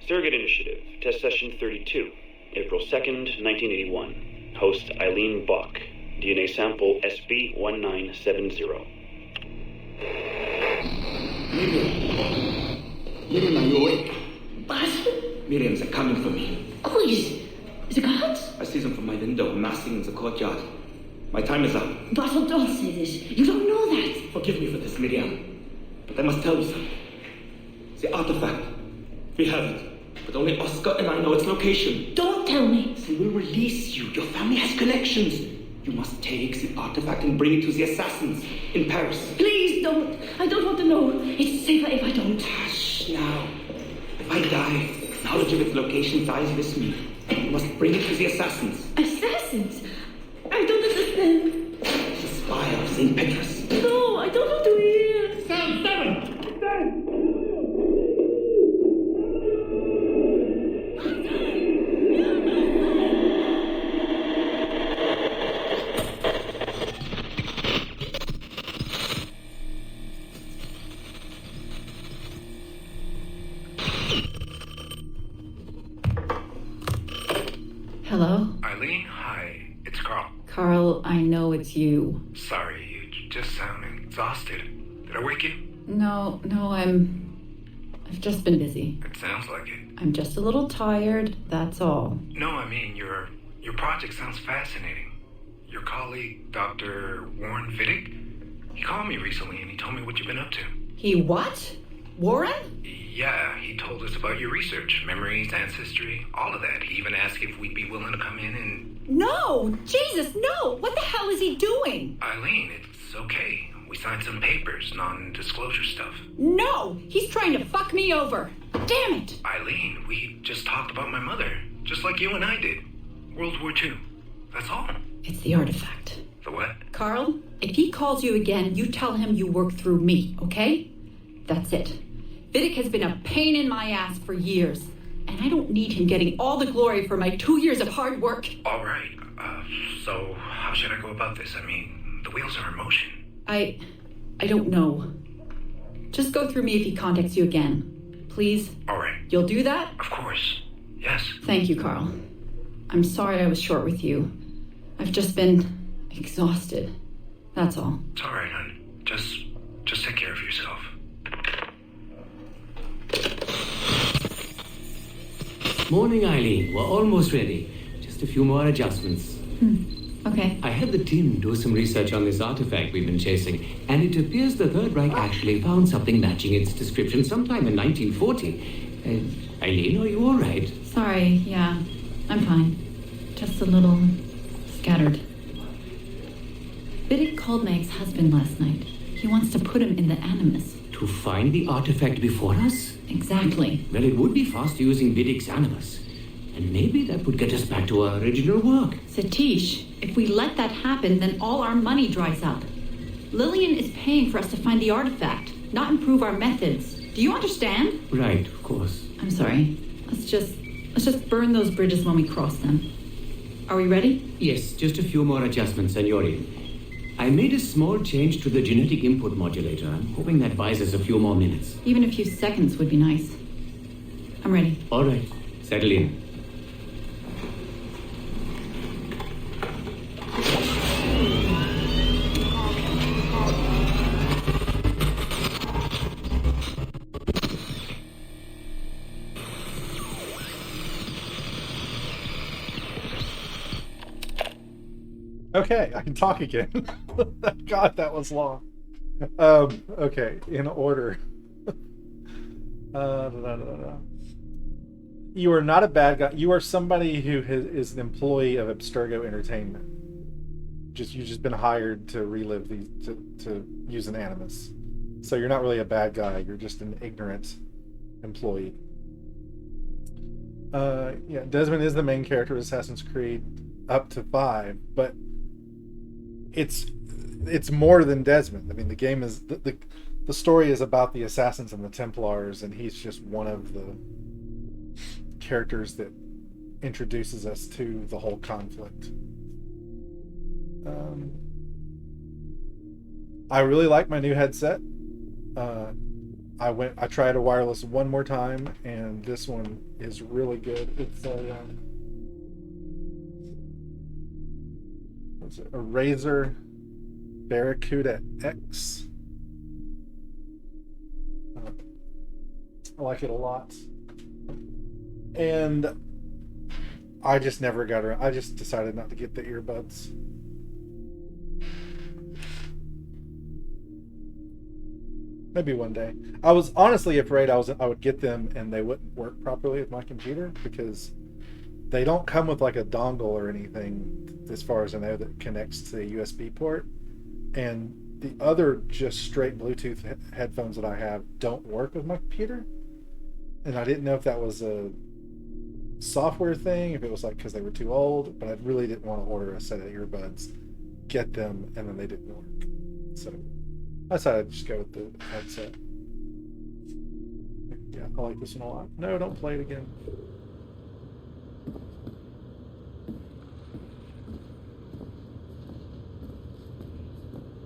Surrogate Initiative, Test Session 32, April 2nd, 1981. Host Eileen Bach, DNA sample SB1970. Miriam, are you awake? What? Miriam, they're coming for me. Who is the guards? I see them from my window, massing in the courtyard. My time is up. Basil, don't say this. You don't know that. Forgive me for this, Miriam. But I must tell you something. The artifact. We have it. But only Oscar and I know its location. Don't tell me. They will release you. Your family has connections. You must take the artifact and bring it to the assassins in Paris. Please don't. I don't want to know. It's safer if I don't. Hush now. If I die, knowledge of its location dies with me. You must bring it to the assassins. Assassins? I don't understand. The spire of St. Petrus. No, I don't want to hear. Sound 7! Hello? Eileen, hi. It's Carl. Carl, I know it's you. Sorry, you just sound exhausted. Did I wake you? No, I've just been busy. It sounds like it. I'm just a little tired, that's all. No, I mean, your project sounds fascinating. Your colleague, Dr. Warren Vidic, he called me recently and he told me what you've been up to. He what? Warren? Yeah, he told us about your research, memories, ancestry, all of that. He even asked if we'd be willing to come in and... No! Jesus, no! What the hell is he doing? Eileen, it's okay. We signed some papers, non-disclosure stuff. No! He's trying to fuck me over! Damn it! Eileen, we just talked about my mother, just like you and I did. World War II. That's all. It's the artifact. The what? Carl, if he calls you again, you tell him you work through me, okay? That's it. Vidic has been a pain in my ass for years, and I don't need him getting all the glory for my 2 years of hard work. All right. So how should I go about this? I mean, the wheels are in motion. I don't know. Just go through me if he contacts you again. please? All right. You'll do that? Of course. Yes. Thank you, Carl. I'm sorry I was short with you. I've just been exhausted. That's all. It's all right, hon. Just take care of yourself. Morning, Eileen. We're almost ready. Just a few more adjustments. Okay. I had the team do some research on this artifact we've been chasing, and it appears the Third Reich actually found something matching its description sometime in 1940. Eileen, are you all right? Sorry, yeah. I'm fine. Just a little scattered. Vidic called my ex-husband last night. He wants to put him in the Animus. To find the artifact before us? Exactly. Well, it would be fast using Vidic's Animus. And maybe that would get us back to our original work. Satish, if we let that happen, then all our money dries up. Lillian is paying for us to find the artifact, not improve our methods. Do you understand? Right, of course. I'm sorry. Let's just burn those bridges when we cross them. Are we ready? Yes, just a few more adjustments, Senori. I made a small change to the genetic input modulator. I'm hoping that buys us a few more minutes. Even a few seconds would be nice. I'm ready. All right. Settle in. Okay, I can talk again. God, that was long. Okay, in order. You are not a bad guy. You are somebody who is an employee of Abstergo Entertainment. You've just been hired to relive these, to use an Animus. So you're not really a bad guy. You're just an ignorant employee. Yeah, Desmond is the main character of Assassin's Creed up to 5, but it's more than Desmond. I mean, the game is the story is about the Assassins and the Templars, and he's just one of the characters that introduces us to the whole conflict. I really like my new headset. I tried a wireless one more time, and this one is really good. It's a Razer Barracuda X. I like it a lot. And I just never got around. I just decided not to get the earbuds. Maybe one day. I was honestly afraid I would get them and they wouldn't work properly with my computer, because they don't come with like a dongle or anything, as far as I know, that connects to the USB port. And the other just straight Bluetooth headphones that I have don't work with my computer. And I didn't know if that was a software thing, if it was like because they were too old, but I really didn't want to order a set of earbuds, get them, and then they didn't work. So I decided to just go with the headset. Yeah, I like this one a lot. No, don't play it again.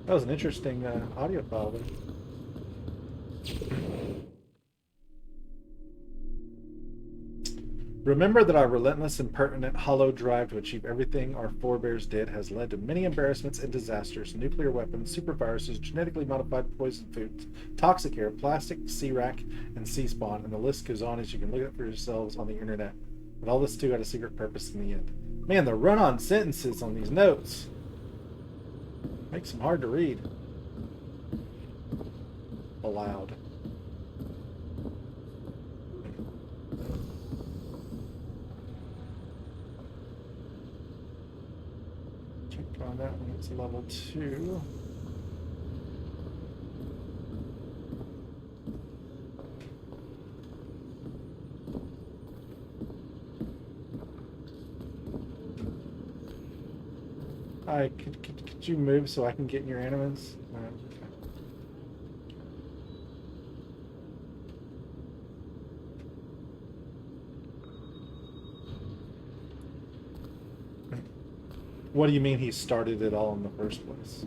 That was an interesting audio file there. Remember that our relentless and pertinent hollow drive to achieve everything our forebears did has led to many embarrassments and disasters: nuclear weapons, super viruses, genetically modified poison foods, toxic air, plastic, C-rack, and C-spawn, and the list goes on, as you can look up for yourselves on the internet. But all this too had a secret purpose in the end. Man, the run-on sentences on these notes makes them hard to read aloud. On that one, it's level 2. Could you move so I can get in your Animus? Okay. What do you mean he started it all in the first place?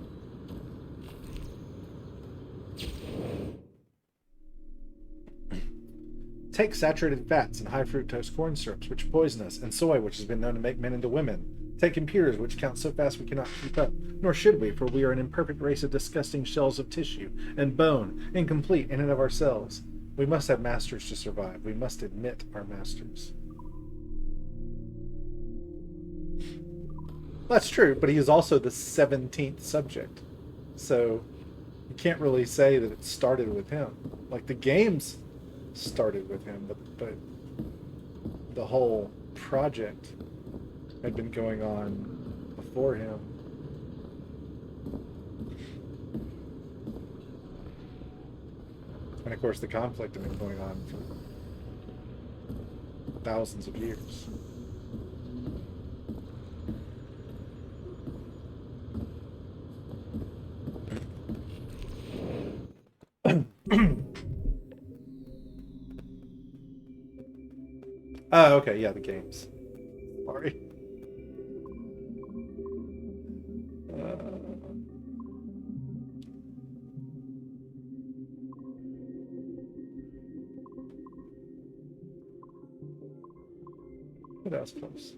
Take saturated fats and high fructose corn syrups, which poison us, and soy, which has been known to make men into women. Take computers, which count so fast we cannot keep up, nor should we, for we are an imperfect race of disgusting shells of tissue and bone, incomplete in and of ourselves. We must have masters to survive. We must admit our masters. That's true, but he is also the 17th subject. So you can't really say that it started with him. Like, the games started with him, but the whole project had been going on before him. And of course the conflict had been going on for thousands of years. Oh, okay, yeah, the games. Sorry. What else, close?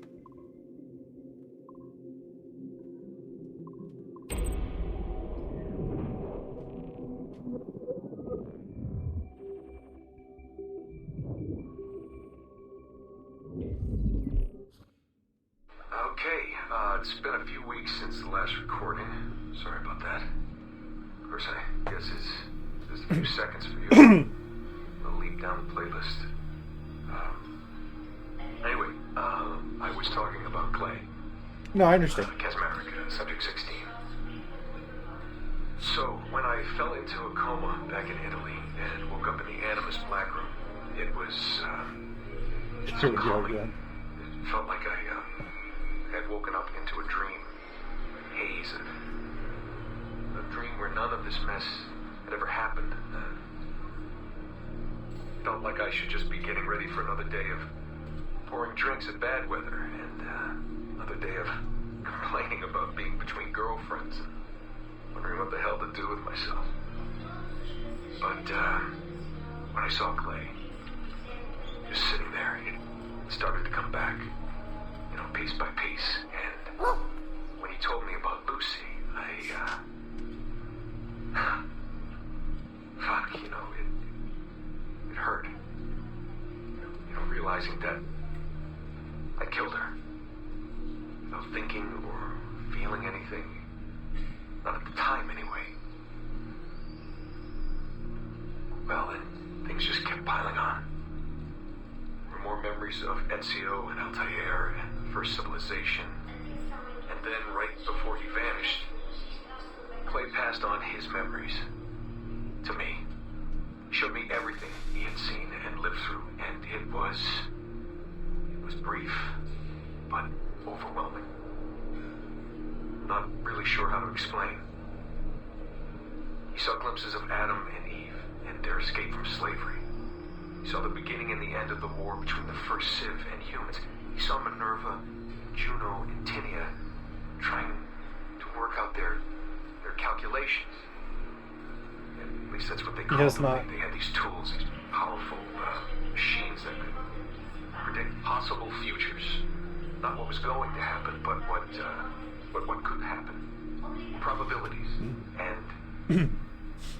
It's been a few weeks since the last recording. Sorry about that. Of course, I guess it's just a few seconds for you. I'll leap down the playlist. Anyway, I was talking about Clay. No, I understand. Kaczmarek, subject 16. So, when I fell into a coma back in Italy and woke up in the Animus Black Room, it was, so calming. It felt like I had woken up into a dream, haze, a dream where none of this mess had ever happened. Felt like I should just be getting ready for another day of pouring drinks at bad weather, and another day of complaining about being between girlfriends and wondering what the hell to do with myself. But when I saw Clay just sitting there, it started to come back. Piece by piece, and when he told me about Lucy, fuck, it hurt. Realizing that I killed her, without thinking or feeling anything, not at the time anyway. Well, then things just kept piling on. There were more memories of Ezio and Altair and First Civilization, and then right before he vanished, Clay passed on his memories to me. He showed me everything he had seen and lived through, and it was brief, but overwhelming. Not really sure how to explain. He saw glimpses of Adam and Eve and their escape from slavery. He saw the beginning and the end of the war between the first Civ and humans. He saw Minerva, Juno, and Tinia trying to work out their calculations. At least that's what they called them. They had these tools, these powerful machines that could predict possible futures. Not what was going to happen, but what could happen. Probabilities. And,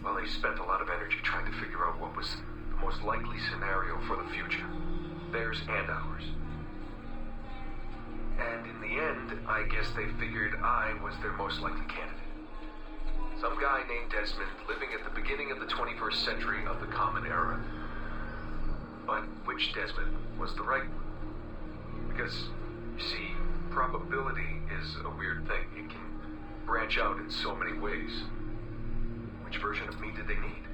well, they spent a lot of energy trying to figure out what was the most likely scenario for the future. Theirs and ours. And in the end, I guess they figured I was their most likely candidate. Some guy named Desmond living at the beginning of the 21st century of the Common Era. But which Desmond was the right one? Because, you see, probability is a weird thing. It can branch out in so many ways. Which version of me did they need?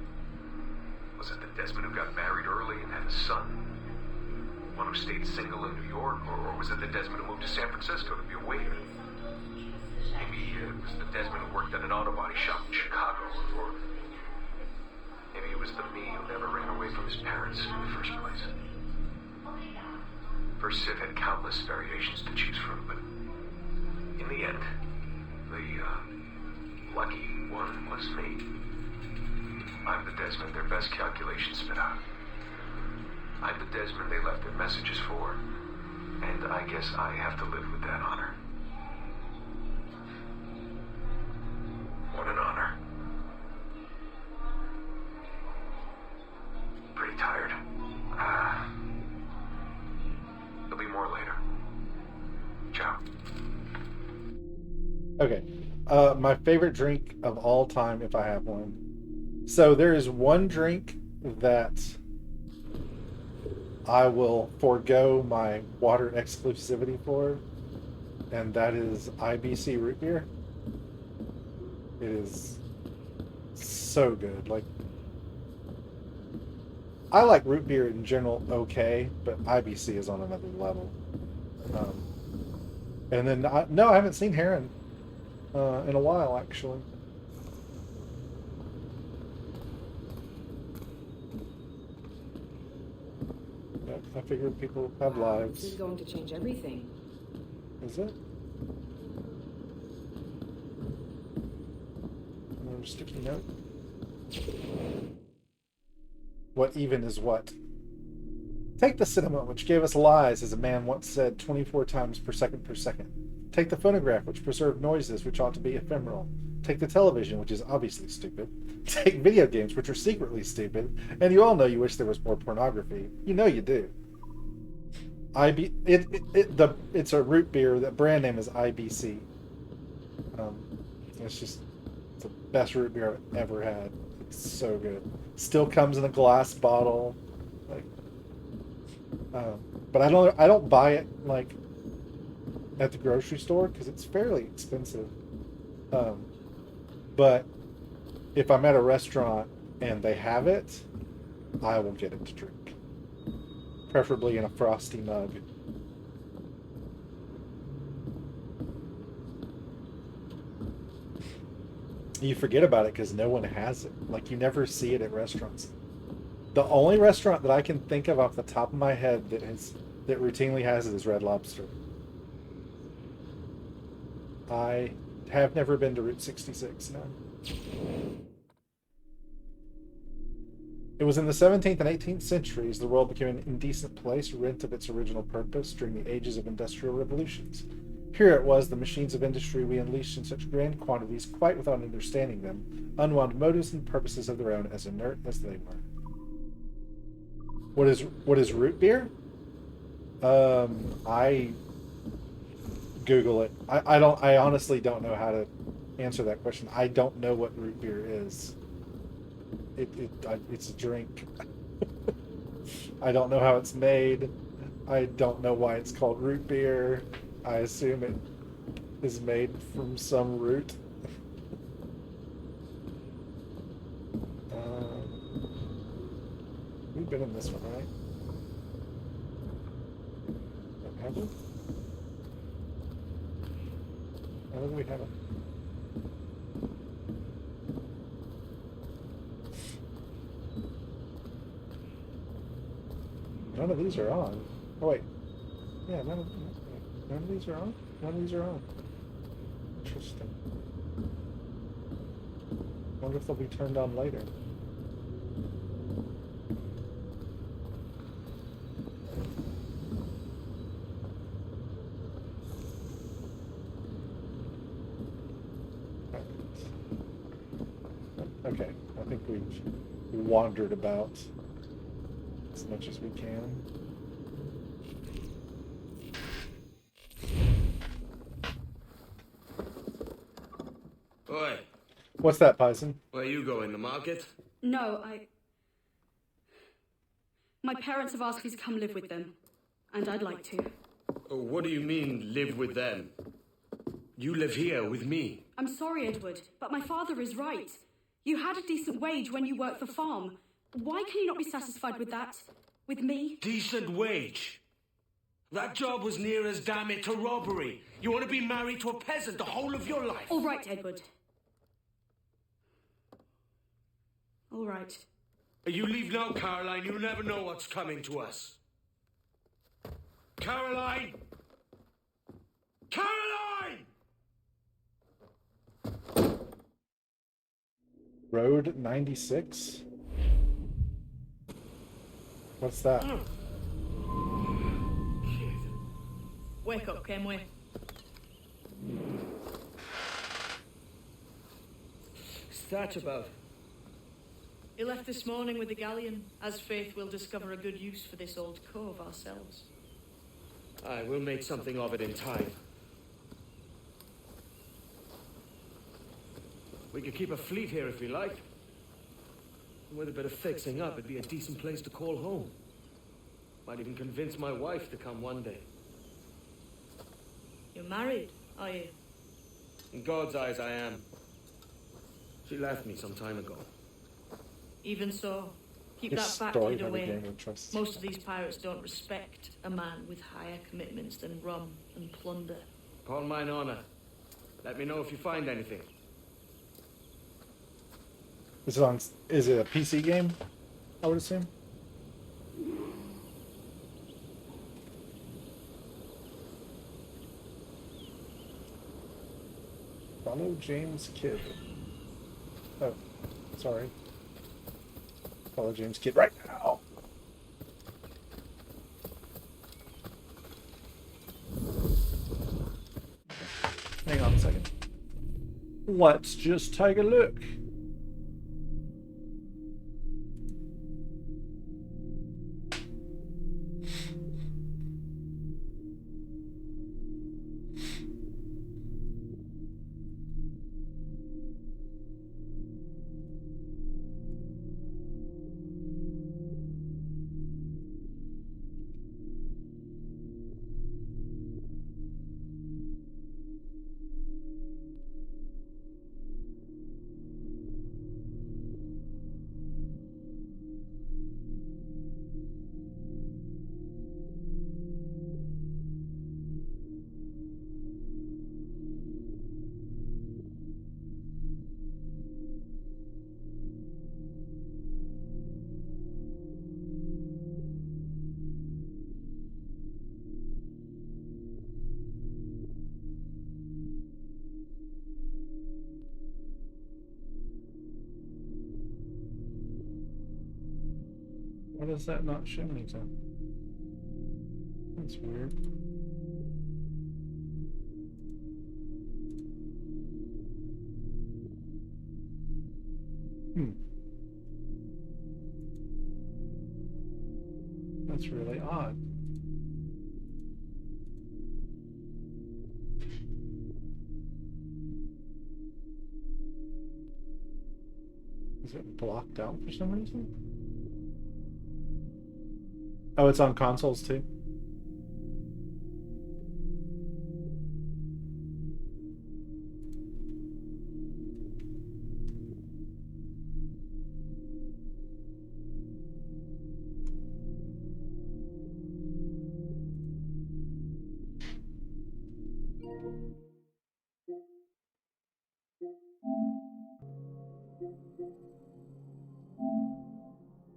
Was it the Desmond who got married early and had a son? One who stayed single in New York? Or was it the Desmond who moved to San Francisco to be a waiter? Maybe it was the Desmond who worked at an auto body shop in Chicago. Or maybe it was the me who never ran away from his parents in the first place. First Civ had countless variations to choose from, but in the end, the lucky one was me. I'm the Desmond their best calculations spit out. I'm the Desmond they left their messages for, and I guess I have to live with that honor. What an honor. Pretty tired. There'll be more later. Ciao. Okay. My favorite drink of all time, if I have one. So there is one drink that I will forego my water exclusivity for, and that is IBC root beer. It is so good. Like, I like root beer in general okay, but IBC is on another level. And then, no, I haven't seen Heron in a while, actually. Yeah, I figured people have lives. This is going to change everything. Is it? Another sticky note. What even is what? Take the cinema, which gave us lies, as a man once said, 24 times per second per second. Take the phonograph, which preserved noises which ought to be ephemeral. Take the television, which is obviously stupid. Take video games, which are secretly stupid. And you all know you wish there was more pornography. You know you do. It's a root beer. The brand name is IBC. It's the best root beer I've ever had. It's so good. Still comes in a glass bottle. Like, but I don't buy it like at the grocery store because it's fairly expensive. But if I'm at a restaurant and they have it, I will get it to drink. Preferably in a frosty mug. You forget about it because no one has it. Like, you never see it at restaurants. The only restaurant that I can think of off the top of my head that routinely has it is Red Lobster. I have never been to Route 66, no. It was in the 17th and 18th centuries the world became an indecent place, rent of its original purpose during the ages of industrial revolutions. Here it was the machines of industry we unleashed in such grand quantities, quite without understanding them, unwound motives and purposes of their own, as inert as they were. What is root beer? I Google it. I honestly don't know how to answer that question. I don't know what root beer is. It's a drink. I don't know how it's made. I don't know why it's called root beer. I assume it is made from some root. We've been in this one, right? Have we? I don't think we haven't. None of these are on. Oh wait. Yeah, none of these are on? None of these are on. Interesting. Wonder if they'll be turned on later. Okay, I think we've wandered about as much as we can. Oi. What's that, Pison? Where you going, the market? No, My parents have asked me to come live with them, and I'd like to. Oh, what do you mean, live with them? You live here with me. I'm sorry, Edward, but my father is right. You had a decent wage when you worked the farm. Why can you not be satisfied with that? With me? Decent wage? That job was near as damn it to robbery. You want to be married to a peasant the whole of your life? All right, Edward. All right. You leave now, Caroline. You never know what's coming to us. Caroline! Caroline! Road 96? What's that? Wake up, Kenway. What's that about? He left this morning with the galleon. As faith, we'll discover a good use for this old cove ourselves. Aye, we'll make something of it in time. We could keep a fleet here if we like. And with a bit of fixing up, it'd be a decent place to call home. Might even convince my wife to come one day. You're married, are you? In God's eyes, I am. She left me some time ago. Even so, keep His that fact story hid by the away. Game of Trust. Most of these pirates don't respect a man with higher commitments than rum and plunder. Upon mine honor. Let me know if you find anything. Is it a PC game? I would assume. Follow James Kidd. Oh, sorry. Follow James Kidd right now. Hang on a second. Let's just take a look. Why does that not show me then? That's weird. That's really odd. Is it blocked out for some reason? Oh, it's on consoles too?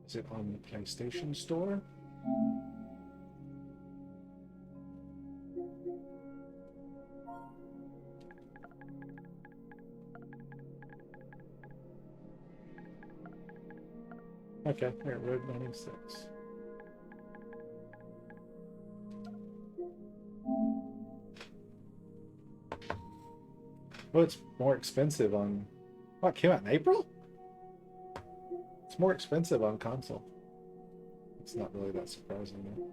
Is it on the PlayStation Store? Okay, here, Road 96. Well, it's more expensive on... Oh, it came out in April? It's more expensive on console. It's not really that surprising, though.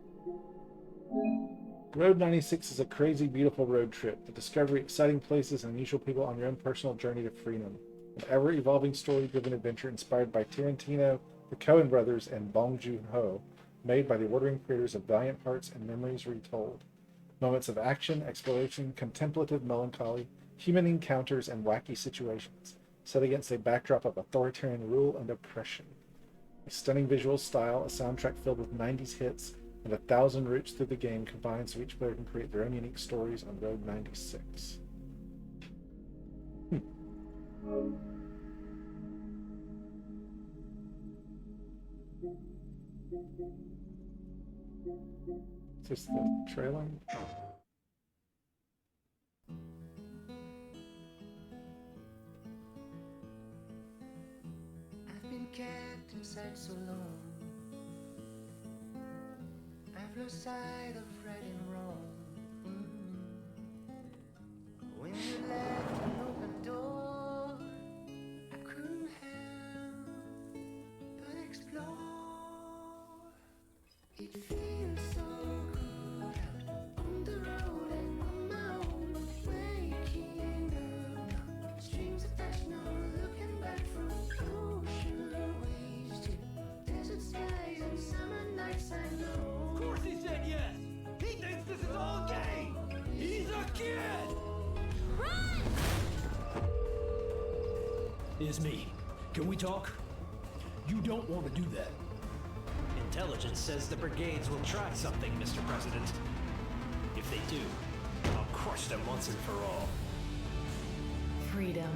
Road 96 is a crazy, beautiful road trip. The discovery, exciting places, and unusual people on your own personal journey to freedom. An ever-evolving story-driven adventure inspired by Tarantino, the Coen brothers, and Bong Joon-ho, made by the award-winning creators of Valiant Hearts and Memories Retold. Moments of action, exploration, contemplative melancholy, human encounters, and wacky situations, set against a backdrop of authoritarian rule and oppression. A stunning visual style, a soundtrack filled with 90s hits, and 1,000 routes through the game combined so each player can create their own unique stories on Road 96. Is this the trailer? I've been kept inside so long. no sight of right and wrong. When you left an open door, I couldn't help but explore. It feels so good out on the road and on my own, waking up now. Streams of touch, no looking back from ocean waves to desert skies and summer nights. I know. Of course he said yes. He thinks this is all a game. He's a kid. Run! It's me. Can we talk? You don't want to do that. Intelligence says the brigades will try something, Mr. President. If they do, I'll crush them once and for all. Freedom.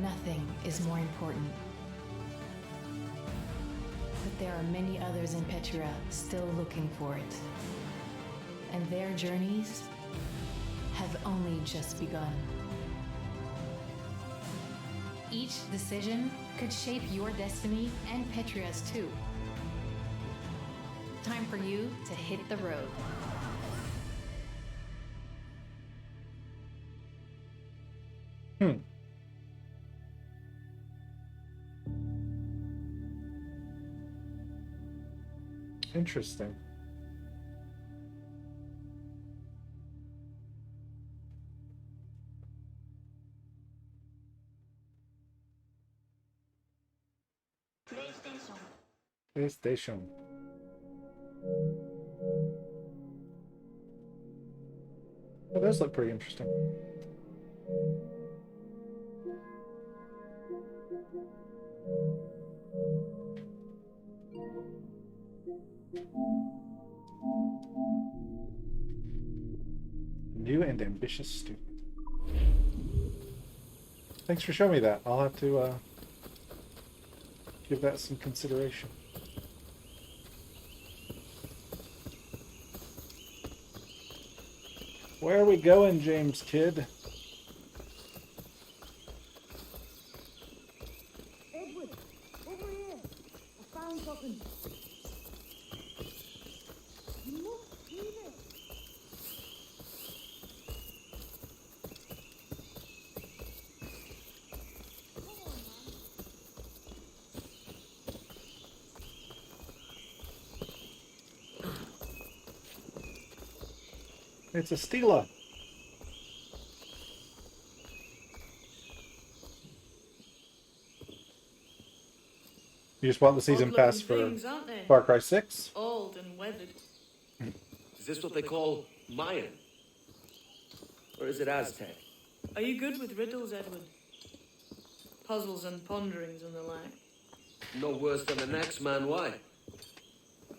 Nothing is more important. But there are many others in Petra still looking for it. And their journeys have only just begun. Each decision could shape your destiny and Petra's too. Time for you to hit the road. Interesting. PlayStation. That does look pretty interesting. New and ambitious student. Thanks for showing me that. I'll have to give that some consideration. Where are we going, James Kidd? Edward, over here. I found something. You must see this. It's a Stela. You just bought the season pass for things, aren't they? Far Cry 6? Old and weathered. Is this what they call Mayan? Or is it Aztec? Are you good with riddles, Edward? Puzzles and ponderings and the like. No worse than the next man, why?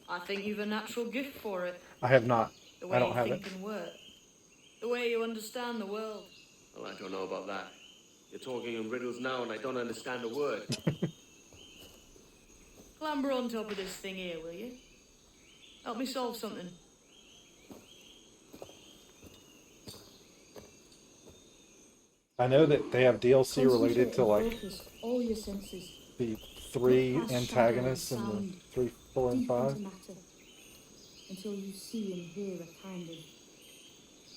I think you've a natural gift for it. I have not. The way I don't you have think it. and work. The way you understand the world. Well, I don't know about that. You're talking in riddles now and I don't understand a word. Clamber on top of this thing here, will you? Help me solve something. I know that they have DLC related to like Focus all your senses. the 3 Past shadow antagonists and in the sound, 3, 4, and deep 5. into matter, until you see and hear a kind of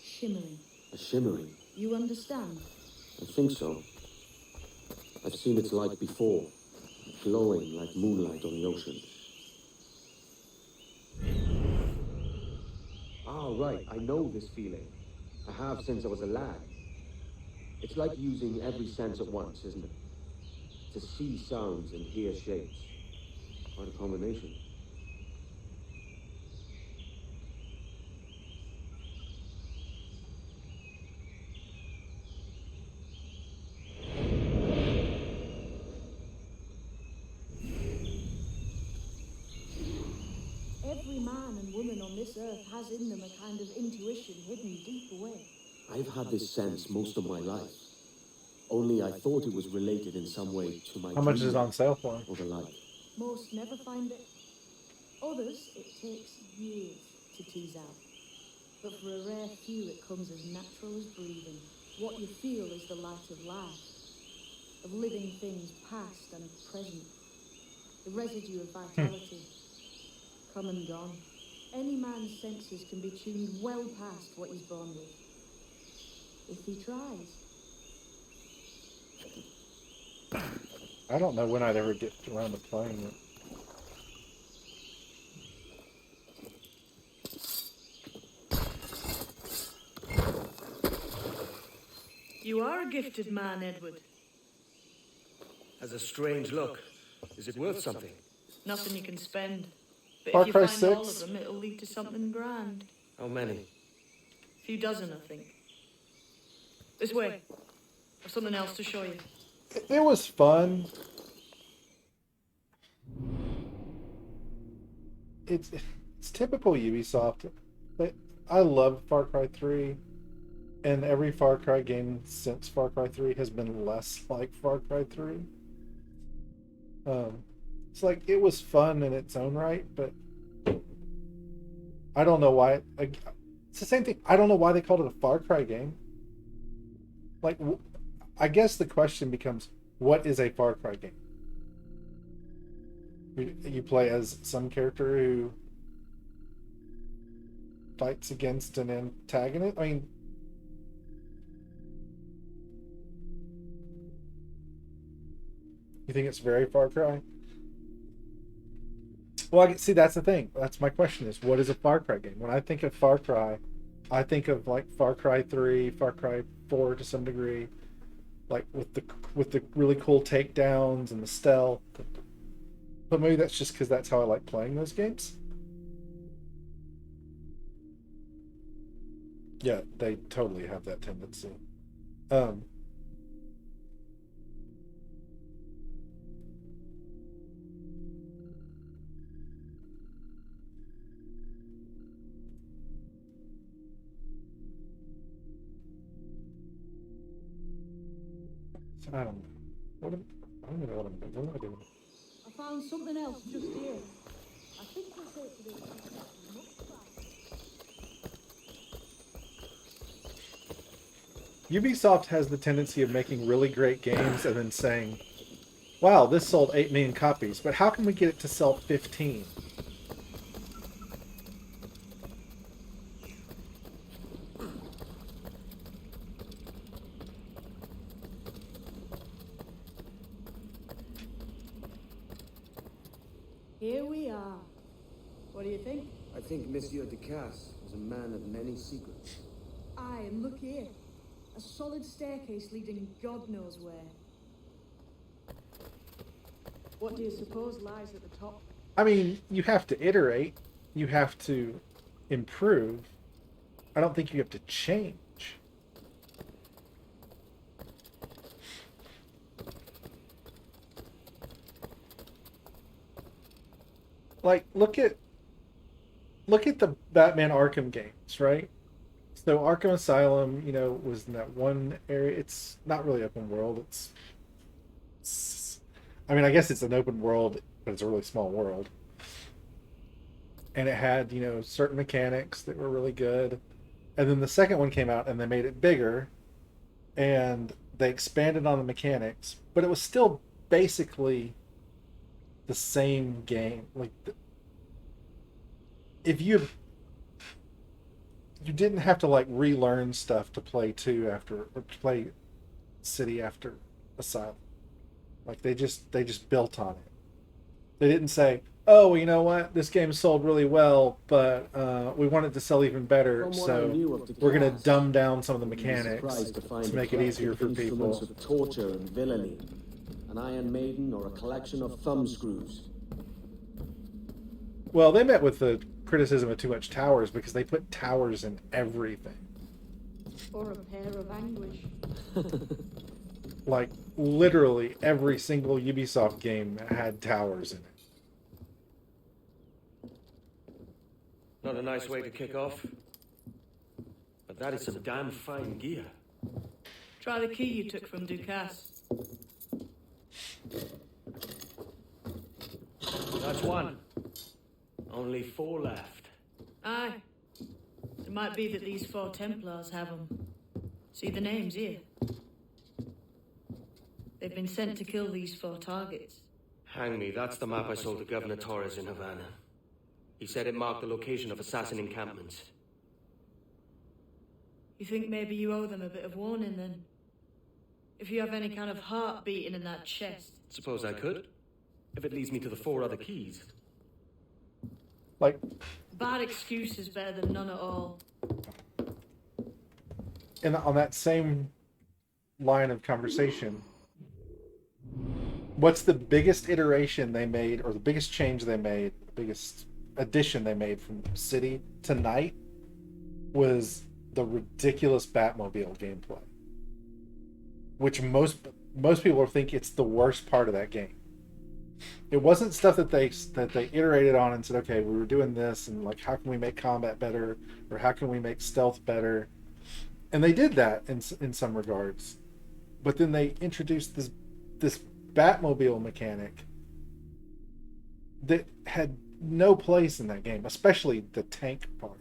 shimmering. A shimmering? You understand? I think so. I've seen its like before, glowing like moonlight on the ocean. Ah, right, I know this feeling. I have since I was a lad. It's like using every sense at once, isn't it? To see sounds and hear shapes. Quite a combination. Every man and woman on this earth has in them a kind of intuition hidden deep away. I've had this sense most of my life. Only I thought it was related in some way to my How much is dreaming it on sale for? or the like. Most never find it. Others, it takes years to tease out. But for a rare few, it comes as natural as breathing. What you feel is the light of life, of living things past and present. The residue of vitality, come and gone, Any man's senses can be tuned well past what he's born with. If he tries. I don't know when I'd ever get around to playing it. You are a gifted man, Edward. Has a strange look. Is it worth something? Nothing you can spend. But Far if you Cry find all 6. of them, it'll lead to something grand. How many? A few dozen, I think. This way. I've something else to show you. It was fun. It's typical Ubisoft. I love Far Cry 3, and every Far Cry game since Far Cry 3 has been less like Far Cry 3. It's like, it was fun in its own right, but I don't know why. It's the same thing. I don't know why they called it a Far Cry game. Like, I guess the question becomes, what is a Far Cry game? You play as some character who fights against an antagonist? I mean, you think it's very Far Cry? Well, see, that's the thing. That's my question is, what is a Far Cry game? When I think of Far Cry, I think of like Far Cry 3, Far Cry 4 to some degree, like with the really cool takedowns and the stealth. But maybe that's just because that's how I like playing those games. Yeah, they totally have that tendency. I don't know. I don't know what am I doing? I found something else just here. I think we'll take to do it. Ubisoft has the tendency of making really great games and then saying, wow, this sold 8 million copies, but how can we get it to sell 15? Here we are. What do you think? I think Monsieur Ducasse is a man of many secrets. Aye, and look here. A solid staircase leading God knows where. What do you suppose lies at the top? I mean, you have to iterate. You have to improve. I don't think you have to change. Like, look at the Batman Arkham games, right? So Arkham Asylum, you know, was in that one area. It's not really open world. I mean, I guess it's an open world, but it's a really small world. And it had, you know, certain mechanics that were really good. And then the second one came out and they made it bigger and they expanded on the mechanics, but it was still basically the same game. Like, if you didn't have to like relearn stuff to play 2 after, or to play City after Asylum. Like, they just built on it. They didn't say, oh, well, you know what, this game sold really well, but we want it to sell even better, so we're going to dumb down some of the mechanics to make it easier for people. Of torture and villainy, an Iron Maiden or a collection of thumbscrews. Well, they met with the criticism of too much towers because they put towers in everything. Or a pair of anguish. Like, literally every single Ubisoft game had towers in it. Not a nice way to kick off. But that is some damn fine gear. Try the key you took from Ducasse. That's one. Only 4 left. Aye. It might be that these 4 Templars have them. See the names here? They've been sent to kill these 4 targets. Hang me, that's the map I sold to Governor Torres in Havana. He said it marked the location of assassin encampments. You think maybe you owe them a bit of warning then? If you have any kind of heart beating in that chest. Suppose I could, if it leads me to the 4 other keys. Like, Bad excuse is better than none at all. and on that same line of conversation, what's the biggest iteration they made, or the biggest change they made, the biggest addition they made from City to Night was the ridiculous Batmobile gameplay, which most people think it's the worst part of that game. It wasn't stuff that they iterated on and said, okay, we were doing this, and like, how can we make combat better, or how can we make stealth better? And they did that in some regards, but then they introduced this Batmobile mechanic that had no place in that game, especially the tank part.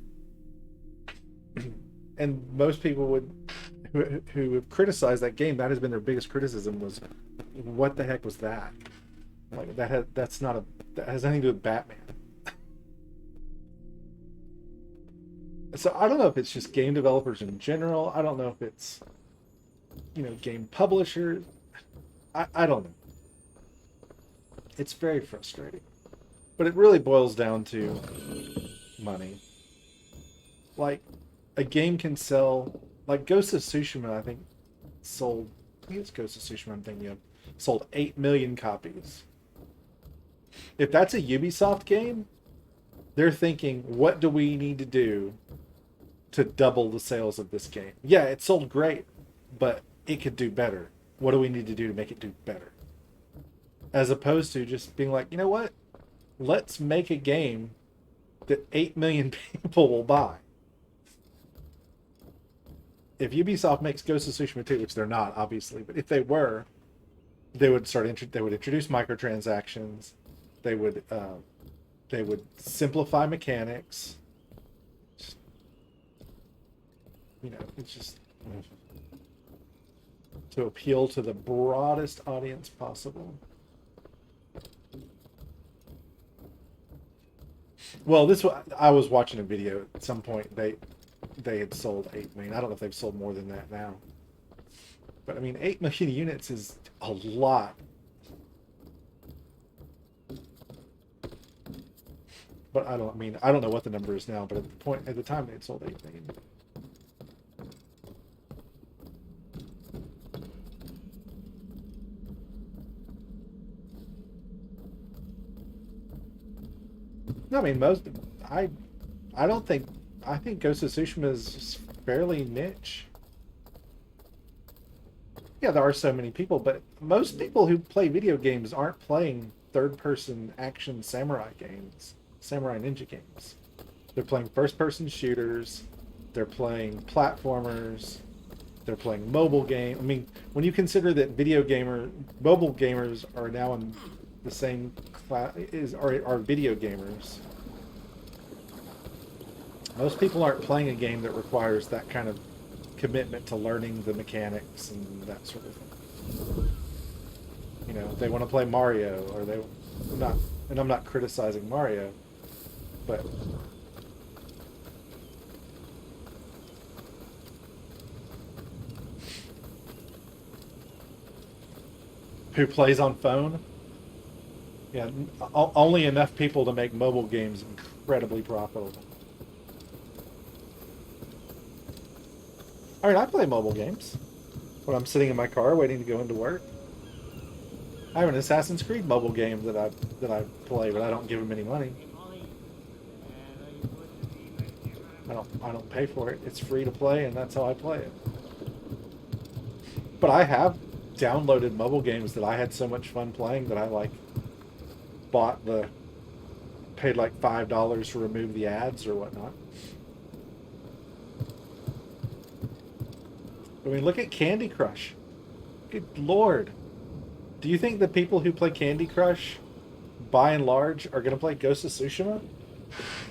And most people who have criticized that game, that has been their biggest criticism, was what the heck was that? Like, that has nothing to do with Batman. So I don't know if it's just game developers in general. I don't know if it's, game publishers. I don't know. It's very frustrating. But it really boils down to money. Like, a game can sell, like Ghost of Tsushima, I think it's Ghost of Tsushima I'm thinking of, sold 8 million copies. If that's a Ubisoft game, they're thinking, what do we need to do to double the sales of this game? Yeah, it sold great, but it could do better. What do we need to do to make it do better? As opposed to just being like, you know what? Let's make a game that 8 million people will buy. If Ubisoft makes Ghost of Tsushima 2, which they're not, obviously, but if they were, they would introduce microtransactions. They would simplify mechanics. It's just to appeal to the broadest audience possible. Well, I was watching a video at some point. They had sold 8 million. I don't know if they've sold more than that now. But I mean, 8 million units is a lot. But I don't know what the number is now, but at the time they had sold 8 million. No, I mean, I think Ghost of Tsushima is just fairly niche. Yeah, there are so many people, but most people who play video games aren't playing third-person action samurai games, samurai ninja games. They're playing first-person shooters, they're playing platformers, they're playing mobile games. I mean, when you consider that mobile gamers are now in the same class, are video gamers. Most people aren't playing a game that requires that kind of commitment to learning the mechanics and that sort of thing. They want to play Mario, or and I'm not criticizing Mario, but who plays on phone? Yeah, only enough people to make mobile games incredibly profitable. I mean, I play mobile games when I'm sitting in my car waiting to go into work. I have an Assassin's Creed mobile game that I play, but I don't give them any money. I don't pay for it. It's free to play, and that's how I play it. But I have downloaded mobile games that I had so much fun playing that I paid like $5 to remove the ads or whatnot. I mean, look at Candy Crush. Good Lord. Do you think the people who play Candy Crush, by and large, are going to play Ghost of Tsushima?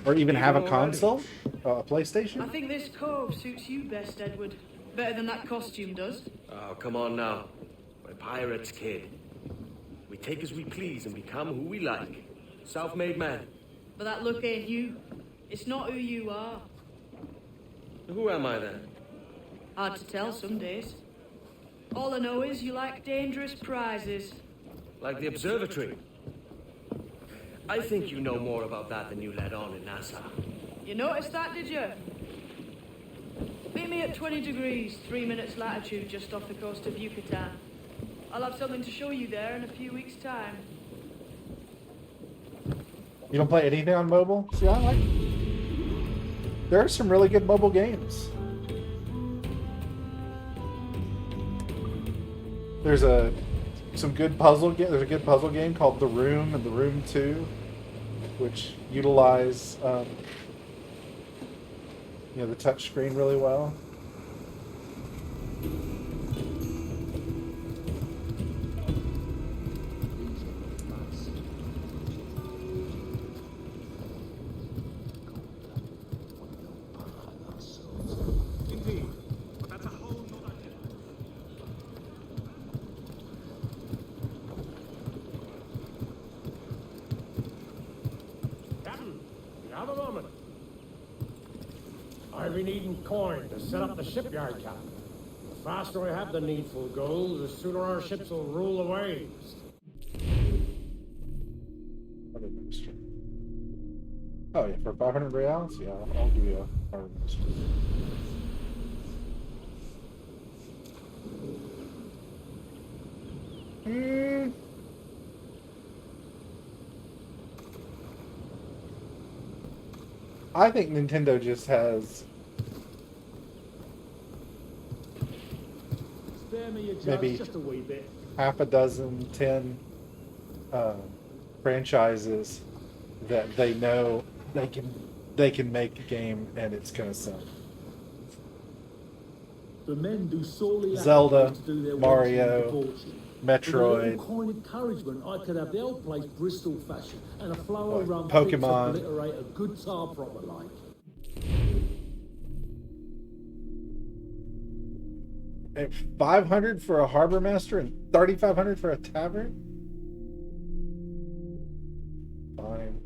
Or even have a console? A PlayStation? I think this cove suits you best, Edward. Better than that costume does. Oh, come on now. We're pirates, kid. We take as we please and become who we like. Self-made men. But that look ain't you. It's not who you are. Who am I then? Hard to tell some days. All I know is you like dangerous prizes. Like the observatory. I think you know more about that than you let on in NASA. You noticed that, did you? Meet me at 20 degrees, 3 minutes latitude just off the coast of Yucatan. I'll have something to show you there in a few weeks' time. You don't play anything on mobile? See, I like... There are some really good mobile games. There's some good puzzle game. There's a good puzzle game called The Room and The Room 2, which utilize the touch screen really well. I've been needing coin to set up the shipyard, Captain. The faster I have the needful gold, the sooner our ships will rule the waves. Oh yeah, for 500 reals? Yeah, I'll give you a harbor minister. I think Nintendo just has maybe just a wee bit. half a dozen, 10 franchises that they know they can make a game and it's gonna sell. The men do sorely Zelda, to do their Mario, With Metroid, a little coin encouragement, I could have the old place Bristol fashion and a flower Like run Pokemon. to obliterate a good tar proper like. and 500 for a harbor master and 3,500 for a tavern. Fine.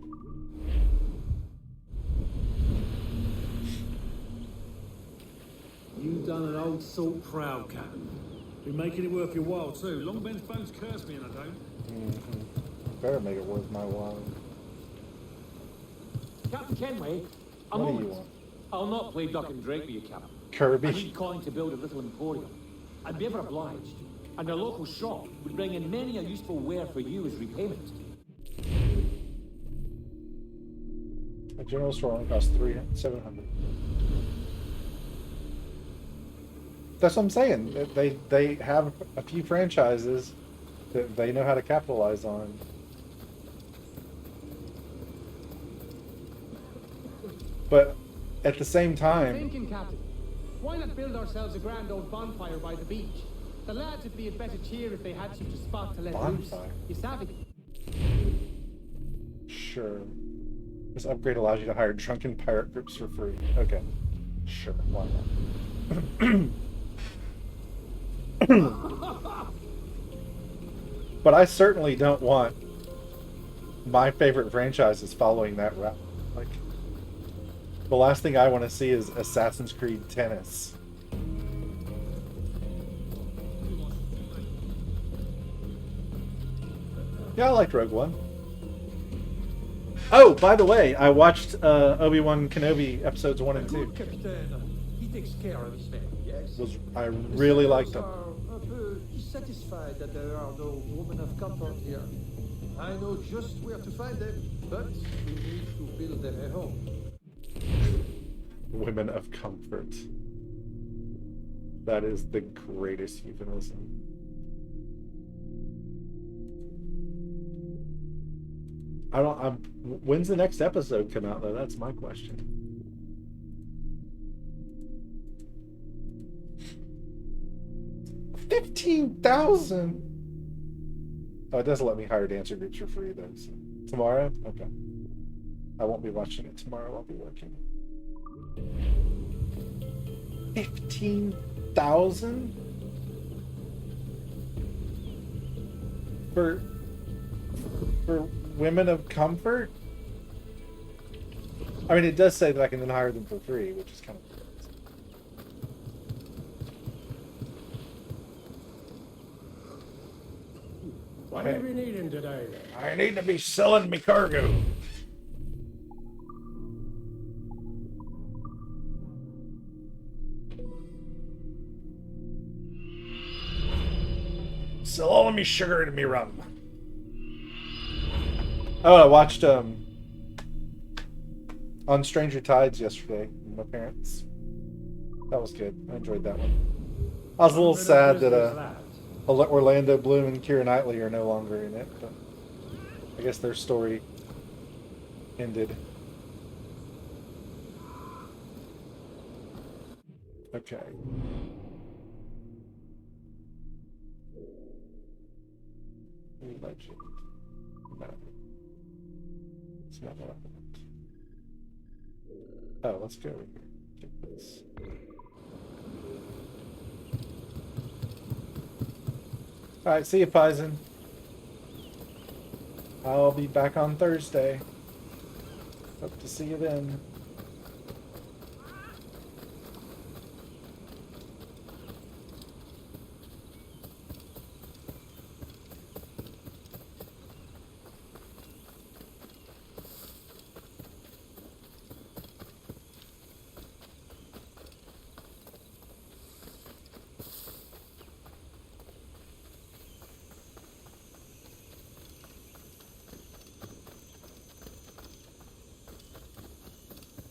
You done an old salt proud, Captain. Been making it worth your while too. Long Ben's phones curse me and I don't. Better make it worth my while. Captain Kenway, a What do you moment. want? I'll not play duck and drake with you, Captain. Kirby? I need coin to build a little emporium. I'd be ever obliged. And the local shop would bring in many a useful ware for you as repayment. A general store only costs 700. That's what I'm saying. They have a few franchises that they know how to capitalize on. But at the same time, Thinking, Captain, why not build ourselves a grand old bonfire by the beach? The lads would be in better cheer if they had such a spot to let loose. Bonfire? You savvy? sure. This upgrade allows you to hire drunken pirate groups for free. Okay. Sure, why not? But I certainly don't want my favorite franchises following that route. Like, the last thing I want to see is Assassin's Creed Tennis. Yeah, I liked Rogue One. Oh, by the way, I watched Obi-Wan Kenobi episodes 1 and 2. He takes care of his family, yes? I really liked them. Satisfied that there are no women of comfort here. I know just where to find them, but we need to build them a home. Women of comfort. That is the greatest euphemism. When's the next episode come out though? That's my question. $15,000. Oh, it doesn't let me hire dancer groups for free though. So. Tomorrow? Okay. I won't be watching it tomorrow. I'll be working. 15,000 for women of comfort? I mean, it does say that I can then hire them for free, which is kind of... What are we needing today? I need to be selling me cargo. Sell all of me sugar and me rum. Oh, I watched On Stranger Tides yesterday with my parents. That was good. I enjoyed that one. I was a little sad that Orlando Bloom and Keira Knightley are no longer in it, but I guess their story ended. Okay. Legend. No. It's not what I want. Oh, let's go over here. Take this. Alright, see you, Paizen. I'll be back on Thursday. Hope to see you then.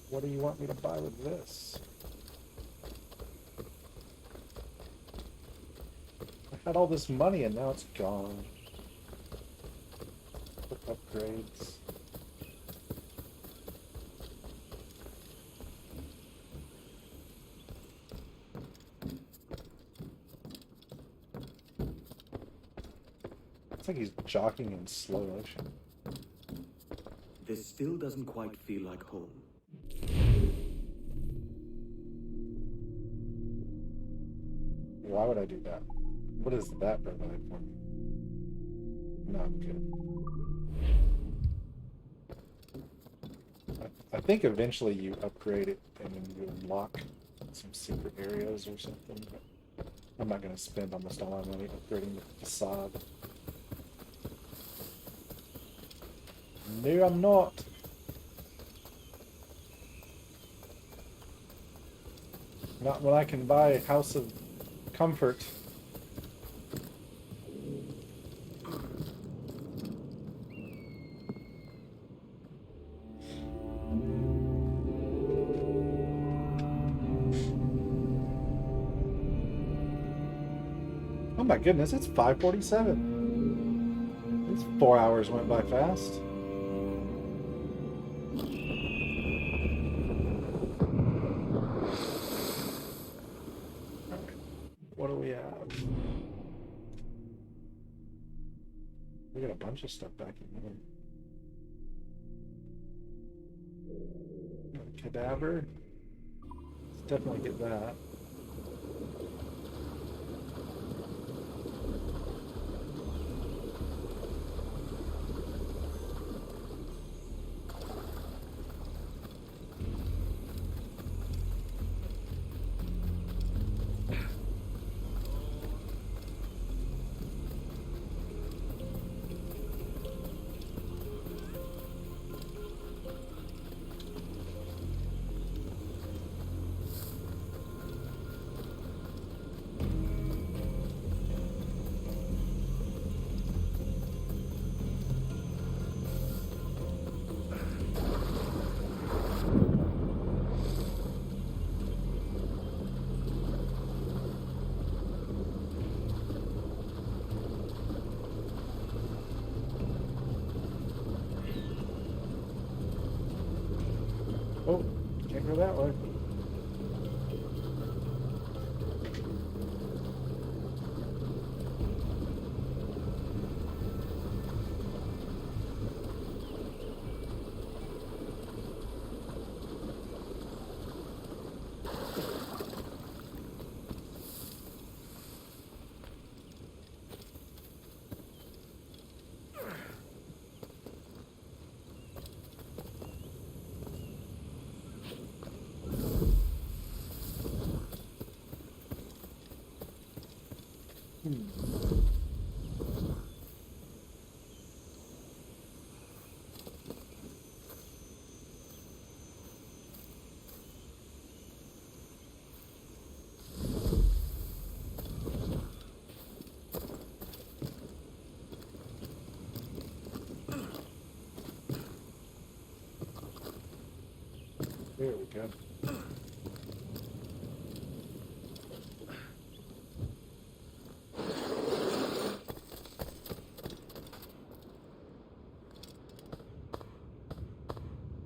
What do you want me to buy with this? I had all this money and now it's gone. Quick upgrades. It's like he's jogging in slow motion. This still doesn't quite feel like home. Why would I do that? What is that provide for me? No, I'm good. I think eventually you upgrade it and then you unlock some secret areas or something, but I'm not going to spend almost all my money upgrading the facade. No, I'm not. Not when I can buy a House of Comfort. Oh my goodness, it's 5:47. These 4 hours went by fast. What do we have? We got a bunch of stuff back in here. Cadaver. Let's definitely get that. Oh, can't go that way. There we go.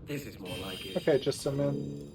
This is more like it. Okay, just some in.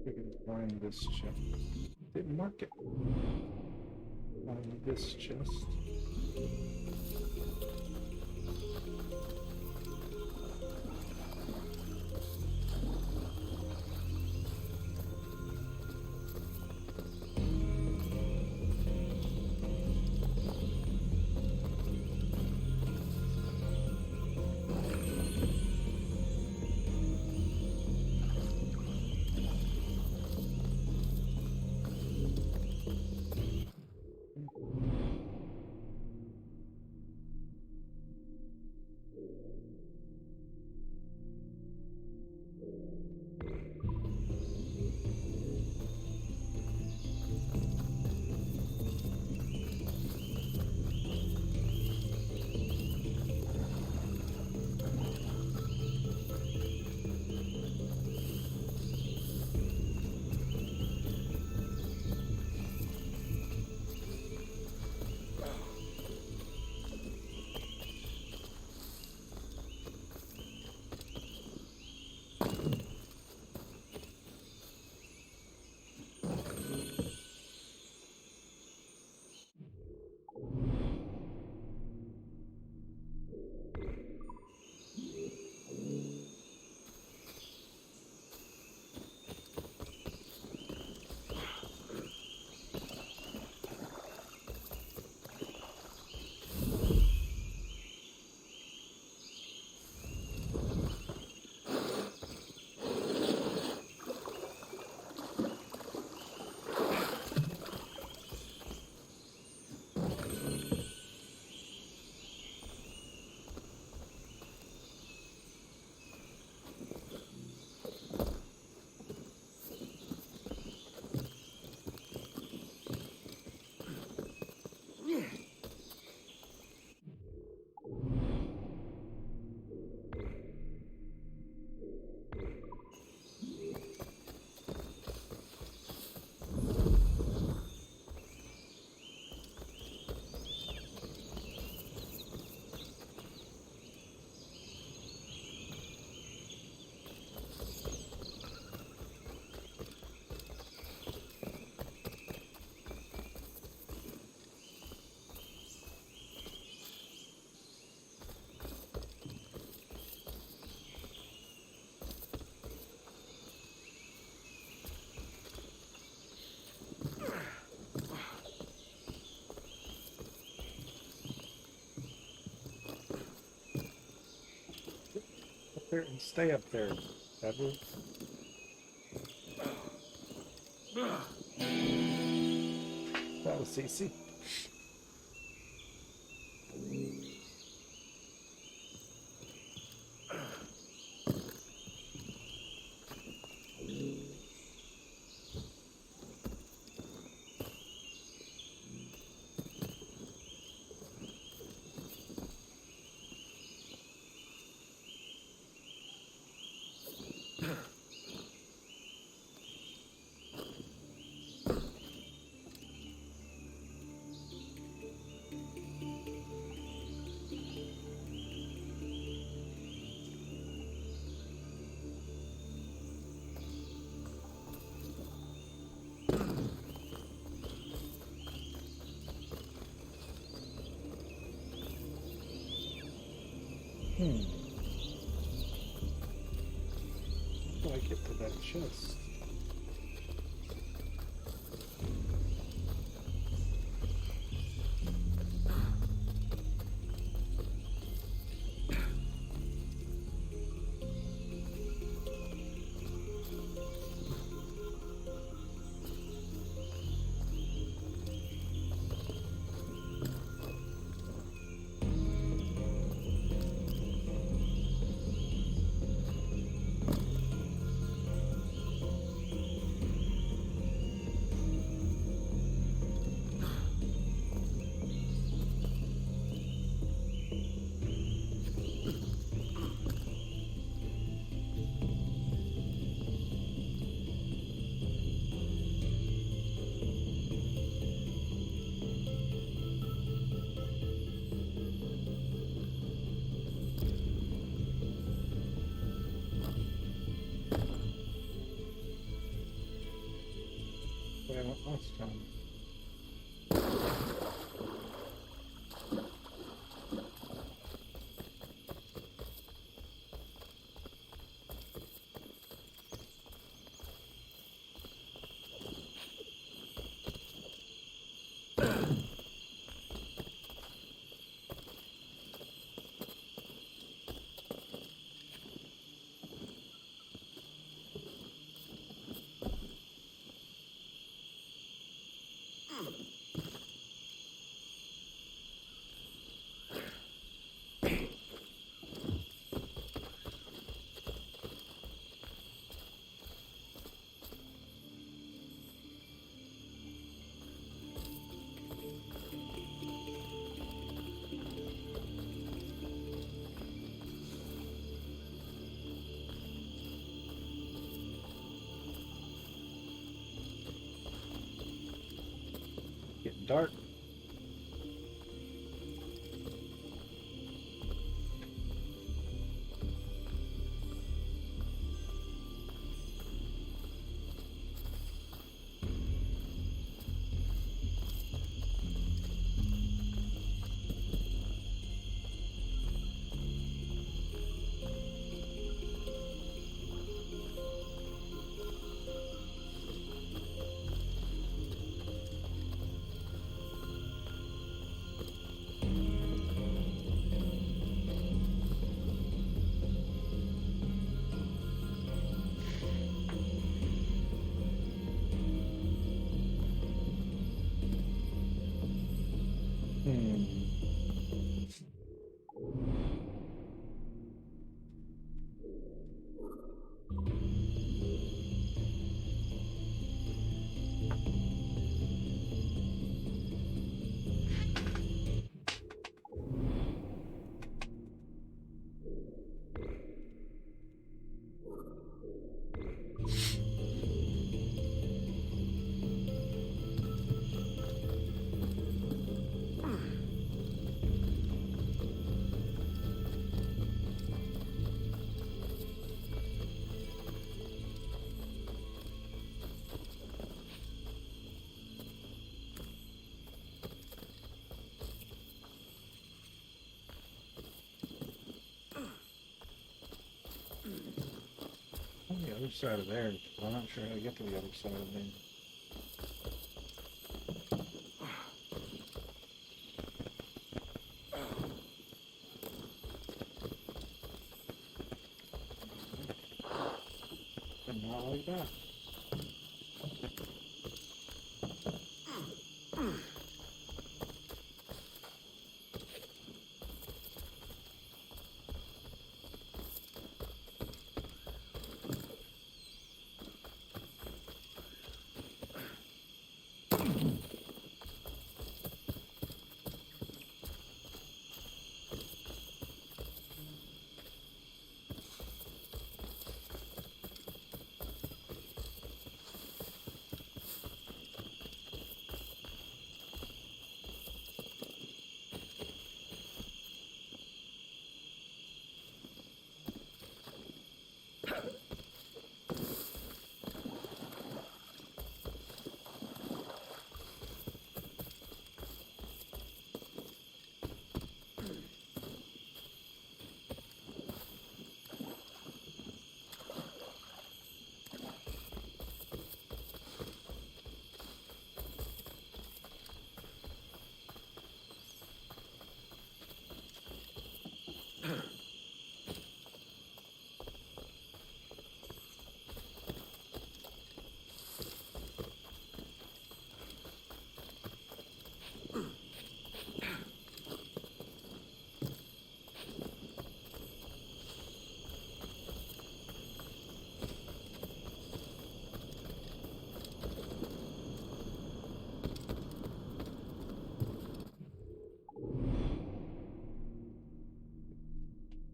We can find this chest. Didn't mark it. Find this chest. there and stay up there, Edward. That was Cece. How do I get to that chest? Last time. Getting dark. The other side of there. I'm not sure how to get to the other side of there. like that.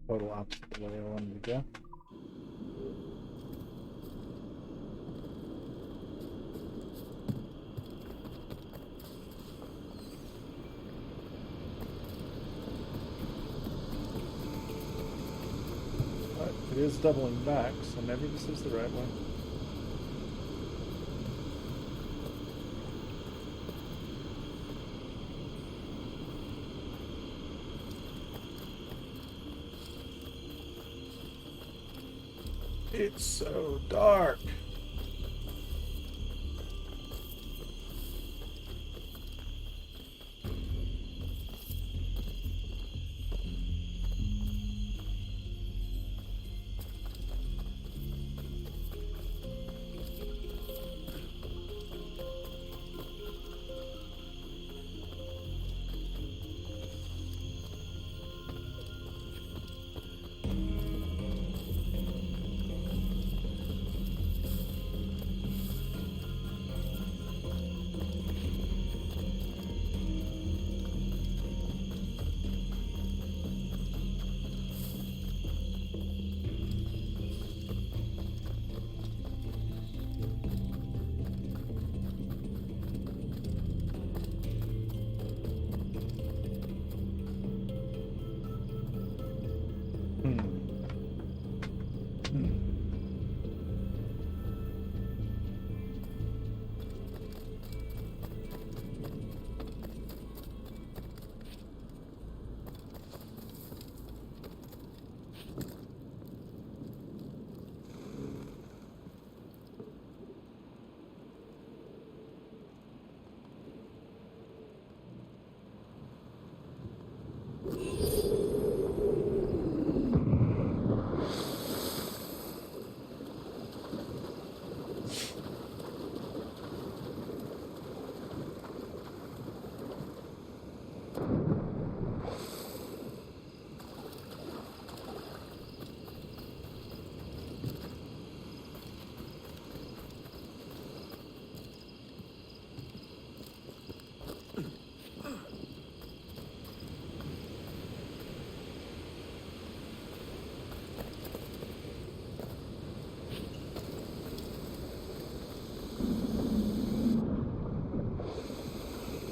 Total opposite of the way I wanted to go. But it is doubling back, so maybe this is the right way. It's so dark.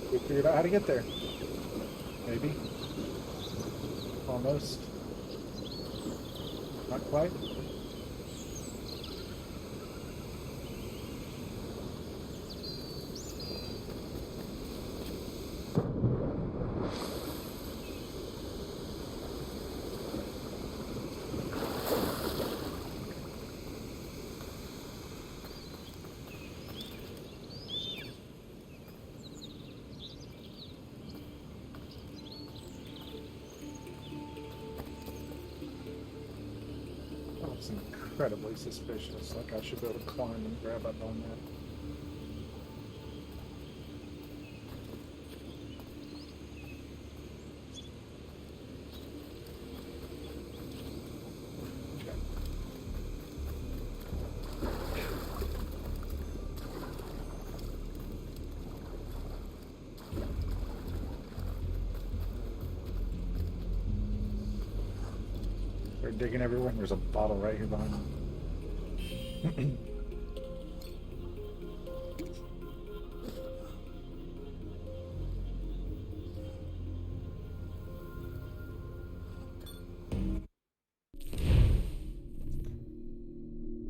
We figured out how to get there. Maybe. Almost. Not quite. Some incredibly suspicious. Like I should be able to climb and grab up on that. They're digging everywhere. There's a bottle right here behind them.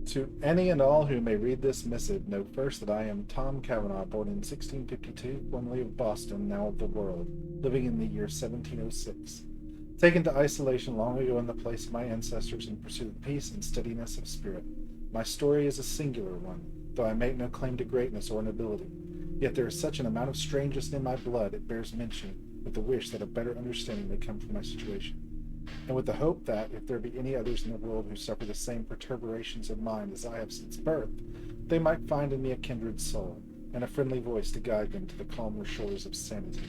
To any and all who may read this missive, know first that I am Tom Cavanaugh, born in 1652, formerly of Boston, now of the world, living in the year 1706. Taken to isolation long ago in the place of my ancestors in pursuit of peace and steadiness of spirit. My story is a singular one, though I make no claim to greatness or nobility. Yet there is such an amount of strangeness in my blood it bears mention, with the wish that a better understanding may come from my situation, and with the hope that, if there be any others in the world who suffer the same perturbations of mind as I have since birth, they might find in me a kindred soul, and a friendly voice to guide them to the calmer shores of sanity.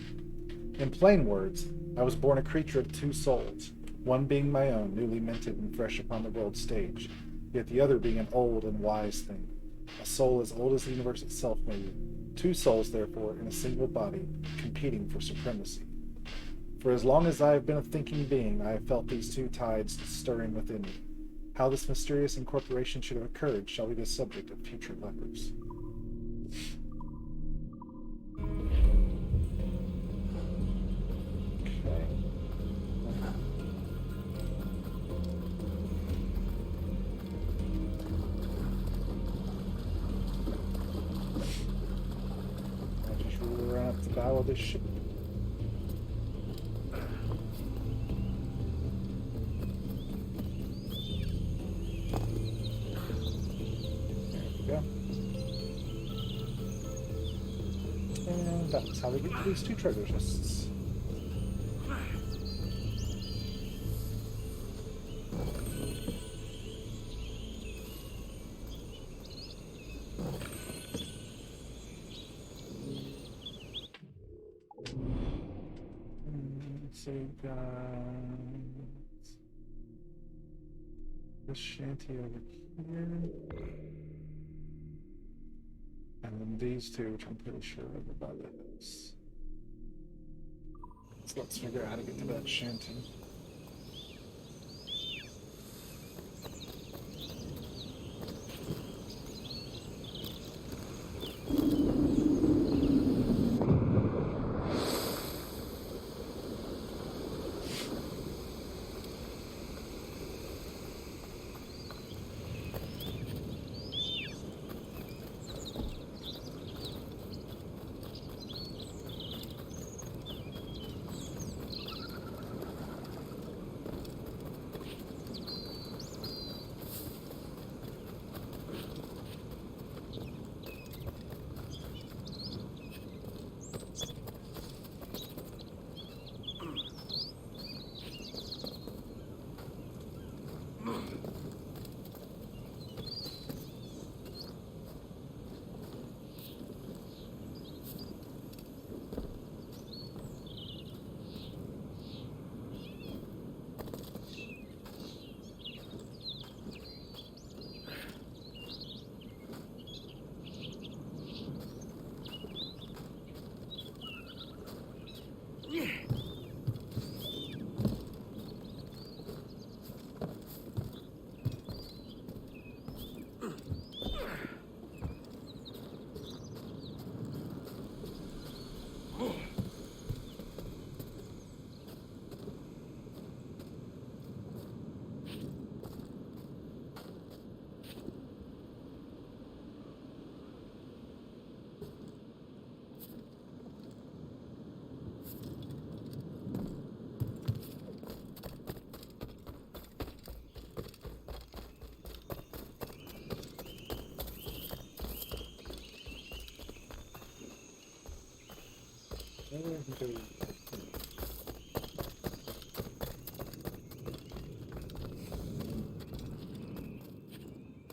In plain words, I was born a creature of two souls, one being my own, newly minted and fresh upon the world stage, yet the other being an old and wise thing, a soul as old as the universe itself may be, two souls, therefore, in a single body, competing for supremacy. For as long as I have been a thinking being, I have felt these two tides stirring within me. How this mysterious incorporation should have occurred shall be the subject of future letters. The bow of this ship. There we go. And that's how we get to these two treasure chests. So we've got this shanty over here, and then these two, which I'm pretty sure are over by this. So let's figure out how to get to that shanty.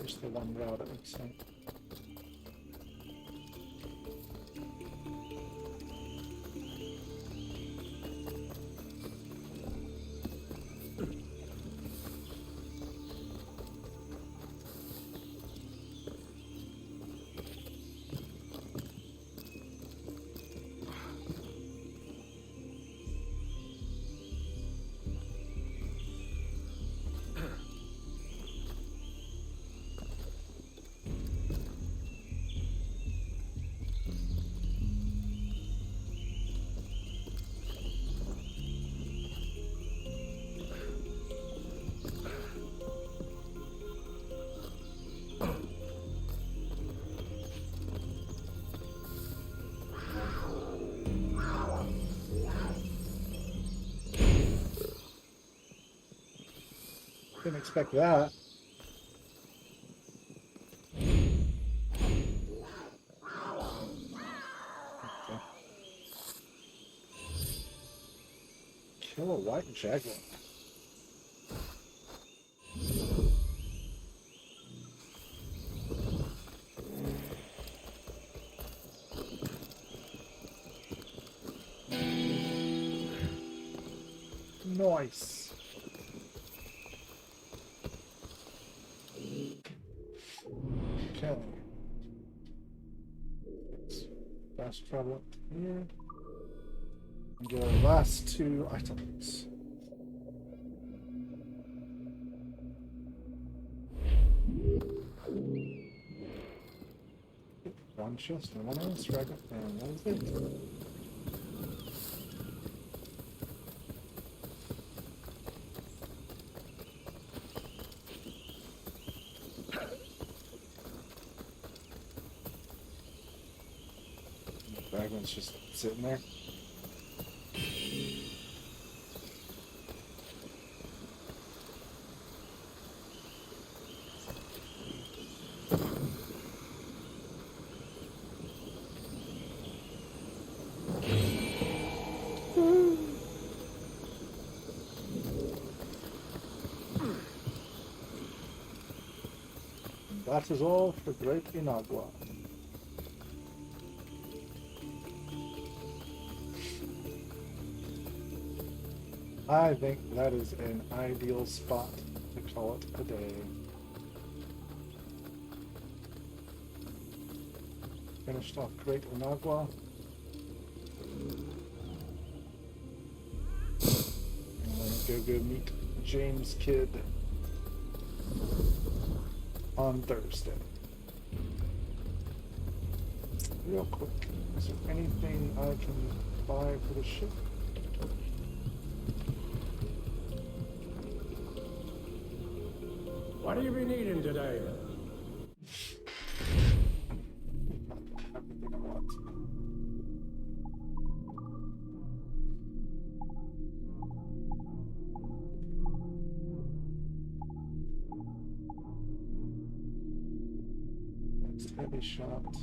Just the one route it makes sense. Didn't expect that. Okay. Kill a white jaguar. Nice. Okay. Let's fast travel up to here. And get our last two items. One chest and one else dragon, and that is it. Fragment's just sitting there. That is all for Great Inagua. I think that is an ideal spot to call it a day. Finished off Great Inagua. And go meet James Kidd on Thursday. Real quick, is there anything I can buy for the ship? What have you been eating today? Everything I want. That's heavy shot.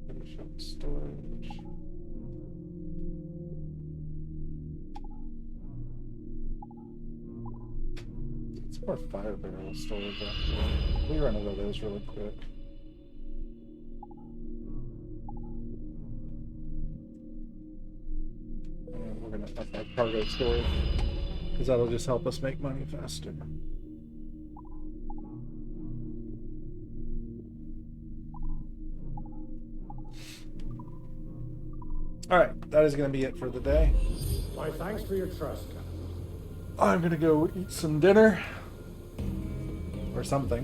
Heavy shot storage. Or fire barrel storage actually. We run over those really quick. And we're gonna up our cargo storage because that'll just help us make money faster. Alright, that is gonna be it for the day. Why, thanks for your trust. I'm gonna go eat some dinner. Or something.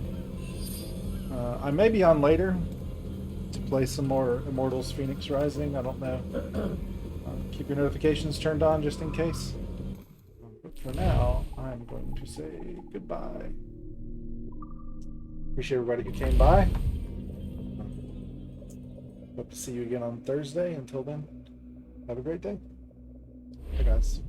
I may be on later to play some more Immortals Phoenix Rising. I don't know. Keep your notifications turned on just in case. But for now, I'm going to say goodbye. Appreciate everybody who came by. Hope to see you again on Thursday. Until then, have a great day. Bye, guys.